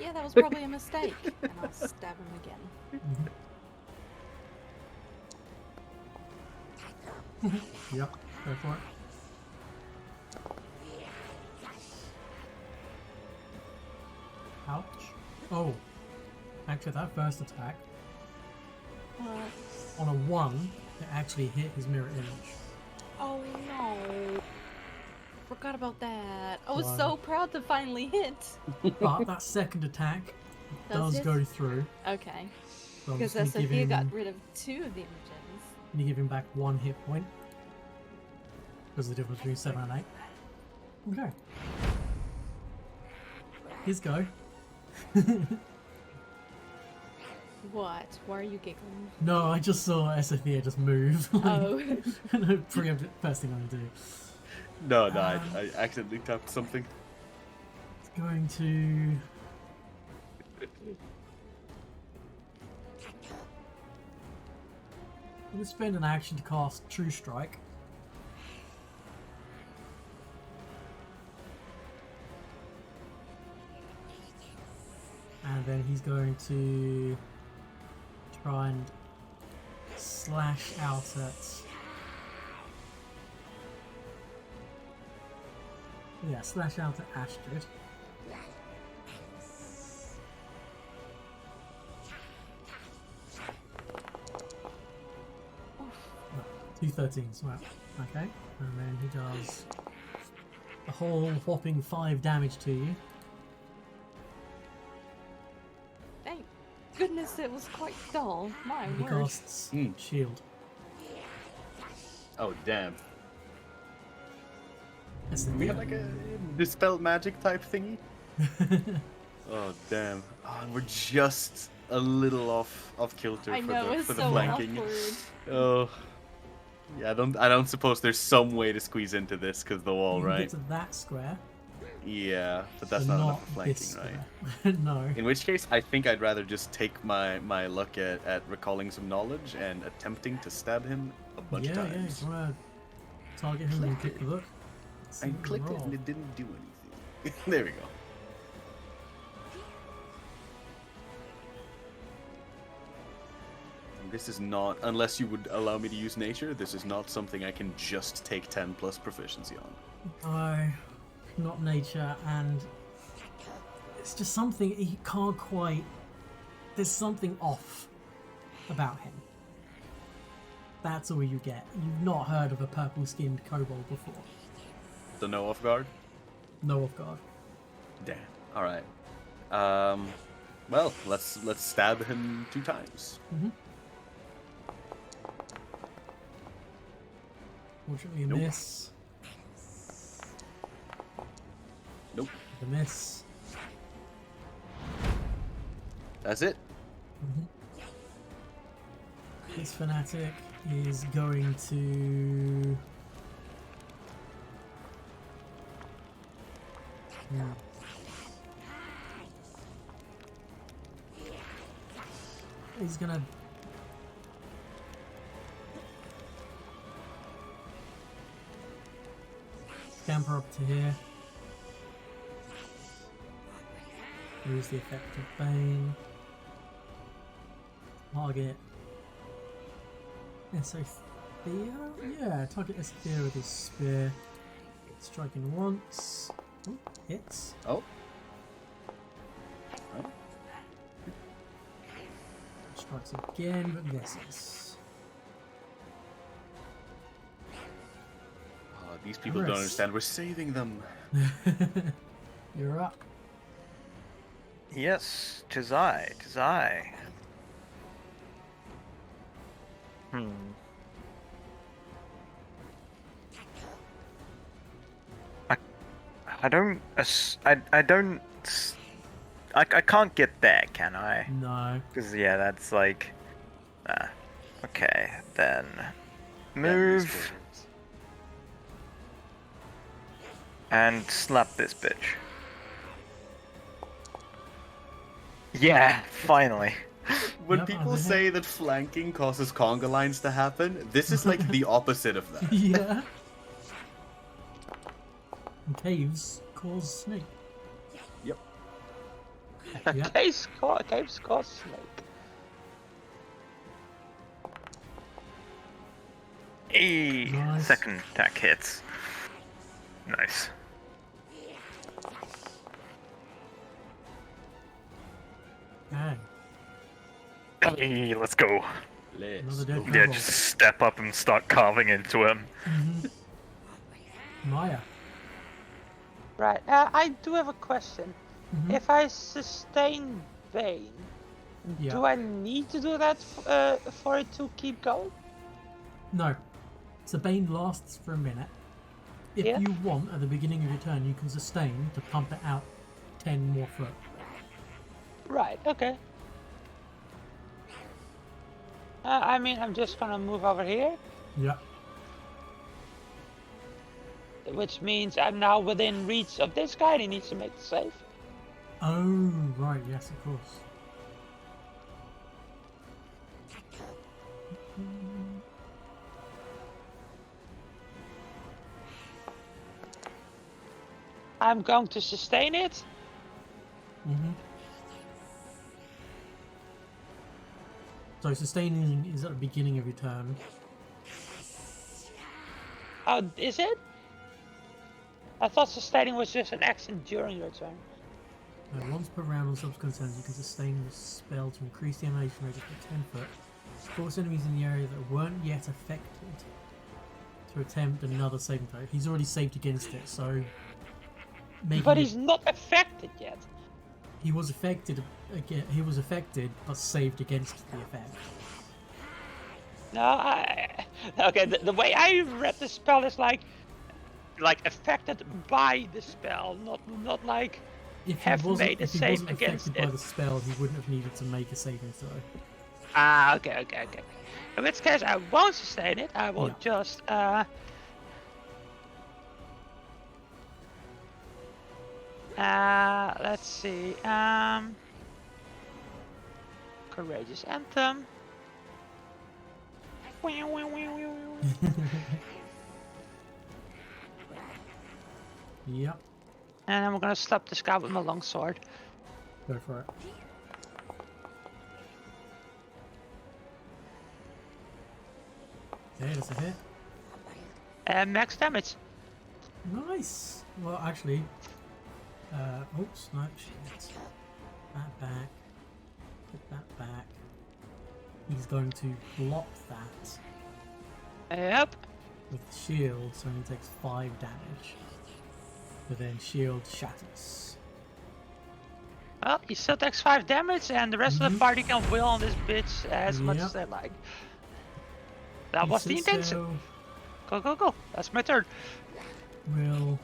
Yeah, that was probably a mistake. And I'll stab him again. Yep, go for it. Ouch. Oh, actually that first attack, on a 1, it actually hit his mirror image. Oh no. Forgot about that. I was Wow. so proud to finally hit. But that second attack Does does it? go through. Okay. So I'm Because just gonna give Sophia him, got rid of 2 of the images. gonna give him back 1 hit point. Because of the difference between 7 and 8. Okay. His go. What? Why are you giggling? No, I just saw Sophia just move. Oh. Preempt it, first thing I'm gonna do. No, I accidentally tapped something. It's going to. I'm gonna spend an action to cast True Strike. And then he's going to try and slash out at. Yeah, slash out at Astrid. No, 2 13s, well, okay. And then he does a whole whopping 5 damage to you. Thank goodness it was quite dull. My And he word. casts Shield. Oh damn. That's the We have like a dispel magic type thingy. Oh damn. Oh, we're just a little off kilter I for know, the it's for the so flanking. awkward. Oh. Yeah, I don't suppose there's some way to squeeze into this because the wall, You can right? get to that square, Yeah, but that's but not enough for this flanking, right? square. No. In which case, I think I'd rather just take my luck at recalling some knowledge and attempting to stab him a bunch of Yeah, times. you want to target him and click the book. I clicked it and it didn't do anything. There we go. This is not, unless you would allow me to use nature, this is not something I can just take 10 plus proficiency on. No, not nature, and it's just something he can't quite. There's something off about him. That's all you get. You've not heard of a purple-skinned kobold before. So no off guard? No off guard. Damn. Alright. Well, let's stab him 2 times. Fortunately, a Nope. miss. Nope. A miss. That's it. This fanatic is going to. Yeah. He's gonna Scamper up to here. Use the effect of Bane. Target Esthea? Yeah, target Esthea with his spear. Striking once. Ooh, hits. Oh. Strikes again, but misses. Oh, these people don't Chris. understand. We're saving them. You're up. Yes, 'tis I, 'tis I. I don't. I don't. I can't get there, can I? No. Because yeah, that's like. Okay, then. That Move makes sense. and slap this bitch. Yeah, finally. When Yep, people I'm say that flanking causes conga lines to happen, this is like the opposite of that. Yeah. And caves cause snake. Yep. Yeah. Caves cause snake. Hey, Nice. second attack hits. Nice. Okay. Hey, let's go. Another dead Yeah, kobold. just step up and start carving into him. Maya. Right. I do have a question. Mhm. If I sustain Bane, Yeah. do I need to do that for it to keep going? No. So Bane lasts for a minute. If Yeah. you want, at the beginning of your turn, you can sustain to pump it out 10 more foot. Right. Okay. I mean, I'm just gonna move over here, Yeah. which means I'm now within reach of this guy and he needs to make the save. Oh, right. Yes, of course. I'm going to sustain it. Mm-hmm. So sustaining is at the beginning of your turn. Oh, is it? I thought sustaining was just an action during your turn. Once per round on subsequent turns, you can sustain the spell to increase the animation radius by 10 foot. Force enemies in the area that weren't yet affected to attempt another saving throw. He's already saved against it, so making But it, he's not affected yet. he was affected again. He was affected, but saved against the effect. No, okay. The way I read the spell is like affected by the spell, not like If have he wasn't, made a if he save wasn't against affected by it. the spell, he wouldn't have needed to make a saving throw. Ah, okay. In which case, I won't sustain it. I will Yeah. just let's see. Courageous Anthem. Yep. And I'm gonna slap this guy with my longsword. Go for it. Okay, that's a hit. And max damage. Nice. Well, actually, oops, no, shit. That back. Put that back. He's going to block that Yep. with shield, so he takes 5 damage. But then shield shatters. Well, he still takes 5 damage, and the rest of the party can wheel on this bitch as much as they like. That He was the sits intention. there, Go. That's my turn. will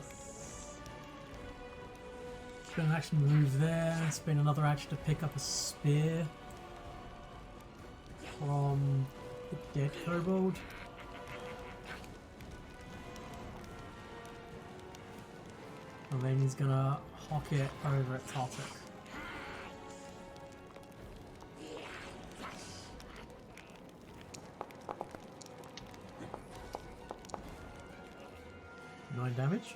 spend an action to move there, spend another action to pick up a spear from the dead kobold. And then he's gonna hock it over at Tartuk. Nine damage.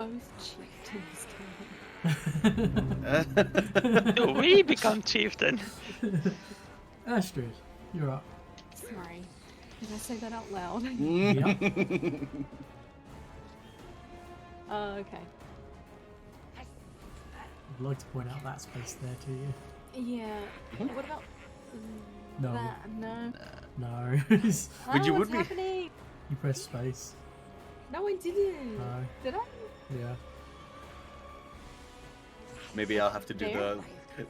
both chieftains Do we become chieftain? Astrid, you're up. Sorry. Did I say that out loud? Yep. Okay. I'd like to point out that space there to you. Yeah. What about No. that? No. No. But you what's would be- happening? You press space. No, I didn't. No. Did I? Yeah. Maybe I'll have to do There?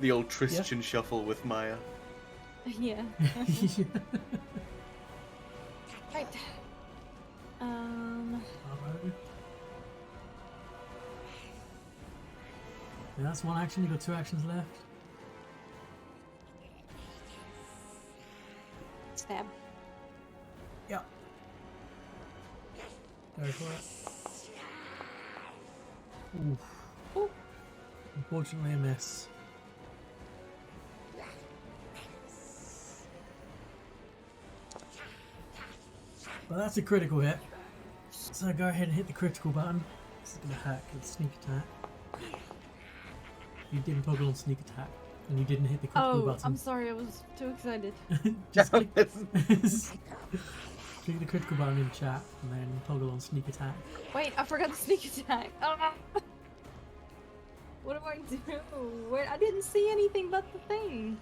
the old Christian shuffle with Maya. Yeah. Right. Alright. Yeah, that's one action. You got 2 actions left. Stab. Yep. Go for it. Oof. Ooh. Unfortunately, a miss. Well, that's a critical hit. So go ahead and hit the critical button. This is going to hack with sneak attack. You didn't toggle on sneak attack, and you didn't hit the critical Oh, button. I'm sorry. I was too excited. Just click, click the critical button in chat, and then toggle on sneak attack. Wait, I forgot the sneak attack. Ah! What do I do? Wait, I didn't see anything but the thing.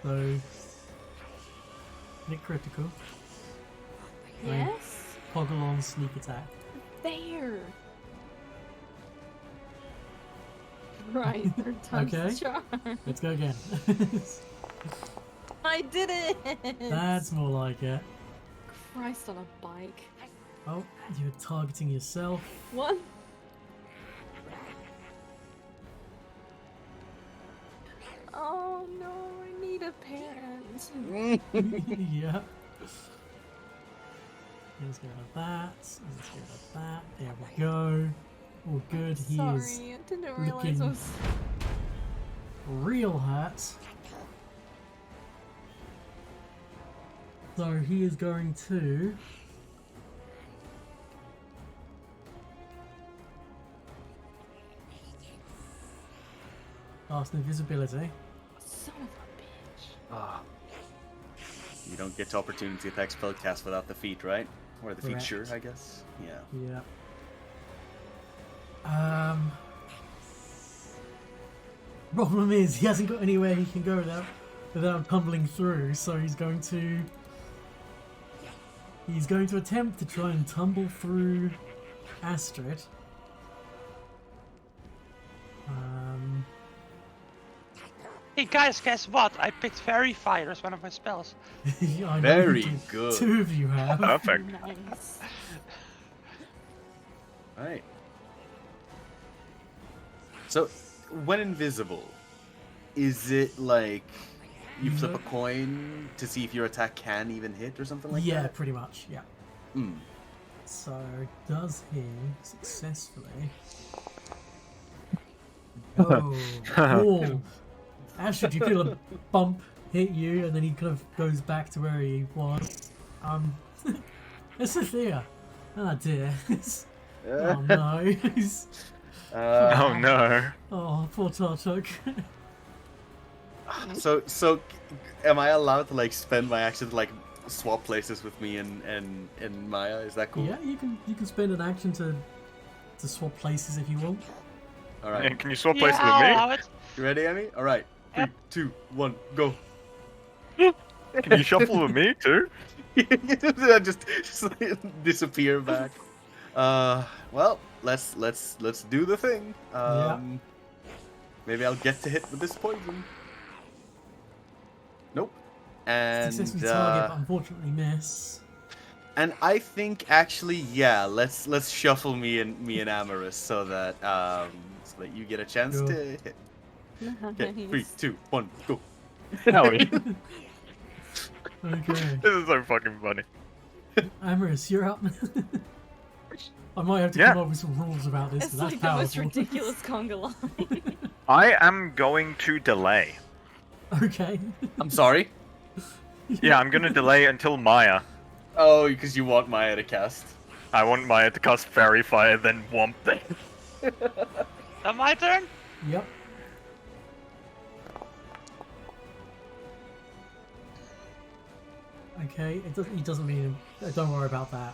So, hit critical. Right. Yes. Toggle on sneak attack. There. Right. Third time's Okay. the charm. Let's go again. I did it. That's more like it. Christ on a bike. Oh, you're targeting yourself. What? Oh no, I need a parent. Yeah. Let's get rid of that. Let's get rid of that. There we go. All good. He Sorry, is I didn't realize looking- it was. real hurt. So he is going to cast invisibility. Son of a bitch. Ah. You don't get to opportunity attack spellcast without the feat, right? Or the Correct. feature, I guess. Yeah. Yeah. Problem is, he hasn't got anywhere he can go without tumbling through, so he's going to attempt to try and tumble through Astrid. Hey guys, guess what? I picked Fairy Fire as one of my spells. I know Very you did. good. 2 of you have. Perfect. Nice. Alright. So, when invisible, is it like you flip a coin to see if your attack can even hit or something like Yeah, that? pretty much, yeah. Hmm. So, does he successfully... Oh, cool. Astrid, you feel a bump hit you, and then he kind of goes back to where he was. It's Thea. Oh dear. Oh no. Oh no. Oh, poor Tartuk. So, am I allowed to like spend my action to like swap places with me and Maya? Is that cool? Yeah, you can spend an action to swap places if you want. All right. And can you swap Yeah, places I'll with allow it. You ready, Amy? All right. 3, 2, 1, go. me? Can you shuffle with me too? just disappear back. Well, let's do the thing. Yeah. Maybe I'll get to hit with this poison. Nope. And Successfully target, but unfortunately miss. and I think actually, yeah, let's shuffle me and Amorous so that you get a chance Cool. to hit. Okay, 3, Nice. 2, 1, go. Hell yeah. Okay. This is so fucking funny. Amorous, you're up. I might have to Yeah. come up with some rules about this, It's but that's like the most powerful. ridiculous conga line. I am going to delay. Okay. I'm sorry. Yeah, I'm gonna delay until Maya. Oh, because you want Maya to cast. I want Maya to cast Fairy Fire, then whomp them. Now my turn? Yep. Okay, he doesn't mean. Don't worry about that.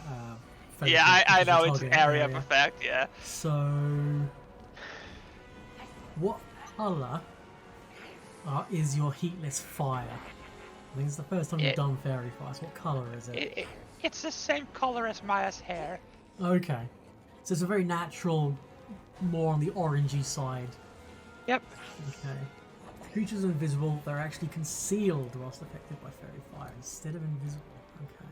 Yeah, I because know you're it's targeting area of effect, yeah. So, what color is your heatless fire? I think it's the first time you've It- done fairy fire. So what color is it? It's the same color as Maya's hair. Okay, so it's a very natural, more on the orangey side. Yep. Okay. Creatures are invisible, they're actually concealed whilst affected by fairy fire instead of invisible. Okay.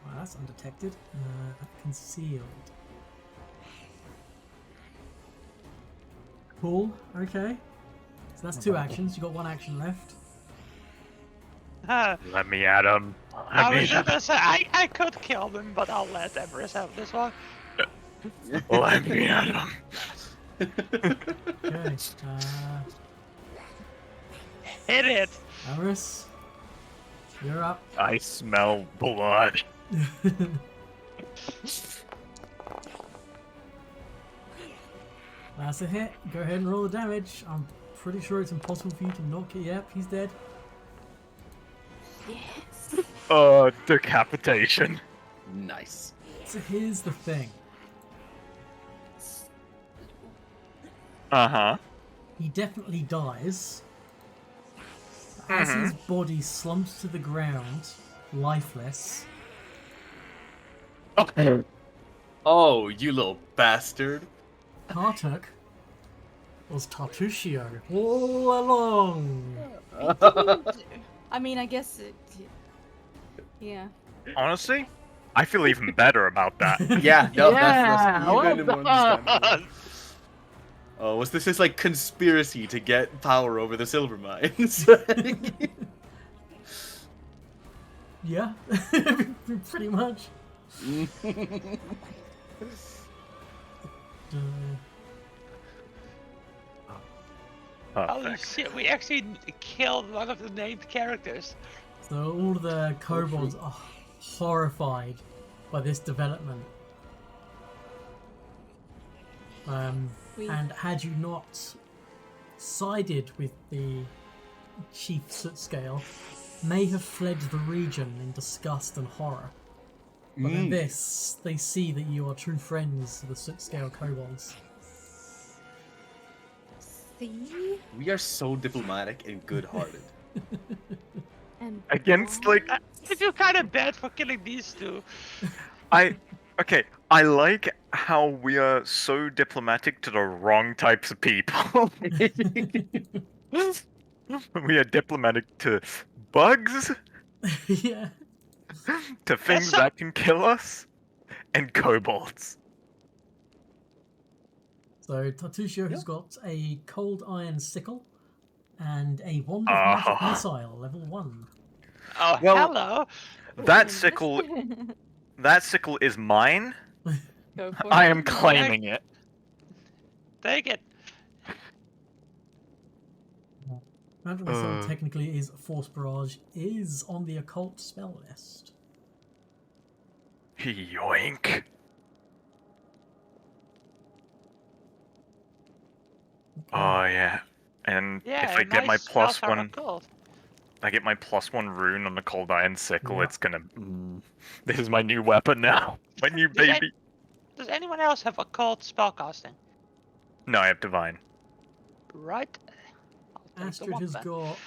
Wow, that's undetected. Concealed. Cool, okay. So that's 2 actions, you got 1 action left. Let me at him. I was just gonna say, I could kill them, but I'll let Everest have this one. Let me at him. Okay. Hit it! Aris, you're up. I smell blood. That's a hit. Go ahead and roll the damage. I'm pretty sure it's impossible for you to knock it. Yep, he's dead. Yes. Decapitation. Nice. So here's the thing. Uh-huh. He definitely dies. As his body slumps to the ground, lifeless, Okay. Oh, you little bastard. Tartuk was Tartushio all along. I mean, I guess it. Yeah. Honestly, I feel even better about that. Yeah, no, Yeah, that's even well more done. understandable. Oh, was this his like conspiracy to get power over the silver mines? Yeah, pretty much. Holy Perfect. shit, we actually killed one of the named characters. So all the kobolds are horrified by this development. And had you not sided with the Chief Sootscale, may have fled the region in disgust and horror. But in this, they see that you are true friends of the Sootscale kobolds. See? We are so diplomatic and good-hearted. And Against, like, why? I feel kind of bad for killing these two. Okay, I like how we are so diplomatic to the wrong types of people. We are diplomatic to bugs, Yeah. to things so- that can kill us, and kobolds. So Tartushio has got a cold iron sickle and a wand of magic Ah. missile, level 1. Oh, Well- hello. That sickle is mine. Go for I it. am claiming it. Take it. Magic missile technically is Force Barrage, is on the occult spell list. Yoink. Oh yeah. And Yeah, if I get my nice spells plus are one, occult. I get my plus 1 rune on the cold iron sickle. Yeah. It's gonna. This is my new weapon now. My new Does that- baby. Does anyone else have occult spellcasting? No, I have divine. Right. I'll take the Astrid one has then. got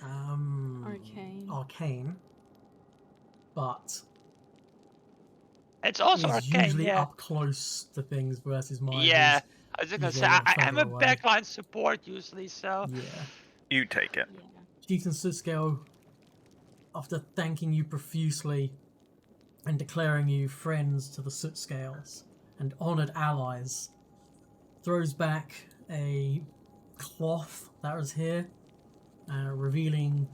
Arcane. Arcane, but It's also is arcane, usually yeah. up close to things versus mine. Yeah. who's- I was just gonna usually say, a lot I'm a further away. backline support usually, so. Yeah. You take it. Yeah. Chieftain Sootscale, after thanking you profusely and declaring you friends to the Sootscales and honoured allies, throws back a cloth that was here, revealing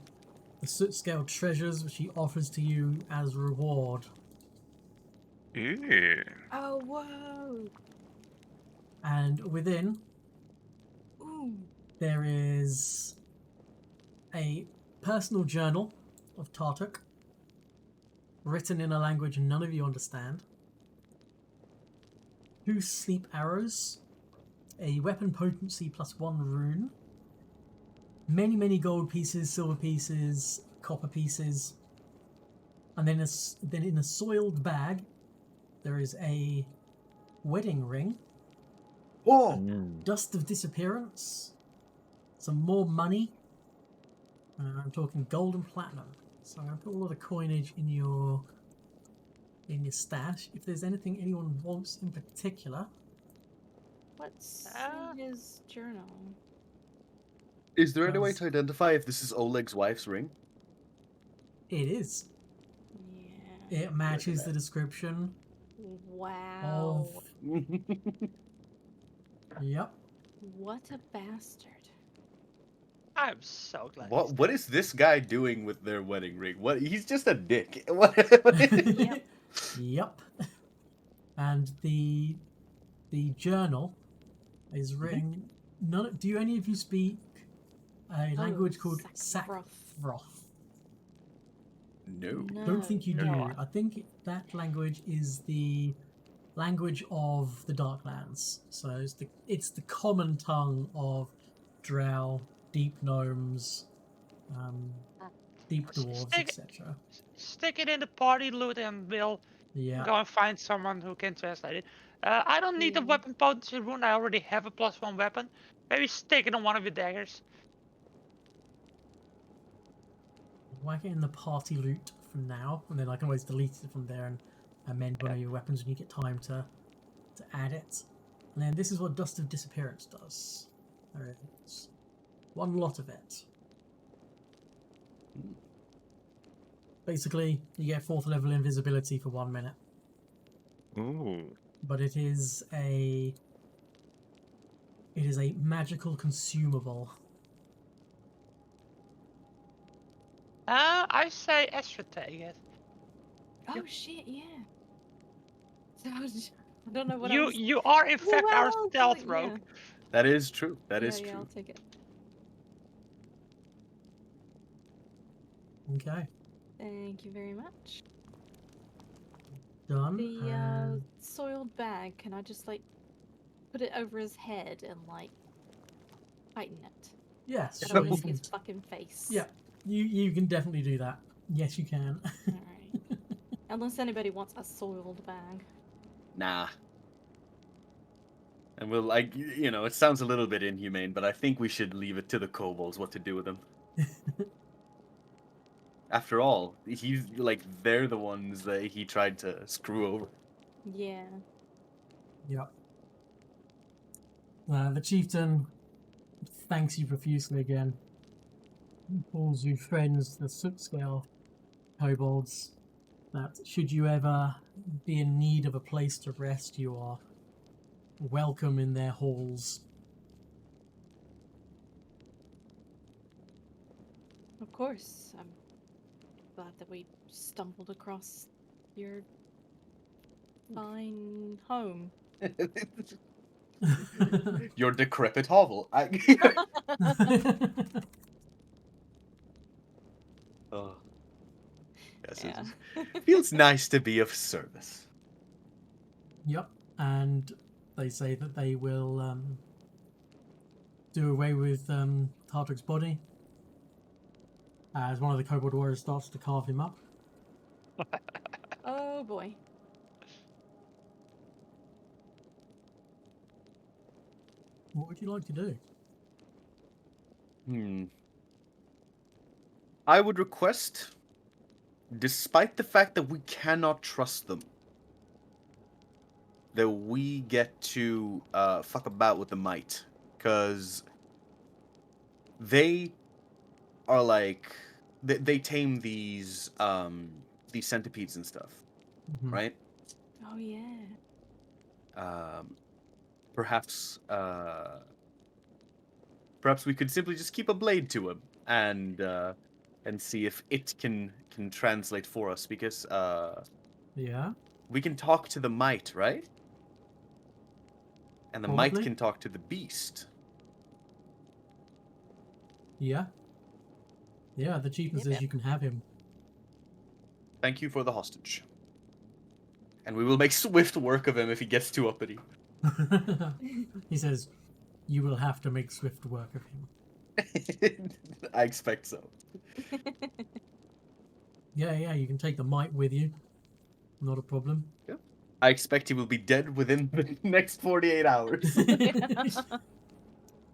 the Sootscale treasures which he offers to you as reward. Ooh. Oh, whoa. And within, Ooh. there is a personal journal of Tartuk, written in a language none of you understand. 2 sleep arrows, a weapon potency +1 rune, many gold pieces, silver pieces, copper pieces, and then in a soiled bag there is a wedding ring, Whoa! dust of disappearance, some more money. I'm talking gold and platinum. So I'm going to put all of the coinage in your stash. If there's anything anyone wants in particular, What's Ah. in his journal? Is there any way Does- to identify if this is Oleg's wife's ring? it is. Yeah. It matches the description Wow. of. Yep. What a bastard. I'm so glad. What is this guy doing with their wedding ring? What? He's just a dick. What Yep. Yep. And the journal is written. Do any of you speak a language called Sackroth. Sackroth? No. Don't think you do. No. I think that language is the language of the Darklands. So it's the common tongue of Drow, deep gnomes, deep dwarves, Stick- etc. Stick it in the party loot and we'll Yeah. go and find someone who can translate it. I don't need the Yeah. weapon potency rune. I already have a +1 weapon. Maybe stick it on one of your daggers. Whack it in the party loot for now, and then I can always delete it from there and amend one of your weapons when you get time to add it. And then this is what Dust of Disappearance does. There it is. 1 lot of it. Basically, you get 4th level invisibility for 1 minute. Ooh. But it is a magical consumable. I say Estra take it. Oh shit, yeah. So I don't know what I was... You are in fact Well, our I'll stealth do it, rogue. That is true. That is yeah, true. I'll take it. Okay, Thank you very much. done. The and soiled bag, can I just like put it over his head and like tighten it? yes, Put sure, it you in can. his fucking face. Yeah, you can definitely do that. Yes, you can. Alright. Unless anybody wants a soiled bag. Nah. And we'll, like, it sounds a little bit inhumane, but I think we should leave it to the kobolds what to do with them. After all, they're the ones that he tried to screw over. Yeah. Yep. The chieftain thanks you profusely again. He calls you friends, the soot scale kobolds. That should you ever be in need of a place to rest, you are welcome in their halls. Of course. I'm glad that we stumbled across your fine home. Your decrepit hovel. Oh. Yes, Yeah. it feels nice to be of service. Yep, and they say that they will do away with Tardric's body as one of the kobold warriors starts to carve him up. Oh boy. What would you like to do? I would request, despite the fact that we cannot trust them, that we get to fuck about with the might. Because they are like... They tame these centipedes and stuff, Mhm. right? Oh yeah. Perhaps we could simply just keep a blade to him and see if it can translate for us, because Yeah, we can talk to the might, right? And the might Probably. can talk to the beast. yeah. The chieftain Yep, says yep. you can have him. Thank you for the hostage. And we will make swift work of him if he gets too uppity. He says, "You will have to make swift work of him." I expect so. Yeah, you can take the might with you. Not a problem. I expect he will be dead within the next 48 hours.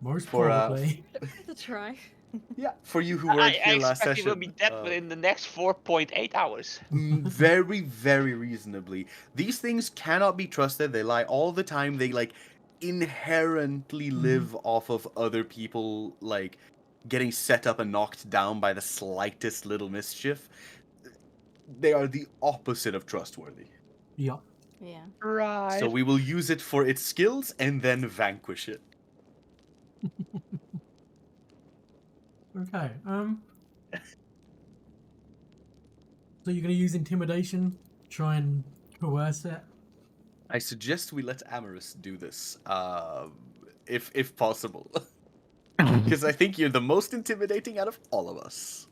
Most For, probably. To try. Yeah, for you who weren't I here last expect he session. will be dead within the next 4.8 hours. Very, very reasonably. These things cannot be trusted. They lie all the time. They, like, inherently live off of other people, like, getting set up and knocked down by the slightest little mischief. They are the opposite of trustworthy. Yeah. Yeah. Right. So we will use it for its skills and then vanquish it. Okay. So you're gonna use intimidation, try and coerce it. I suggest we let Amorous do this, if possible. Because I think you're the most intimidating out of all of us.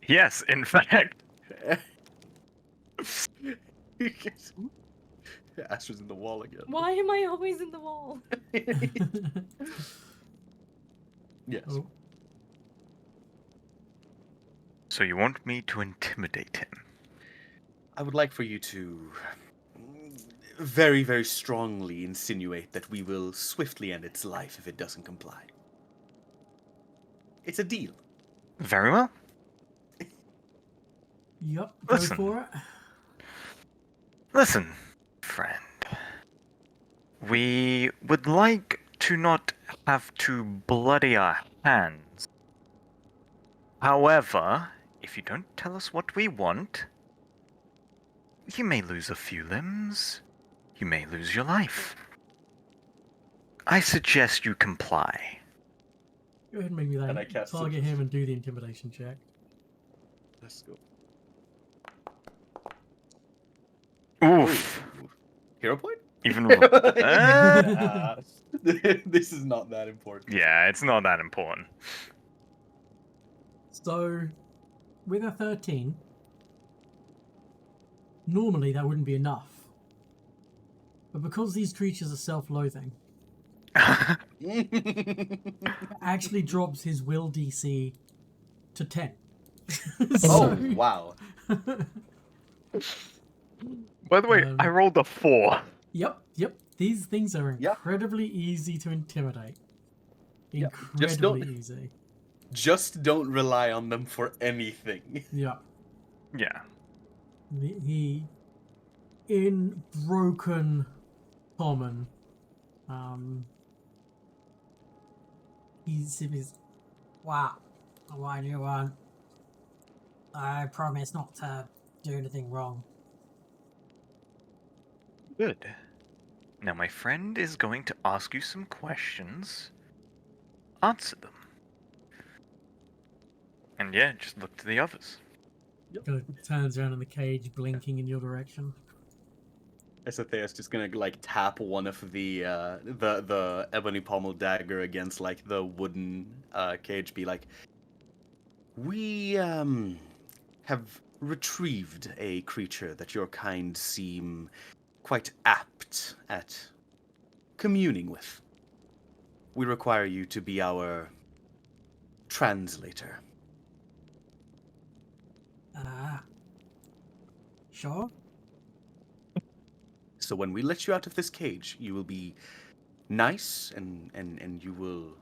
Yes, in fact. Astra's in the wall again. Why am I always in the wall? Yes. Oh, So you want me to intimidate him? I would like for you to very, very strongly insinuate that we will swiftly end its life if it doesn't comply. It's a deal. Very well. yep. Go Listen. for it. Listen, friend. We would like to not have to bloody our hands. However, if you don't tell us what we want, you may lose a few limbs. You may lose your life. I suggest you comply. Go ahead and make me And I that. cast Target Citrus. him and do the intimidation check. Let's go. Oof. Hero point? Even This is not that important. yeah, it's not that important. So, with a 13, normally that wouldn't be enough. But because these creatures are self-loathing, it actually drops his will DC to 10. Oh, wow. By the way, I rolled a 4. Yep. These things are Yep. incredibly easy to intimidate. Yep. Incredibly easy. Just don't rely on them for anything. Yeah. Yeah. He, in broken common, he's wow. Why do you want? I promise not to do anything wrong. Good. Now my friend is going to ask you some questions. Answer them. And yeah, just look to the others. Kind of turns around in the cage, blinking in your direction. Esothea's just gonna like tap one of the ebony pommel dagger against like the wooden cage, be like, we have retrieved a creature that your kind seem quite apt at communing with. We require you to be our translator. Sure. So when we let you out of this cage, you will be nice and you will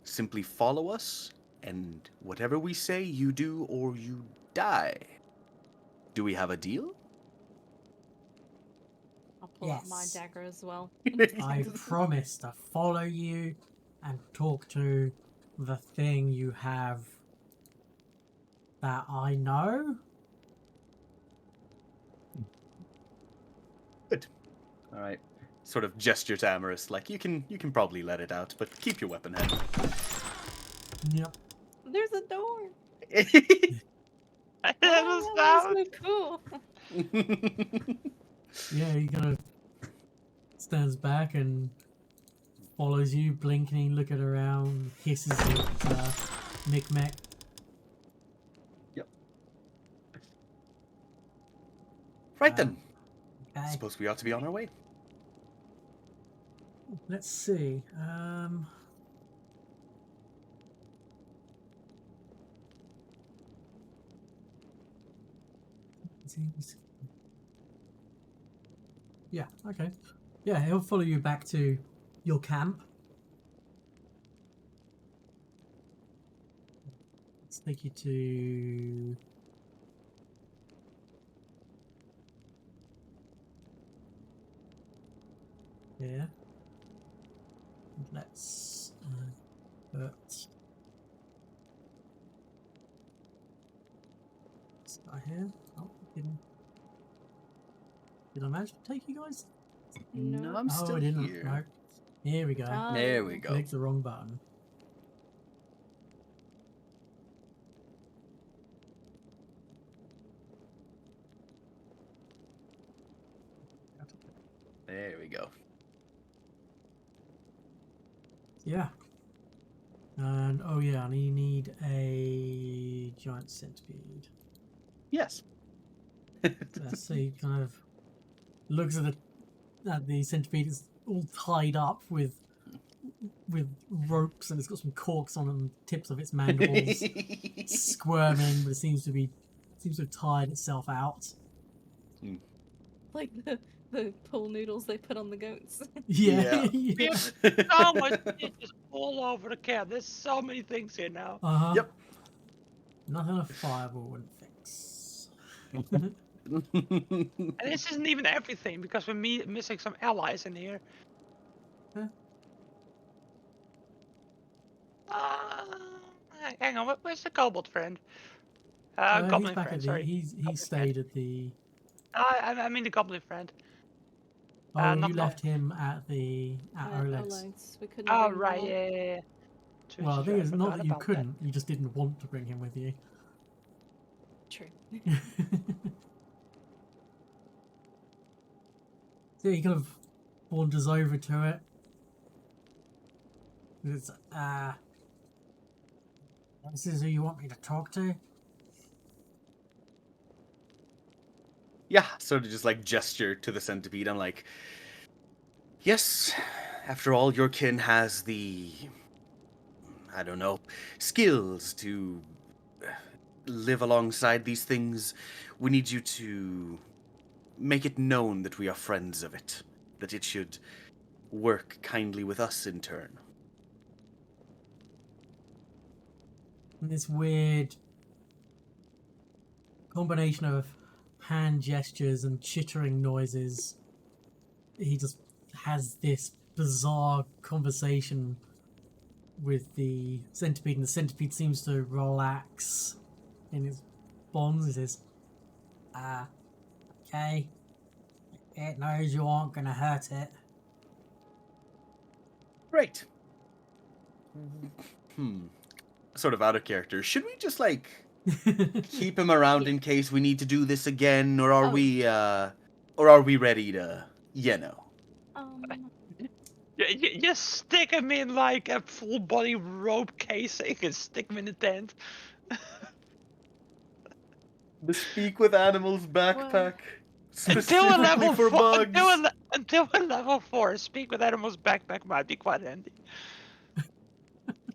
simply follow us, and whatever we say, you do or you die. Do we have a deal? I'll pull out my Yes. dagger as well. I promise to follow you and talk to the thing you have that I know. Good. All right. Sort of gesture to Amorous, like you can probably let it out, but keep your weapon handy. Yep. There's a door. That Oh, was that loud. was so cool. Yeah, he kind of stands back and follows you, blinking, looking around, hisses at Micmac. Yep. Right then. I Okay. suppose we ought to be on our way. Let's see. Yeah, okay. Yeah, he'll follow you back to your camp. Let's take you to... here. Let's put... start here. Oh, did I manage to take you guys? No, No. I'm Oh, still I didn't. here. No. Here we go. Ah, There we go. Clicked the wrong button. There we go. Yeah. And oh yeah, and you need a giant centipede. Yes. So he kind of looks at the centipede. It's all tied up with ropes, and it's got some corks on the tips of its mandibles, squirming, but it seems to have tired itself out. Like the pool noodles they put on the goats. Yeah. We Yeah. have so much stitches all over the camp. There's so many things here now. Uh-huh. Yep. Nothing a fireball wouldn't fix. And this isn't even everything because we're missing some allies in here. Huh? Hang on, where's the kobold friend? He's Goblin back friend, at the. sorry. He Goblin stayed at the. I mean the goblin friend. Oh, not you left him at Oleg's. Oleg's. We couldn't Oh, bring him right, along. yeah. Well, the thing is, not forgot that you about couldn't, you just didn't want to bring him with you. True. So he kind of wanders over to it. It's, this is who you want me to talk to? Yeah, sort of just like gesture to the centipede. I'm like, yes, after all, your kin has the, I don't know, skills to live alongside these things. We need you to make it known that we are friends of it, that it should work kindly with us in turn. And this weird combination of hand gestures and chittering noises. He just has this bizarre conversation with the centipede, and the centipede seems to relax in its bonds. He says, okay, it knows you aren't gonna hurt it. Great. Sort of out of character. Should we just like keep him around in case we need to do this again, or are we ready to, you know? Just stick him in like a full body rope casing and stick him in the tent. The Speak with Animals backpack. Until we're Specifically level for 4, bugs. until we're level 4, Speak with Animals backpack might be quite handy.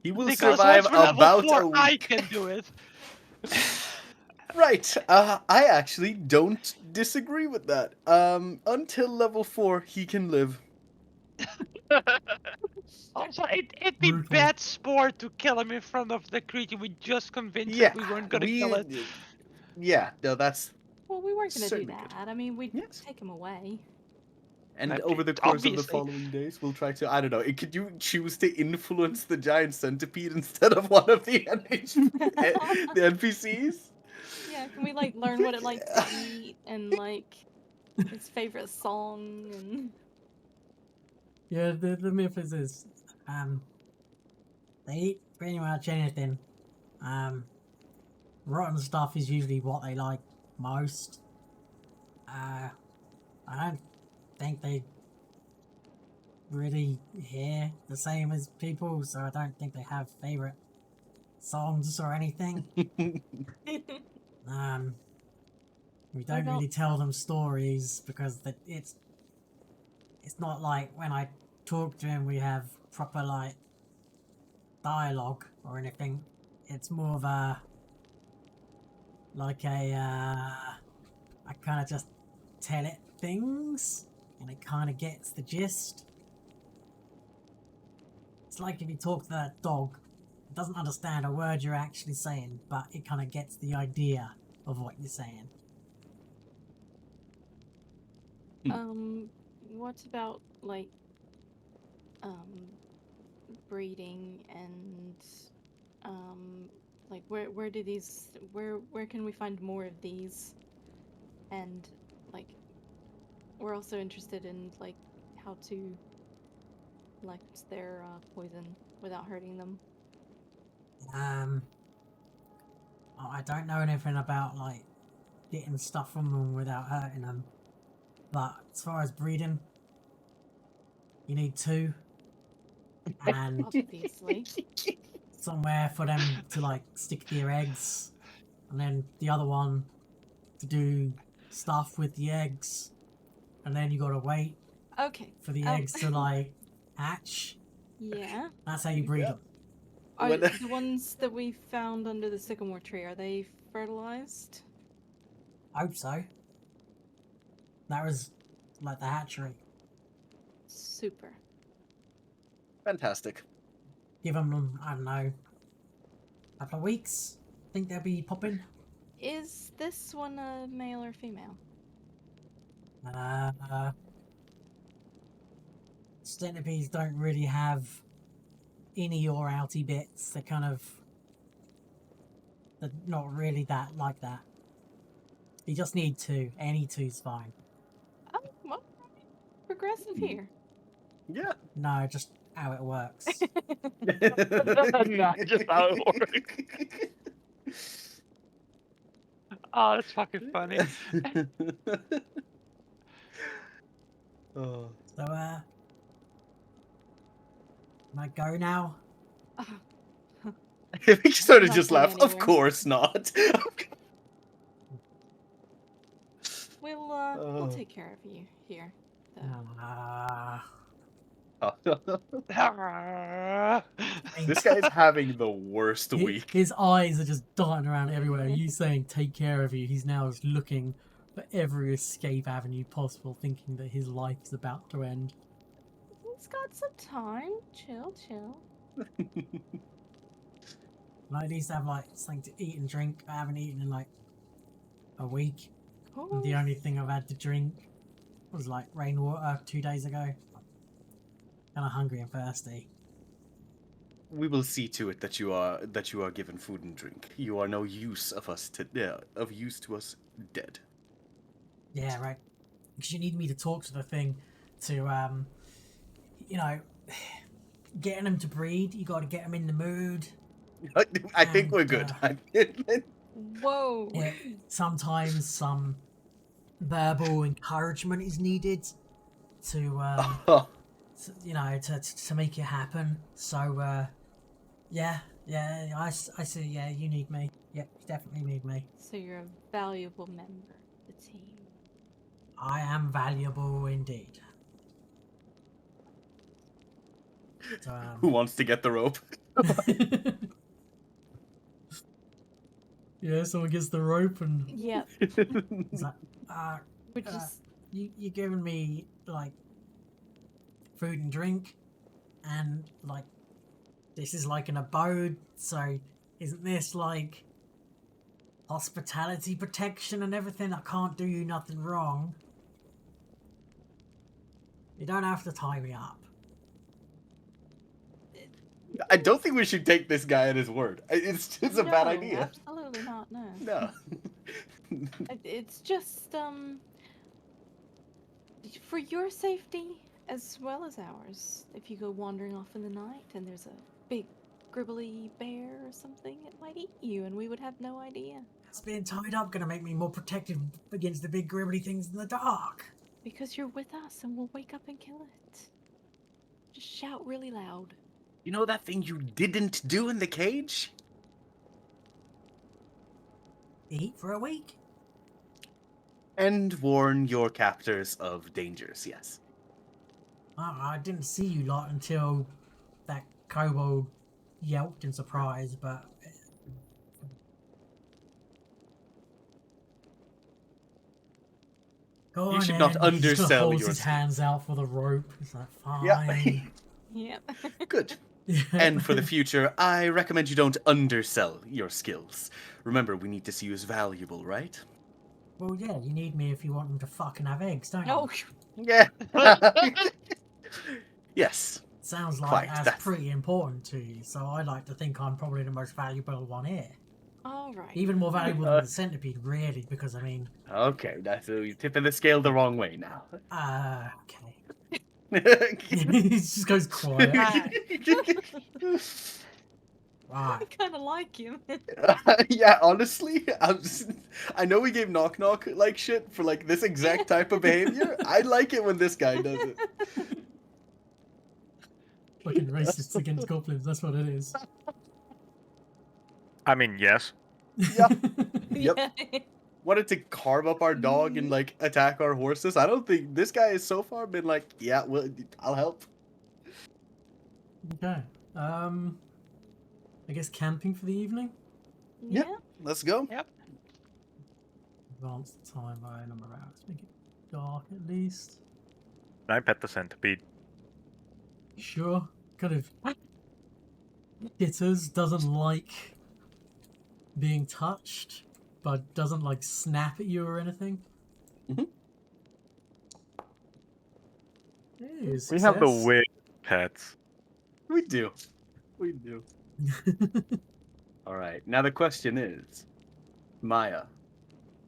He will Because survive once we're level about 4, a week. I can do it. Right. I actually don't disagree with that. Until level 4, he can live. Also, it'd be Brutal. bad sport to kill him in front of the creature we just convinced Yeah, that we weren't gonna kill it. Yeah, no, that's... Well, we weren't going to do Certainly that. good. I mean, we'd Yes. take him away. And Okay, over the course of the obviously. following days, we'll try to, I don't know, could you choose to influence the giant centipede instead of one of the the NPCs? Yeah, can we like learn what it likes to eat and like its favorite song and Yeah, the myth is this. They eat pretty much anything. Rotten stuff is usually what they like most. I don't think they really hear the same as people, so I don't think they have favorite songs or anything. We don't about- really tell them stories because it's not like when I talk to him we have proper like dialogue or anything. It's more of a like a I kind of just tell it things and it kind of gets the gist. It's like if you talk to that dog, it doesn't understand a word you're actually saying, but it kind of gets the idea of what you're saying. What about like breeding and like where do these where can we find more of these? And like we're also interested in like how to collect their poison without hurting them. Oh, I don't know anything about like getting stuff from them without hurting them, but as far as breeding, you need two, and Obviously. somewhere for them to like stick their eggs, and then the other one to do stuff with the eggs, and then you gotta wait Okay. for the eggs to like hatch. Yeah. That's how you breed them. Are When- the ones that we found under the sycamore tree, are they fertilized? I hope so. That was like the hatchery. Super. Fantastic. Give them, I don't know, a couple of weeks. Think they'll be popping. Is this one a male or female? Centipedes don't really have inny or outy bits. They're not really that like that. You just need two. Any two's fine. Oh, well, progressive here. Yeah. No, just how it works. Not just how it works. Oh, that's fucking funny. Oh. So, can I go now? We sort of Not just going laugh. Of anywhere. course not. We'll Oh. take care of you here. though. This guy's having the worst week. His eyes are just darting around everywhere. You saying take care of you. He's now just looking for every escape avenue possible, thinking that his life is about to end. He's got some time. Chill. And I at least have like something to eat and drink. I haven't eaten in like a week. And the only thing I've had to drink was like rainwater 2 days ago. Kind of hungry and thirsty. We will see to it that you are given food and drink. You are no use of us of use to us dead. Yeah, right. Because you need me to talk to the thing to, you know, getting them to breed. You got to get them in the mood. I think we're good. Whoa. Yeah, sometimes some verbal encouragement is needed to, you know, to make it happen. So, yeah, I see. Yeah, you need me. Yeah, you definitely need me. So you're a valuable member of the team. I am valuable indeed. So, Who wants to get the rope? yeah, someone gets the rope and Yep. he's like, We're just you're giving me like food and drink, and like this is like an abode. So isn't this like hospitality protection and everything? I can't do you nothing wrong. You don't have to tie me up. I don't think we should take this guy at his word. It's a bad No, idea. Absolutely not. No. No. It's just for your safety as well as ours. If you go wandering off in the night and there's a big gribbly bear or something, it might eat you and we would have no idea. It's being tied up gonna make me more protective against the big gribbly things in the dark. Because you're with us and we'll wake up and kill it. Just shout really loud. You know that thing you didn't do in the cage? Eat for a week. And warn your captors of dangers, yes. I didn't see you lot until that kobold yelped in surprise, but go You on should not in. He's gonna undersell hold your his skills. hands out for the rope. He's like, Yeah. fine. Yep. Good. Yeah. And for the future, I recommend you don't undersell your skills. Remember, we need to see you as valuable, right? Well, yeah, you need me if you want them to fucking have eggs, don't Oh, you? Yeah. Yes. Sounds like Quite, that's that's- pretty important to you, so I like to think I'm probably the most valuable one here. all right. Even more valuable than the centipede, really, because I mean, Okay, that's you're tipping the scale the wrong way now. okay. He just goes quiet. I Right. kind of like him. Yeah, honestly, I know we gave knock knock like shit for like this exact type of behavior. I like it when this guy does it. Fucking racists against goblins, that's what it is. I mean, yes. Yeah. Yep. Yeah. Wanted to carve up our dog and like attack our horses. I don't think this guy has so far been like, yeah, well, I'll help. Okay. I guess camping for the evening? Yeah. Let's go. Yep. Advance the time by a number of hours. Make it dark at least. Can I pet the centipede? Sure. Kind of jitters, doesn't like being touched, but doesn't like snap at you or anything. Mhm. Ooh, We have the success. weird pets. We do. We do. All right. Now the question is, Maya,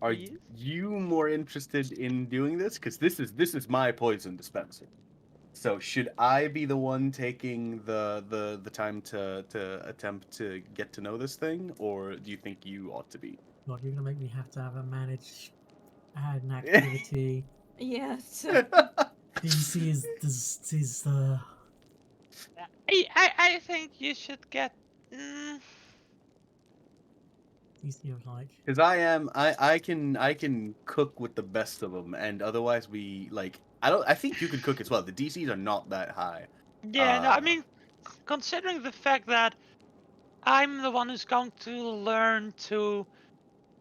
are Yes? you more interested in doing this? Because this is my poison dispenser. So should I be the one taking the time to attempt to get to know this thing, or do you think you ought to be? God, you're gonna make me have to have a add an activity. Yes. DC is I think you should get. DC of like Because I can cook with the best of them, and otherwise we like I think you could cook as well. The DCs are not that high. Yeah, no, I mean, considering the fact that I'm the one who's going to learn to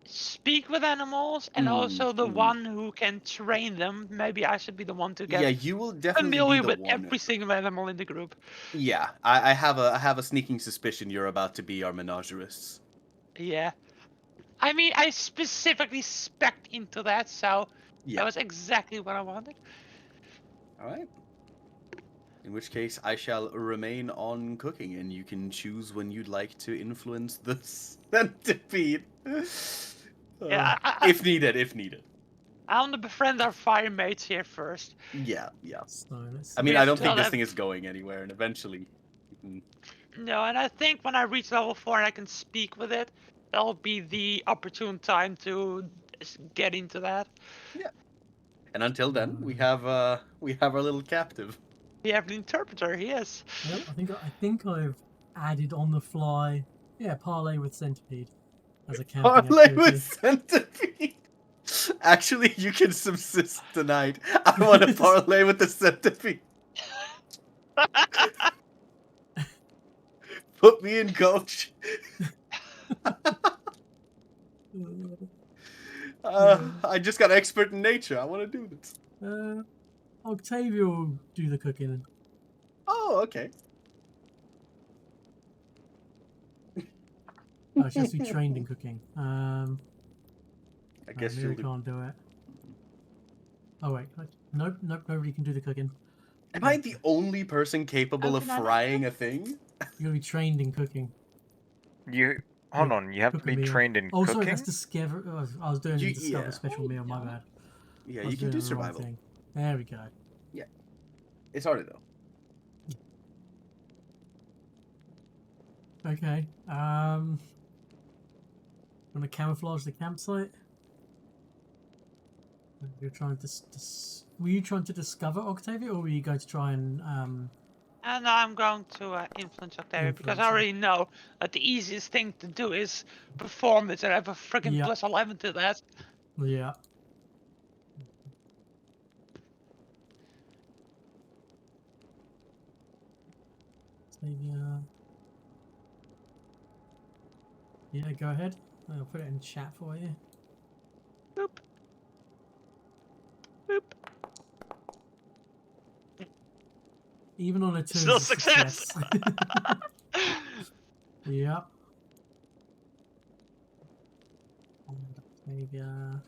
speak with animals and also the one who can train them, maybe I should be the one to get Yeah, you will definitely be familiar the with one. every single animal in the group. Yeah, I have a sneaking suspicion you're about to be our menagerist. Yeah. I mean, I specifically spec'd into that, so Yeah. that was exactly what I wanted. All right. In which case, I shall remain on cooking, and you can choose when you'd like to influence the centipede. Yeah, If needed, if needed. I want to befriend our fire mates here first. Yeah, yeah. so let's I mean, We I have don't to think this have- thing is going anywhere, and eventually. No, and I think when I reach level 4 and I can speak with it, that'll be the opportune time to get into that. Yeah. And until then, we have our little captive. We have an interpreter, yes. Yep, I think I've added on the fly. Yeah, parlay with centipede as a camping Parlay activity. with centipede. Actually, you can subsist tonight. I want to parlay with the centipede. Put me in, coach. I just got expert in nature. I want to do this. Octavia will do the cooking. Oh, okay. Oh, she has to be trained in cooking. I guess Miri you'll do. can't do it. Oh wait, nope, nobody can do the cooking. Am I the only person capable of can I do frying a thing? You gotta be trained in cooking. Hold on, you have to Cook a be meal. trained in Oh, sorry, cooking? that's discover. Oh, I was doing You- discover yeah. special meal. My bad. Yeah, I was you can doing do the wrong survival. thing. There we go. It's harder though. Okay. Wanna camouflage the campsite? You're trying to. Were you trying to discover Octavia, or were you going to try and And I'm going to influence Octavia because I Influence her. already know that the easiest thing to do is perform it and have a freaking Yeah. plus 11 to that. Yeah. Xavier. Yeah, go ahead. I'll put it in chat for you. Boop. Boop. Even on a 2 Still is a success. Yep. And Xavier.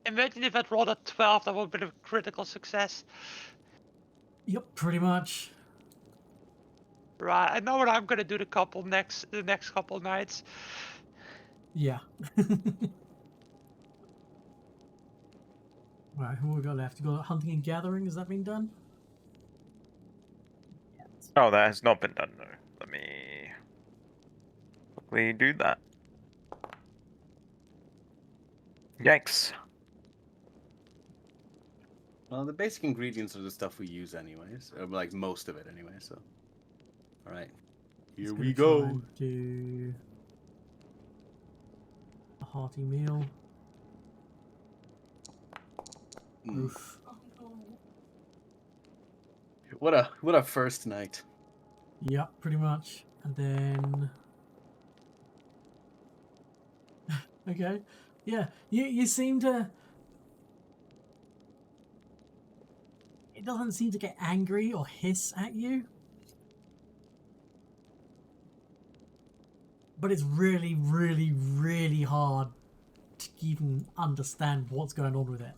Imagine if I'd rolled a 12, that would have been a critical success. Yep, pretty much. Right, I know what I'm gonna do the next couple nights. Yeah. Right, who we got left? You got hunting and gathering, has that been done? Oh, that has not been done, no. Let me quickly do that. Yikes. Well, the basic ingredients are the stuff we use anyways, or like most of it anyway. So, all right, here Just we gonna try go. and do a hearty meal. Mm. Oof. What a first night. Yep, pretty much. And then okay. Yeah. You seem to it doesn't seem to get angry or hiss at you. But it's really, really, really hard to even understand what's going on with it.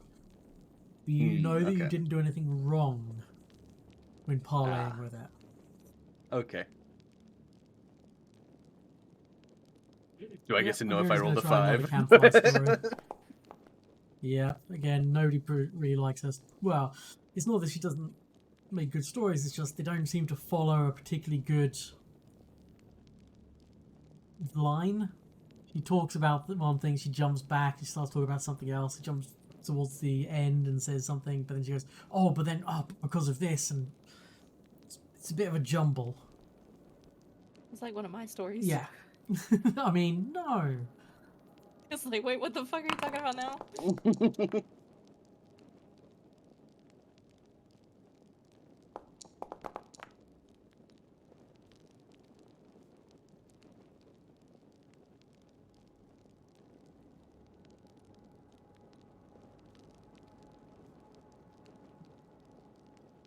But you know that you Okay. didn't do anything wrong when parlaying Ah. with it. Okay. Do I Yep, get to know I'm if I just rolled a gonna try another 5? campfire story. Yeah, again, nobody really likes us. Well, it's not that she doesn't make good stories, it's just they don't seem to follow a particularly good line. She talks about one thing, she jumps back, she starts talking about something else, she jumps towards the end and says something, but then she goes, but because of this, and it's a bit of a jumble. It's like one of my stories. Yeah. I mean, no. It's like, wait, what the fuck are you talking about now?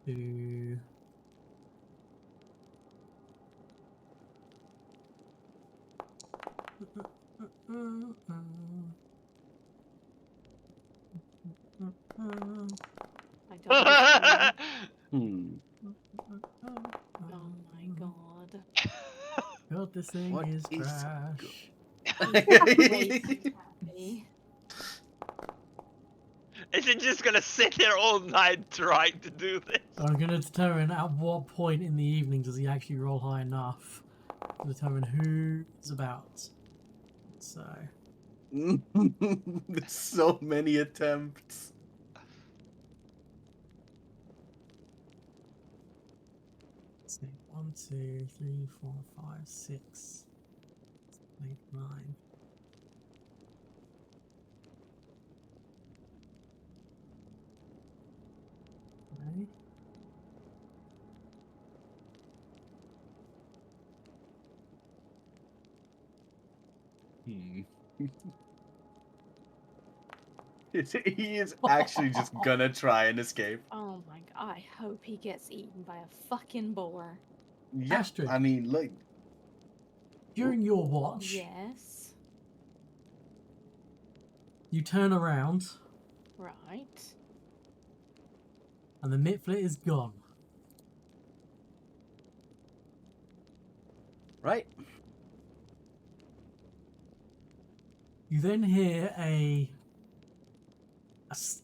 To I don't understand. Oh my god. God, this thing What is is trash. Wait, happy. Is it just gonna sit there all night trying to do this? I'm going to determine at what point in the evening does he actually roll high enough to determine who is about. So, So many attempts. let's see. 1, 2, 3, 4, 5, 6, 8, 9. Okay. He is actually just gonna try and escape. Oh my god. I hope he gets eaten by a fucking boar. Yeah, Astrid. I mean, like, During your watch, Yes. you turn around Right. and the Mitflit is gone. right? You then hear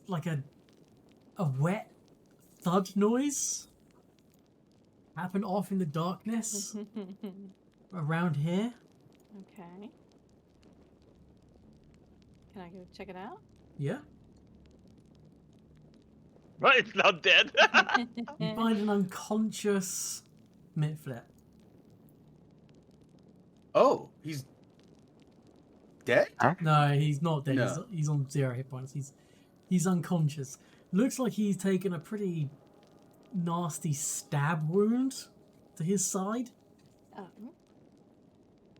like a wet thud noise happen off in the darkness around here. Okay. Can I go check it out? Yeah. But it's not dead. You find an unconscious Mitflit. Oh, he's dead? No, he's not dead. No. He's on 0 hit points. He's unconscious. Looks like he's taken a pretty nasty stab wound to his side. Oh,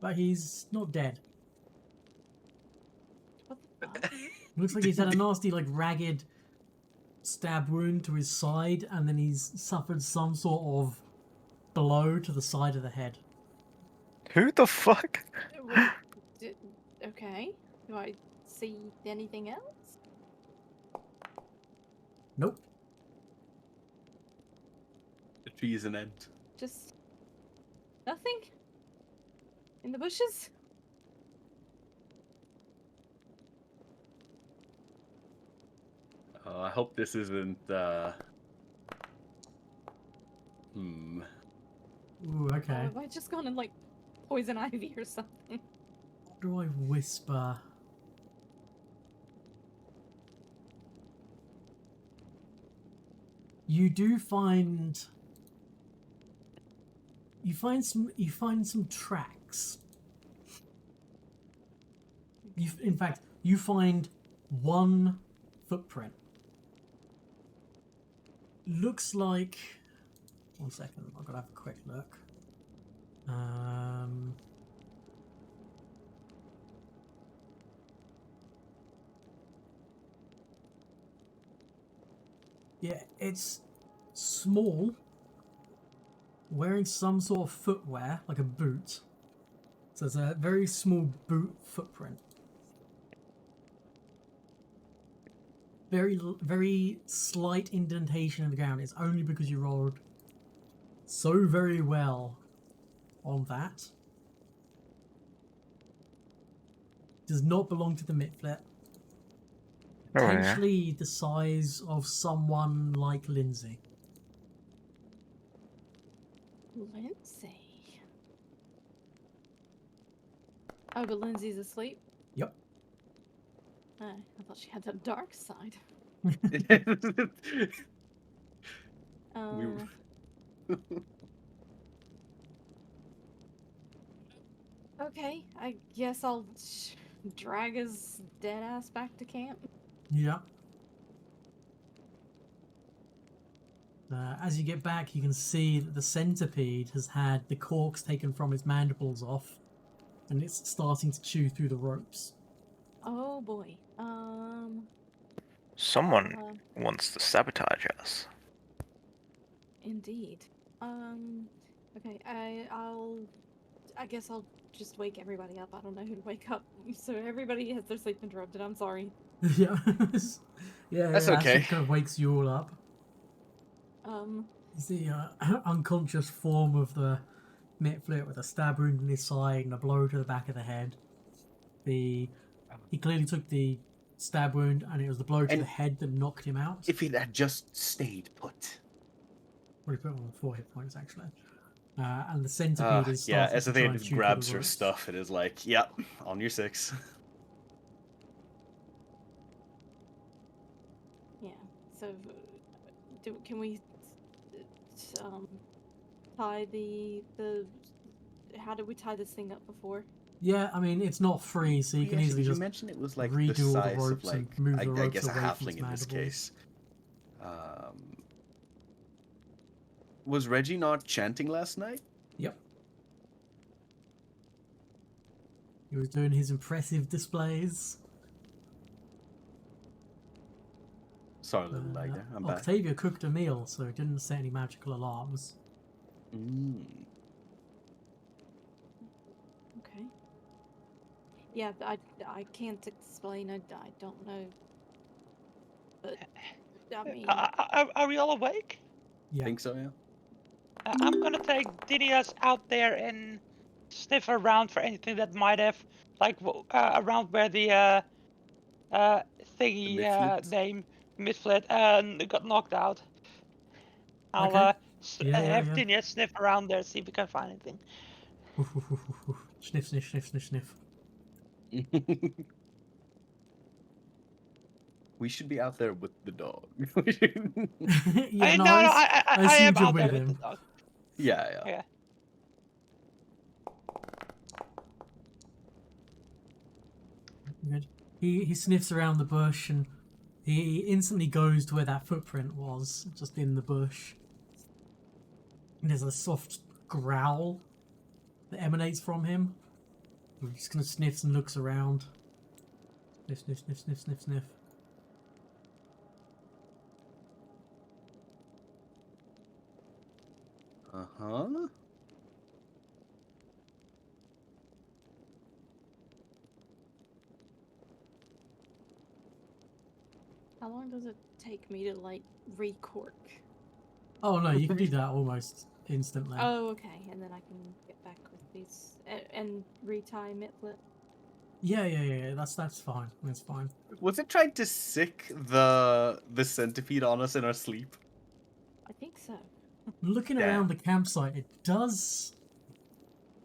But he's not dead. what the fuck? Looks like he's had a nasty, like, ragged stab wound to his side, and then he's suffered some sort of blow to the side of the head. Who the fuck? Wait, okay. Do I see anything else? Nope. The tree is an end. Just nothing? In the bushes? I hope this isn't. Hmm. Ooh, okay. Have I just gone and like poison ivy or something? What do I whisper? You do find... You find some tracks. In fact, you find one footprint. Looks like... One second, I've got to have a quick look. Yeah, it's small, wearing some sort of footwear, like a boot. So it's a very small boot footprint. Very slight indentation in the ground. It's only because you rolled so very well on that. Does not belong to the Mitflet. Oh, yeah. Potentially the size of someone like Lindsay. Lindsay. Oh, but Lindsay's asleep? Yep. I thought she had a dark side. We Okay, I guess I'll drag his dead ass back to camp. Yeah. As you get back, you can see that the centipede has had the corks taken from its mandibles off, and it's starting to chew through the ropes. Oh boy. Someone wants to sabotage us. Indeed. Okay, I guess I'll just wake everybody up. I don't know who to wake up. So everybody has their sleep interrupted. I'm sorry. Yeah. Yeah, That's yeah, okay. She kind of wakes you all up. It's the unconscious form of the Mitflit with a stab wound in his side and a blow to the back of the head. He clearly took the stab wound, and it was the blow to And the head that knocked him out. if it had just stayed put. What he put on 4 hit points, actually. And the centipede is Yeah, starting as to the try thing and just chew grabs through her the ropes. stuff, it is like, yep, on your 6. Yeah. So, can we tie the? How did we tie this thing up before? Yeah, I mean, it's not free, so you can Actually, easily did you just mention it was like the redo all the size of ropes like, and move the I ropes guess a away from halfling its in this mandibles. case? Was Reggie not chanting last night? Yep. He was doing his impressive displays. Sorry, a little lag there. I'm back. Octavia cooked a meal, so it didn't set any magical alarms. Okay. Yeah, I can't explain. I don't know. But I mean, Are we all awake? Yeah. Think so, yeah. I'm gonna take Dinias out there and sniff around for anything that might have, like, around where the thingy Midflit? name Midflit got knocked out. I'll Okay. Yeah. have Dinias sniff around there, see if we can find anything. Sniff, sniff, sniff, sniff, sniff. We should be out there with the dog. Yeah, No, I I am assumed you're out there with with the him. dog. yeah. Yeah. Good. He sniffs around the bush, and he instantly goes to where that footprint was, just in the bush. And there's a soft growl that emanates from him. He just kind of sniffs and looks around. Sniff, sniff, sniff, sniff, sniff, sniff. Uh-huh. How long does it take me to like recork? Oh no, you can do that almost instantly. Oh, okay, and then I can get back with these and retie Mitflit. Yeah. That's fine. That's fine. Was it trying to sick the centipede on us in our sleep? I think so. Looking Damn. around the campsite, it does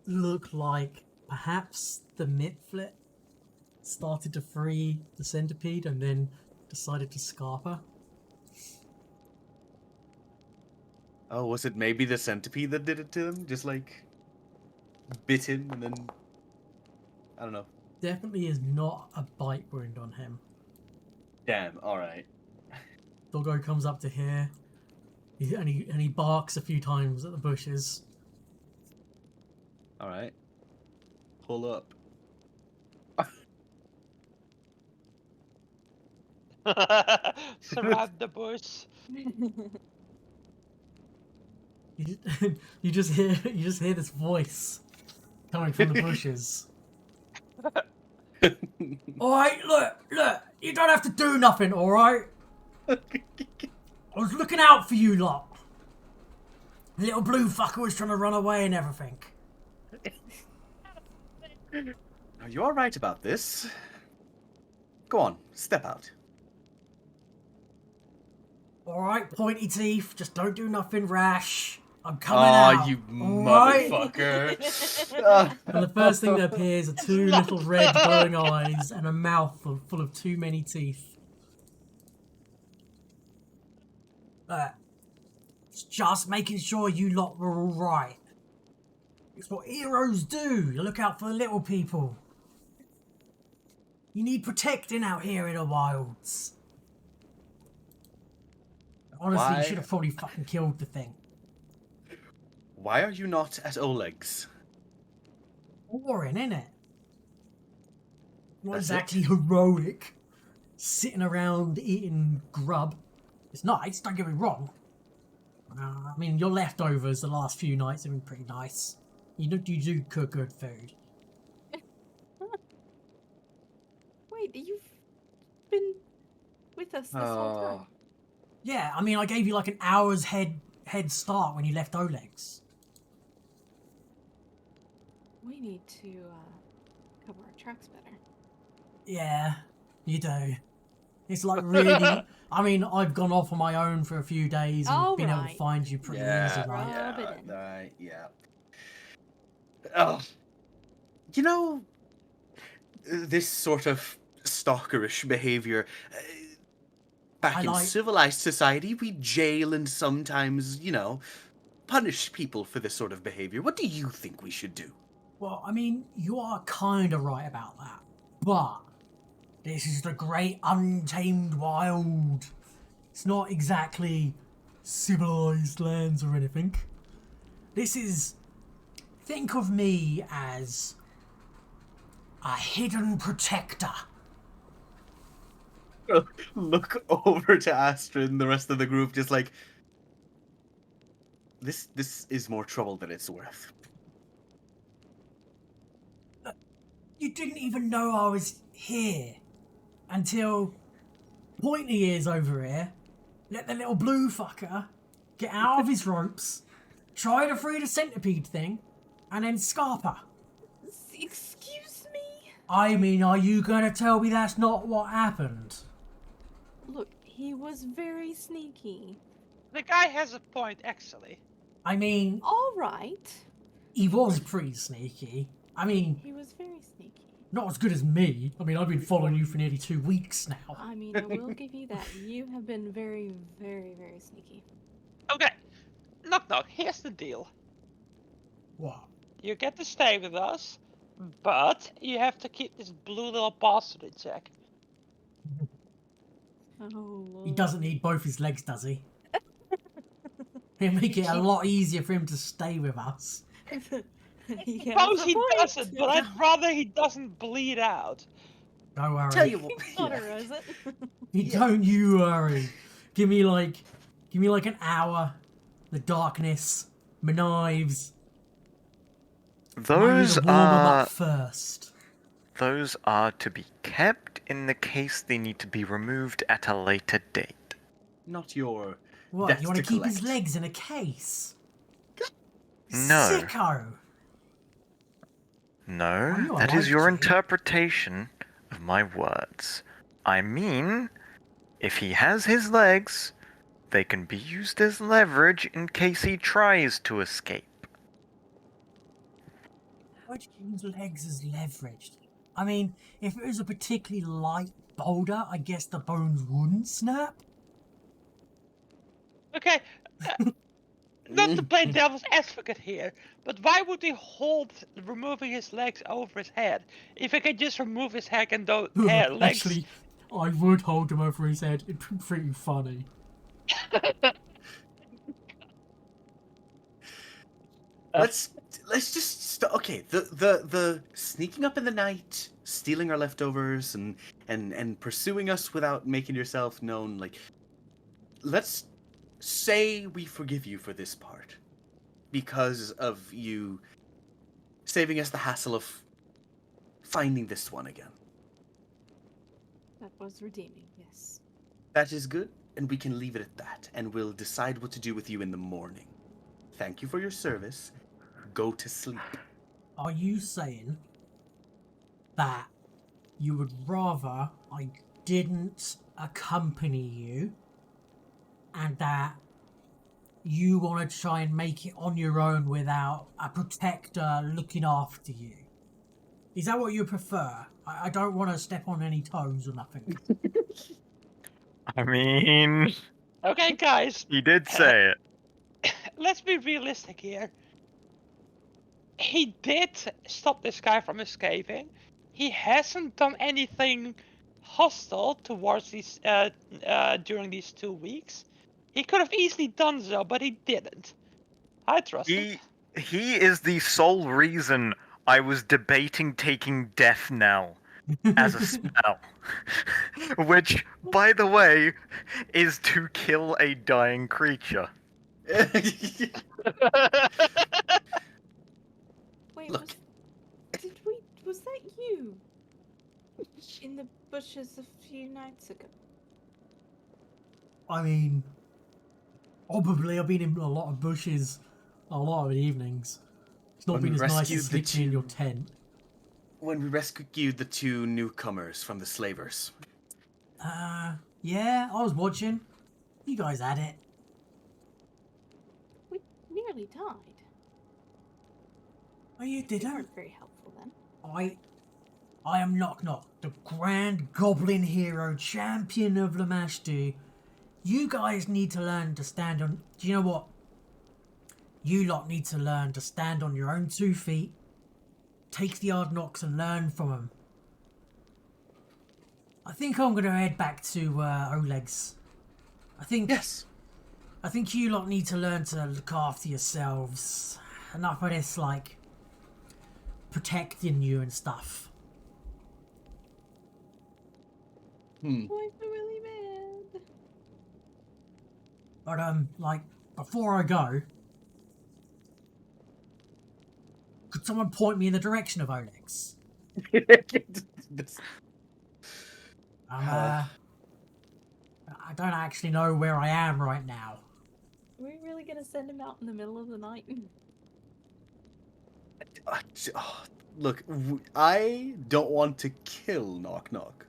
look like perhaps the Mitflit started to free the centipede and then decided to scarp her. Oh, was it maybe the centipede that did it to him? Just like bit him and then I don't know. Definitely is not a bite wound on him. Damn. All right. Doggo comes up to here, and he barks a few times at the bushes. All right. Pull up. Surround the bush. You just hear this voice coming from the bushes. Alright, look, you don't have to do nothing, alright? I was looking out for you lot. The little blue fucker was trying to run away and everything. Are you all right about this? Go on, step out. Alright, pointy teeth, just don't do nothing rash. I'm coming out. Oh, you alright? motherfucker. And the first thing that appears are two little red glowing eyes and a mouth full of too many teeth. It's just making sure you lot were alright. It's what heroes do. You look out for the little people. You need protecting out here in the wilds. Honestly, Why? you should have probably fucking killed the thing. Why are you not at Oleg's? Boring, innit? Not That's exactly heroic. Sitting around eating grub. It's nice, don't get me wrong. I mean, your leftovers the last few nights have been pretty nice. You do cook good food. Wait, you've been with us this whole time? Yeah, I mean, I gave you like an hour's head start when you left Oleg's. We need to cover our tracks better. Yeah, you do. It's like really... I mean, I've gone off on my own for a few days and been able to find you pretty easy, right? Rub it in. Right, yeah. Oh, you know, this sort of stalkerish behavior. Back in civilized society, we jail and sometimes, punish people for this sort of behavior. What do you think we should do? Well, I mean, you are kind of right about that. But this is the great untamed wild. It's not exactly civilized lands or anything. This is... Think of me as a hidden protector. Look over to Astrid and the rest of the group, just like, this is more trouble than it's worth. You didn't even know I was here until Pointy Ears over here let the little blue fucker get out of his ropes, try to free the centipede thing, and then scarp her. Excuse me? I mean, are you gonna tell me that's not what happened? Look, he was very sneaky. The guy has a point, actually. I mean, All right. he was pretty sneaky. I mean, He was very sneaky. not as good as me. I mean, I've been following you for nearly 2 weeks now. I mean, I will give you that. You have been very, very, very sneaky. Okay. Knock knock, here's the deal. What? You get to stay with us, but you have to keep this blue little bastard in check. Oh, Lord. He doesn't need both his legs, does he? He'll make it a lot easier for him to stay with us. He has Suppose a he point. doesn't, but I'd rather he doesn't bleed out. Don't worry. Tell you what, Cauterize it. Don't you worry. Give me like an hour. The darkness, my knives. I need Those to warm them are up first. those are to be kept in the case they need to be removed at a later date. not your What? death You want to keep his collect. legs in a case? No. Sicko. No, Oh, I that is like your you. interpretation of my words. I mean, if he has his legs, they can be used as leverage in case he tries to escape. How would you use legs as leverage? I mean, if it was a particularly light boulder, I guess the bones wouldn't snap. Okay, not to play devil's advocate here, but why would he hold removing his legs over his head? If he could just remove his head and those legs. Actually, I would hold him over his head. It'd be pretty funny. Let's just okay. The sneaking up in the night, stealing our leftovers, and pursuing us without making yourself known. Like, let's say we forgive you for this part because of you saving us the hassle of finding this one again. That was redeeming, yes. That is good, and we can leave it at that, and we'll decide what to do with you in the morning. Thank you for your service. Go to sleep. Are you saying that you would rather I didn't accompany you and that you want to try and make it on your own without a protector looking after you? Is that what you prefer? I don't want to step on any toes or nothing. I mean, Okay, guys, he did say it. let's be realistic here. He did stop this guy from escaping. He hasn't done anything hostile towards these during these 2 weeks. He could have easily done so, but he didn't. I trust him. He is the sole reason I was debating taking Death Knell as a spell. Which, by the way, is to kill a dying creature. Wait, Look. was that you? In the bushes a few nights ago? I mean, probably I've been in a lot of bushes a lot of evenings. It's not When been we as nice rescued as the sleeping in your two- tent. When we rescued the two newcomers from the slavers. Yeah, I was watching. You guys had it. We nearly died. Oh, you You didn't? weren't very helpful then. I am Knock Knock, the Grand Goblin Hero, champion of Lamashtu. You guys need to learn to stand on... Do you know what? You lot need to learn to stand on your own 2 feet, take the hard knocks and learn from them. I think I'm going to head back to Oleg's. I think you lot need to learn to look after yourselves. Enough of this, like, protecting you and stuff. Boys are really mad. But, like, before I go, could someone point me in the direction of Oleg's? I don't actually know where I am right now. Are we really gonna send him out in the middle of the night? Look, I don't want to kill Knock Knock,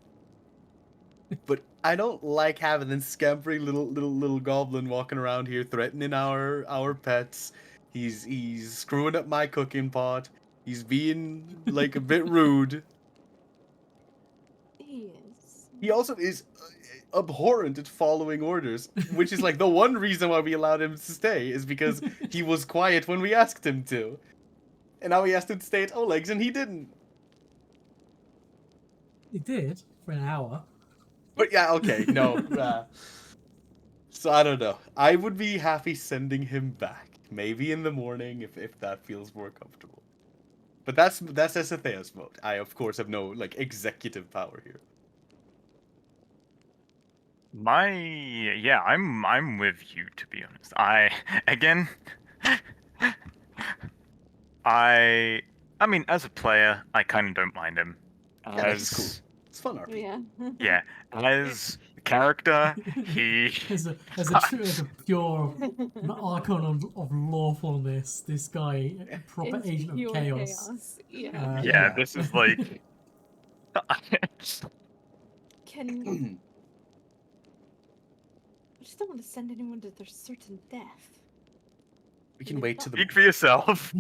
but I don't like having this scampering little goblin walking around here threatening our pets. He's screwing up my cooking pot. He's being like a bit rude. He is. He also is abhorrent at following orders, which is like the one reason why we allowed him to stay is because he was quiet when we asked him to. And now we asked him to stay at Oleg's and he didn't. It did, for an hour. But yeah, okay, no. So I don't know. I would be happy sending him back. Maybe in the morning if that feels more comfortable. But that's Esathea's vote. I of course have no like executive power here. Yeah, I'm with you, to be honest. Again, I mean, as a player, I kind of don't mind him. Yeah, that's cool. It's fun RP. Yeah. Yeah, as a character, he As a pure icon of lawfulness, this guy, a proper It's agent of pure chaos. Yeah. yeah, this is like Can I just don't want to send anyone to their certain death. We can wait to the speak for yourself.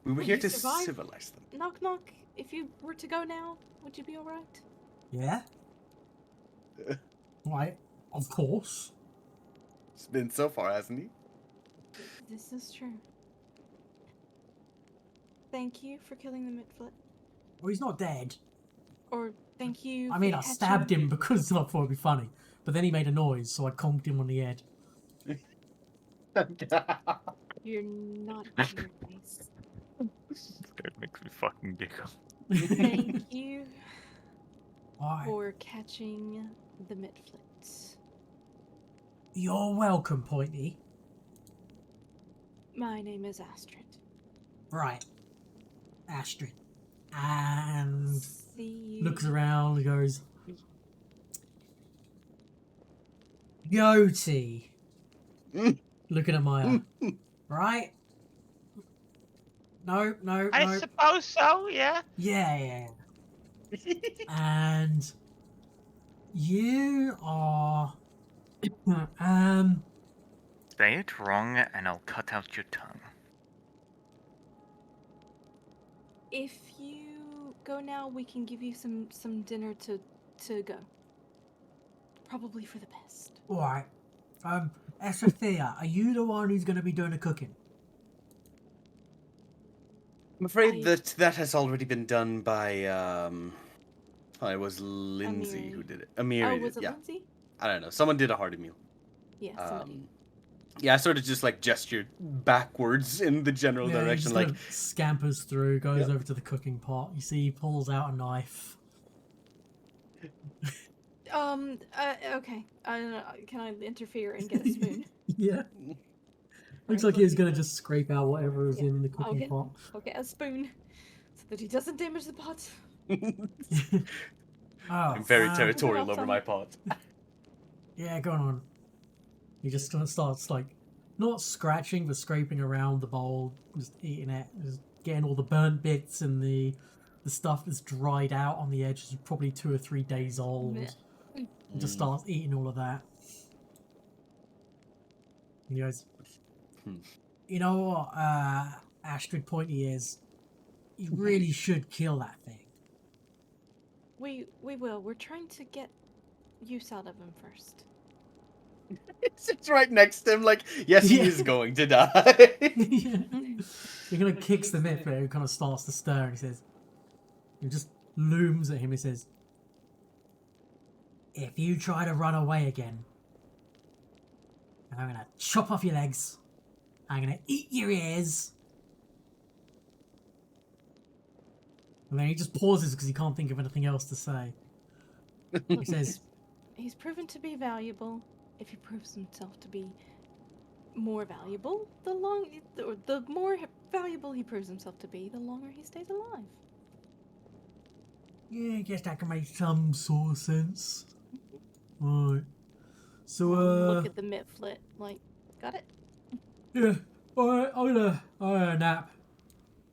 We were Would here you to survive? civilize them. Knock knock. If you were to go now, would you be alright? Yeah. Right. Of course. It's been so far, hasn't he? This is true. Thank you for killing the Midfoot. Well, he's not dead. Or thank you I for mean, I catching- stabbed him because I thought it'd be funny. But then he made a noise, so I conked him on the head. You're not in your face. This guy makes me fucking giggle. Thank you Alright. for catching the Midfoot. You're welcome, Pointy. My name is Astrid. Right. Astrid. And See you. looks around and goes, Yoti. Mm. Looking at Maya. Right? No. I suppose so, yeah. Yeah. And you are Say it wrong, and I'll cut out your tongue. If you go now, we can give you some dinner to go. Probably for the best. alright. Estrathea, are you the one who's gonna be doing the cooking? I'm afraid I- that has already been done by it was Lindsay Amiri. who did it. Amiri Oh, did, was it yeah. Lindsay? I don't know. Someone did a hearty meal. Yeah, somebody. Yeah, I sort of just like gestured backwards in the general He direction, just like kind of scampers through, goes Yep. over to the cooking pot. You see he pulls out a knife. Okay. Can I interfere and get a spoon? Yeah. Looks like he was gonna just scrape out whatever is Yeah, in the I'll cooking get- pot. I'll get a spoon so that he doesn't damage the pot. Oh, I'm very uh, territorial Well over my pot. Yeah, go on. He just kind of starts like not scratching but scraping around the bowl, just eating it, just getting all the burnt bits and the stuff that's dried out on the edge is probably 2 or 3 days old. Yeah. And just starts eating all of that. And he goes, Hmm. you know what, Astrid Pointy is, you really should kill that thing. We will. We're trying to get use out of him first. It's right next to him, like, yes, he Yeah. is going to die. He kind of kicks the myth, but it kind of starts to stir, and he says, he just looms at him. He says, "If you try to run away again, I'm gonna chop off your legs. I'm gonna eat your ears." And then he just pauses because he can't think of anything else to say. He says, He's proven to be valuable. If he proves himself to be more valuable, the more valuable he proves himself to be, the longer he stays alive. "Yeah, I guess that can make some sort of sense." Right. So, Look at the Mitflit, like, got it? yeah. Alright, I'm gonna nap.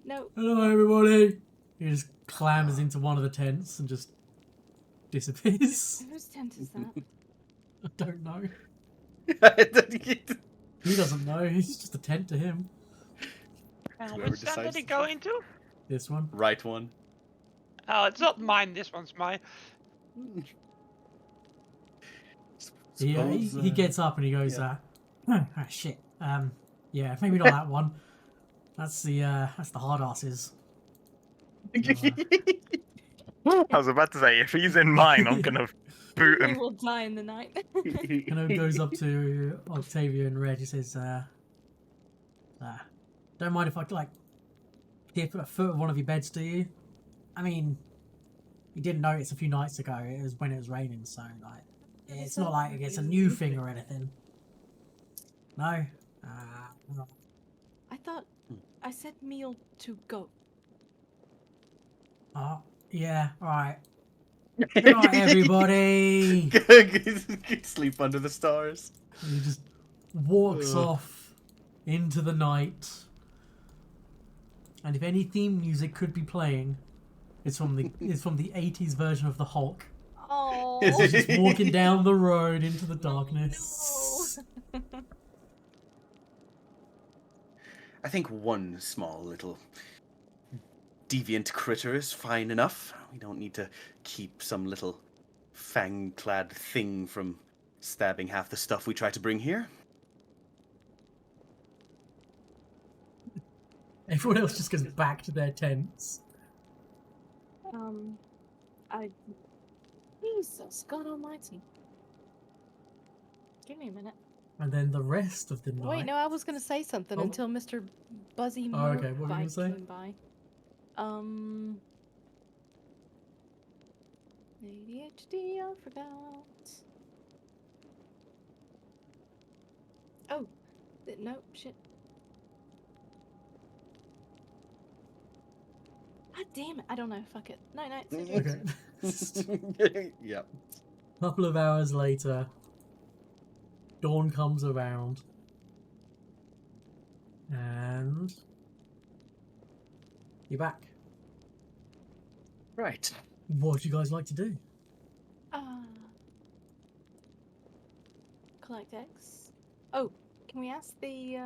No. Hello, everybody. He just clambers into one of the tents and just disappears. Whose tent is that? I don't know. Whoever He doesn't know. He's just a tent to him. And Whoever which stand did decides he to go take- into? This one. Right one. Oh, it's not mine. This one's mine. Yeah, Suppose, he gets up and he goes, yeah. shit. Yeah, maybe not that one. That's the hard asses. I was about to say, if he's in mine, I'm gonna boot He him. will die in the night. And then goes up to Octavia and Reg. He says, Don't mind if I like tip a foot of one of your beds, do you? I mean, you didn't notice a few nights ago. It was when it was raining, so like, it's not like it's a new thing or anything. No. Well, I thought I said meal to go. oh, yeah. All right. Good night, everybody. Sleep under the stars. He just walks Ugh. off into the night. And if any theme music could be playing, it's from the 80s version of the Hulk. Oh. He's just walking down the road into the darkness. I think one small little deviant critter is fine enough. We don't need to keep some little fang-clad thing from stabbing half the stuff we try to bring here. Everyone else just goes back to their tents. Jesus, God Almighty. Give me a minute. And then the rest of the night. Wait, no, I was gonna say something Oh. until Mr. Buzzy Oh, okay, what were you gonna Motorbike say? came by. ADHD, I forgot. Oh, no, shit. God damn it, I don't know, fuck it. No, it's Okay. Yep. Couple of hours later, dawn comes around. And you're back. Right. What would you guys like to do? Collect eggs. Oh, can we ask the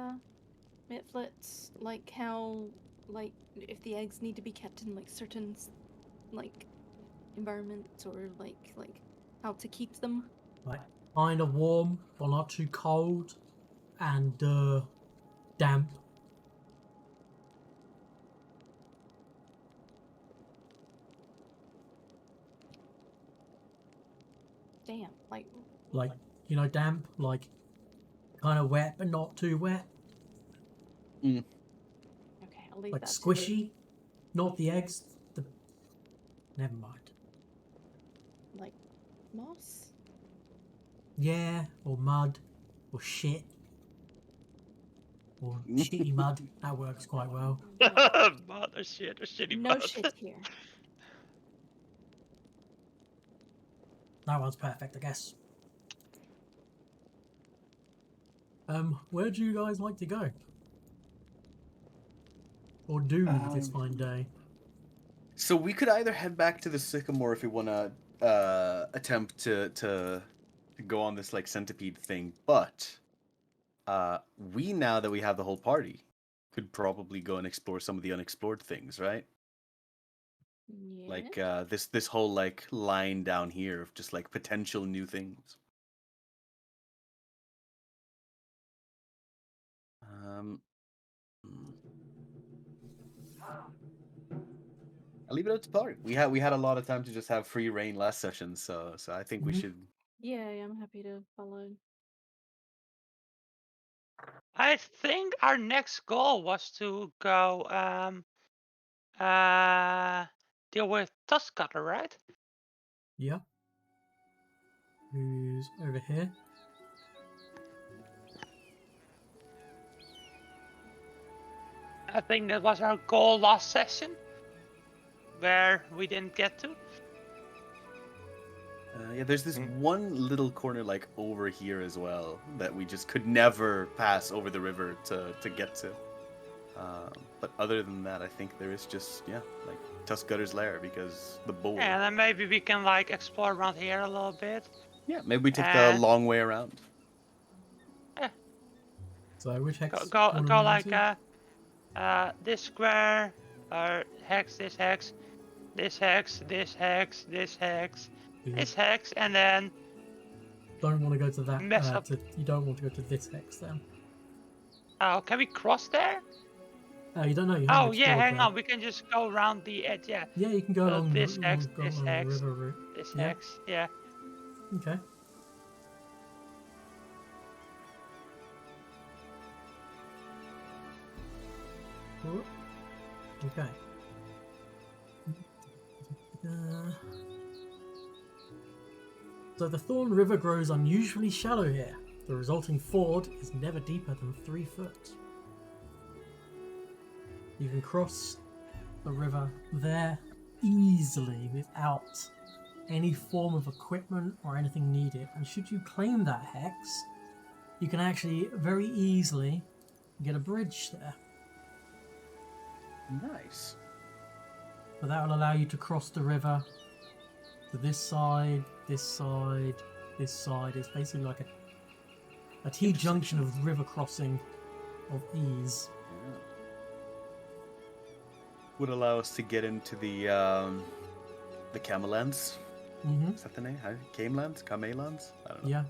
Mitflits like how, like, if the eggs need to be kept in like certain like environments, or like how to keep them? Like, kind of warm, but not too cold, and damp. Damn, like Like, you know, damp, like kind of wet, but not too wet. okay, I'll leave Like that to squishy, not the eggs. Never mind. like moss. Yeah, or mud, or shit, or shitty mud. That works quite well. Mother shit, or shitty No mud. shit here. That one's perfect, I guess. Where do you guys like to go? Or do this fine day? So we could either head back to the Sycamore if we want to attempt to go on this like centipede thing, but we, now that we have the whole party, could probably go and explore some of the unexplored things, right? Yeah. Like this whole like line down here of just like potential new things. I'll leave it up to party. We had a lot of time to just have free reign last session, so I think we should. Yeah, I'm happy to follow. I think our next goal was to go deal with Tuskcutter, right? Yeah. Who's over here? I think that was our goal last session, where we didn't get to. Yeah, there's this one little corner like over here as well that we just could never pass over the river to get to. But other than that, I think there is just like Tuskcutter's lair, because the bowl. And then maybe we can like explore around here a little bit. Yeah, maybe we take the long way around. So which hex? Go do you go wanna like move this square, or hex, this hex, this hex, this hex, this hex, to? this hex, and then Don't want to go to that. Mess up. You don't want to go to this hex then. oh, can we cross there? Oh, you don't know. You Oh haven't yeah, explored hang that. on, we can just go around the edge. Yeah, Yeah, you can go So along this the, hex, go this along the hex, river route. this Yeah. hex. Yeah. Okay. Whoop. Okay. So the Thorn River grows unusually shallow here. The resulting ford is never deeper than 3 foot. You can cross the river there easily without any form of equipment or anything needed. And should you claim that hex, you can actually very easily get a bridge there. Nice. But that will allow you to cross the river to this side, this side, this side. It's basically like a T-junction of river crossing of ease. Yeah. Would allow us to get into the Camelands. Mm-hmm. Is that the name? Camelands? Camelands? I don't know. Yeah.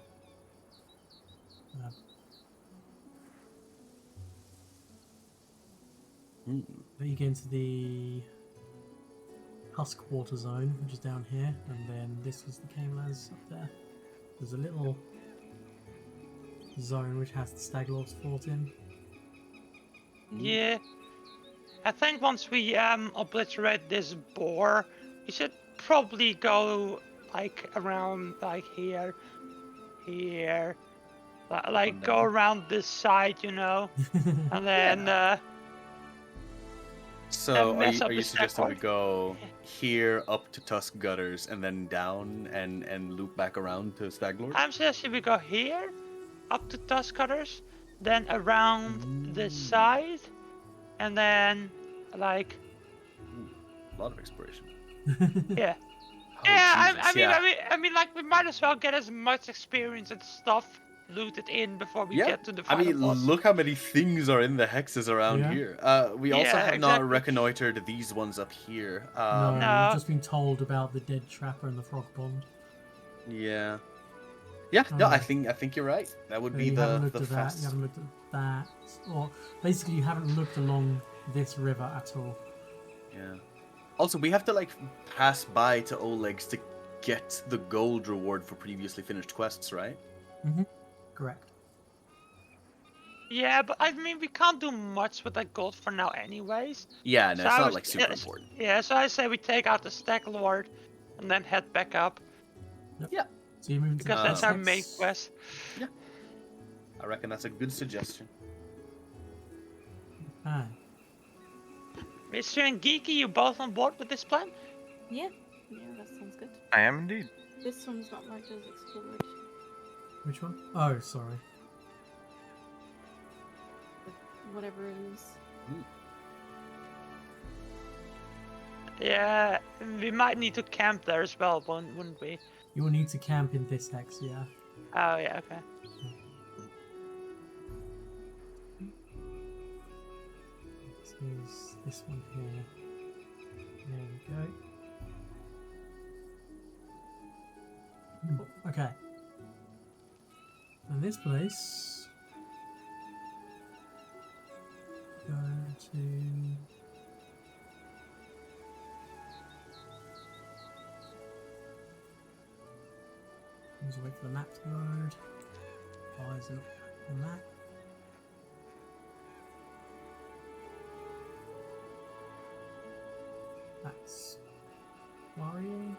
Then you get into the Husk Water Zone, which is down here, and then this was the Camelands up there. There's a little zone which has the Staglords fort in. Yeah. I think once we obliterate this boar, we should probably go like around like here, like go down. around this side, you know, and then So mess up are you the suggesting we Staglord. go here up to Tusk Gutters and then down and loop back around to Staglord? I'm suggesting we go here, up to Tusk Cutters, then around this side, and then like A lot of exploration. yeah. Oh, Yeah, Jesus, yeah. I mean, like we might as well get as much experience and stuff looted in before we Yeah, get to the I final mean, boss. look how many things are in the hexes around Yeah. here. We also Yeah, have not exactly. reconnoitered these ones up here. No, No. you've just been told about the dead trapper and the frog pond. Yeah. Yeah, no, I Oh. think you're right. That would be You haven't the looked at that. You fastest. haven't looked at that, or basically you haven't looked along this river at all. Yeah. Also, we have to like pass by to Oleg's to get the gold reward for previously finished quests, right? Mm-hmm. Correct. Yeah, but I mean, we can't do much with that gold for now, anyways. Yeah, no, So it's I not was- like super yeah, important. Yeah, so I say we take out the Stack Lord and then head back up Yeah, So you're moving to because the that's next our main hex. quest. I reckon that's a good suggestion. Ah, Mr. and Geeky, you both on board with this plan? Yeah, that sounds good. I am indeed. This one's not marked as explored. which one? Oh, sorry. Whatever it is. Yeah, we might need to camp there as well, wouldn't we? You will need to camp in this hex, yeah. Oh yeah, okay. So there's this one here. There we go. Okay. And this place. Go to. Just wait for the map to load. Why is it not on that? That's worrying.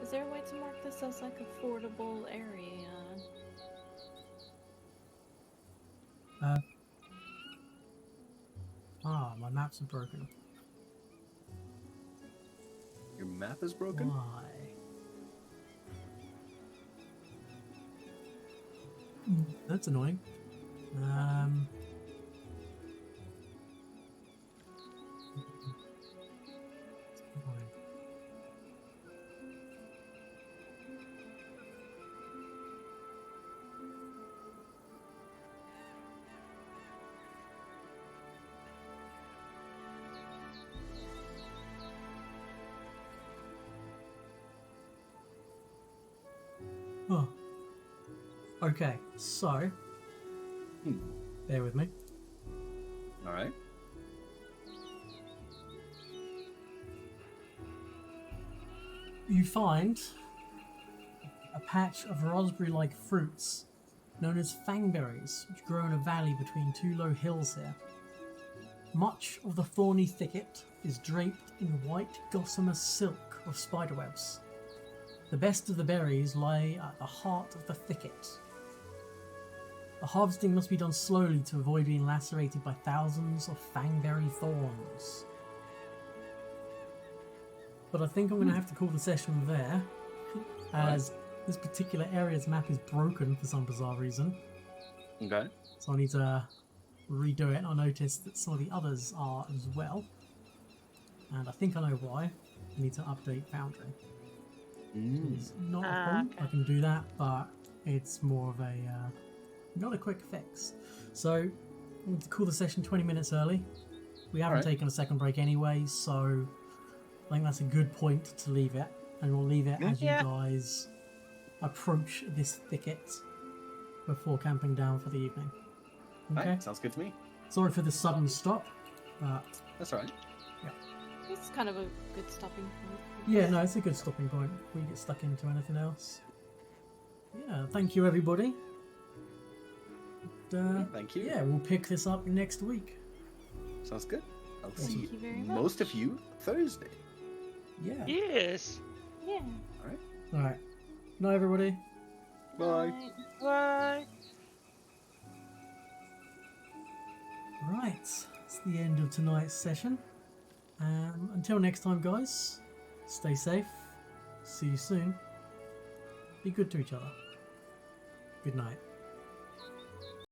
Is there a way to mark this as like affordable area? My maps are broken. Your map is broken? Why? That's annoying. Oh. Okay, so bear with me. All right. You find a patch of raspberry-like fruits known as fangberries, which grow in a valley between two low hills here. Much of the thorny thicket is draped in white gossamer silk of spiderwebs. The best of the berries lie at the heart of the thicket. The harvesting must be done slowly to avoid being lacerated by thousands of fangberry thorns. But I think I'm going to have to call the session there, as this particular area's map is broken for some bizarre reason. Okay. So I need to redo it, and I noticed that some of the others are as well. And I think I know why. I need to update Foundry. It's not a problem. okay. I can do that, but it's more of a not a quick fix. So I'm going to call the session 20 minutes early. We haven't Alright. taken a second break anyway, so I think that's a good point to leave it. And we'll leave it as Yeah. you guys approach this thicket before camping down for the evening. Okay? Alright, sounds good to me. Sorry for the sudden stop, but That's alright. It's kind of a good stopping point. yeah, no, it's a good stopping point if we get stuck into anything else. Yeah, thank you everybody. And, Thank you. yeah, we'll pick this up next week. Sounds good. I'll Thank see you very much. most of you Thursday. Yeah. Yes. Yeah. Alright. Night everybody. Bye. Bye. Right, it's the end of tonight's session. Until next time, guys, stay safe. See you soon. Be good to each other. Good night.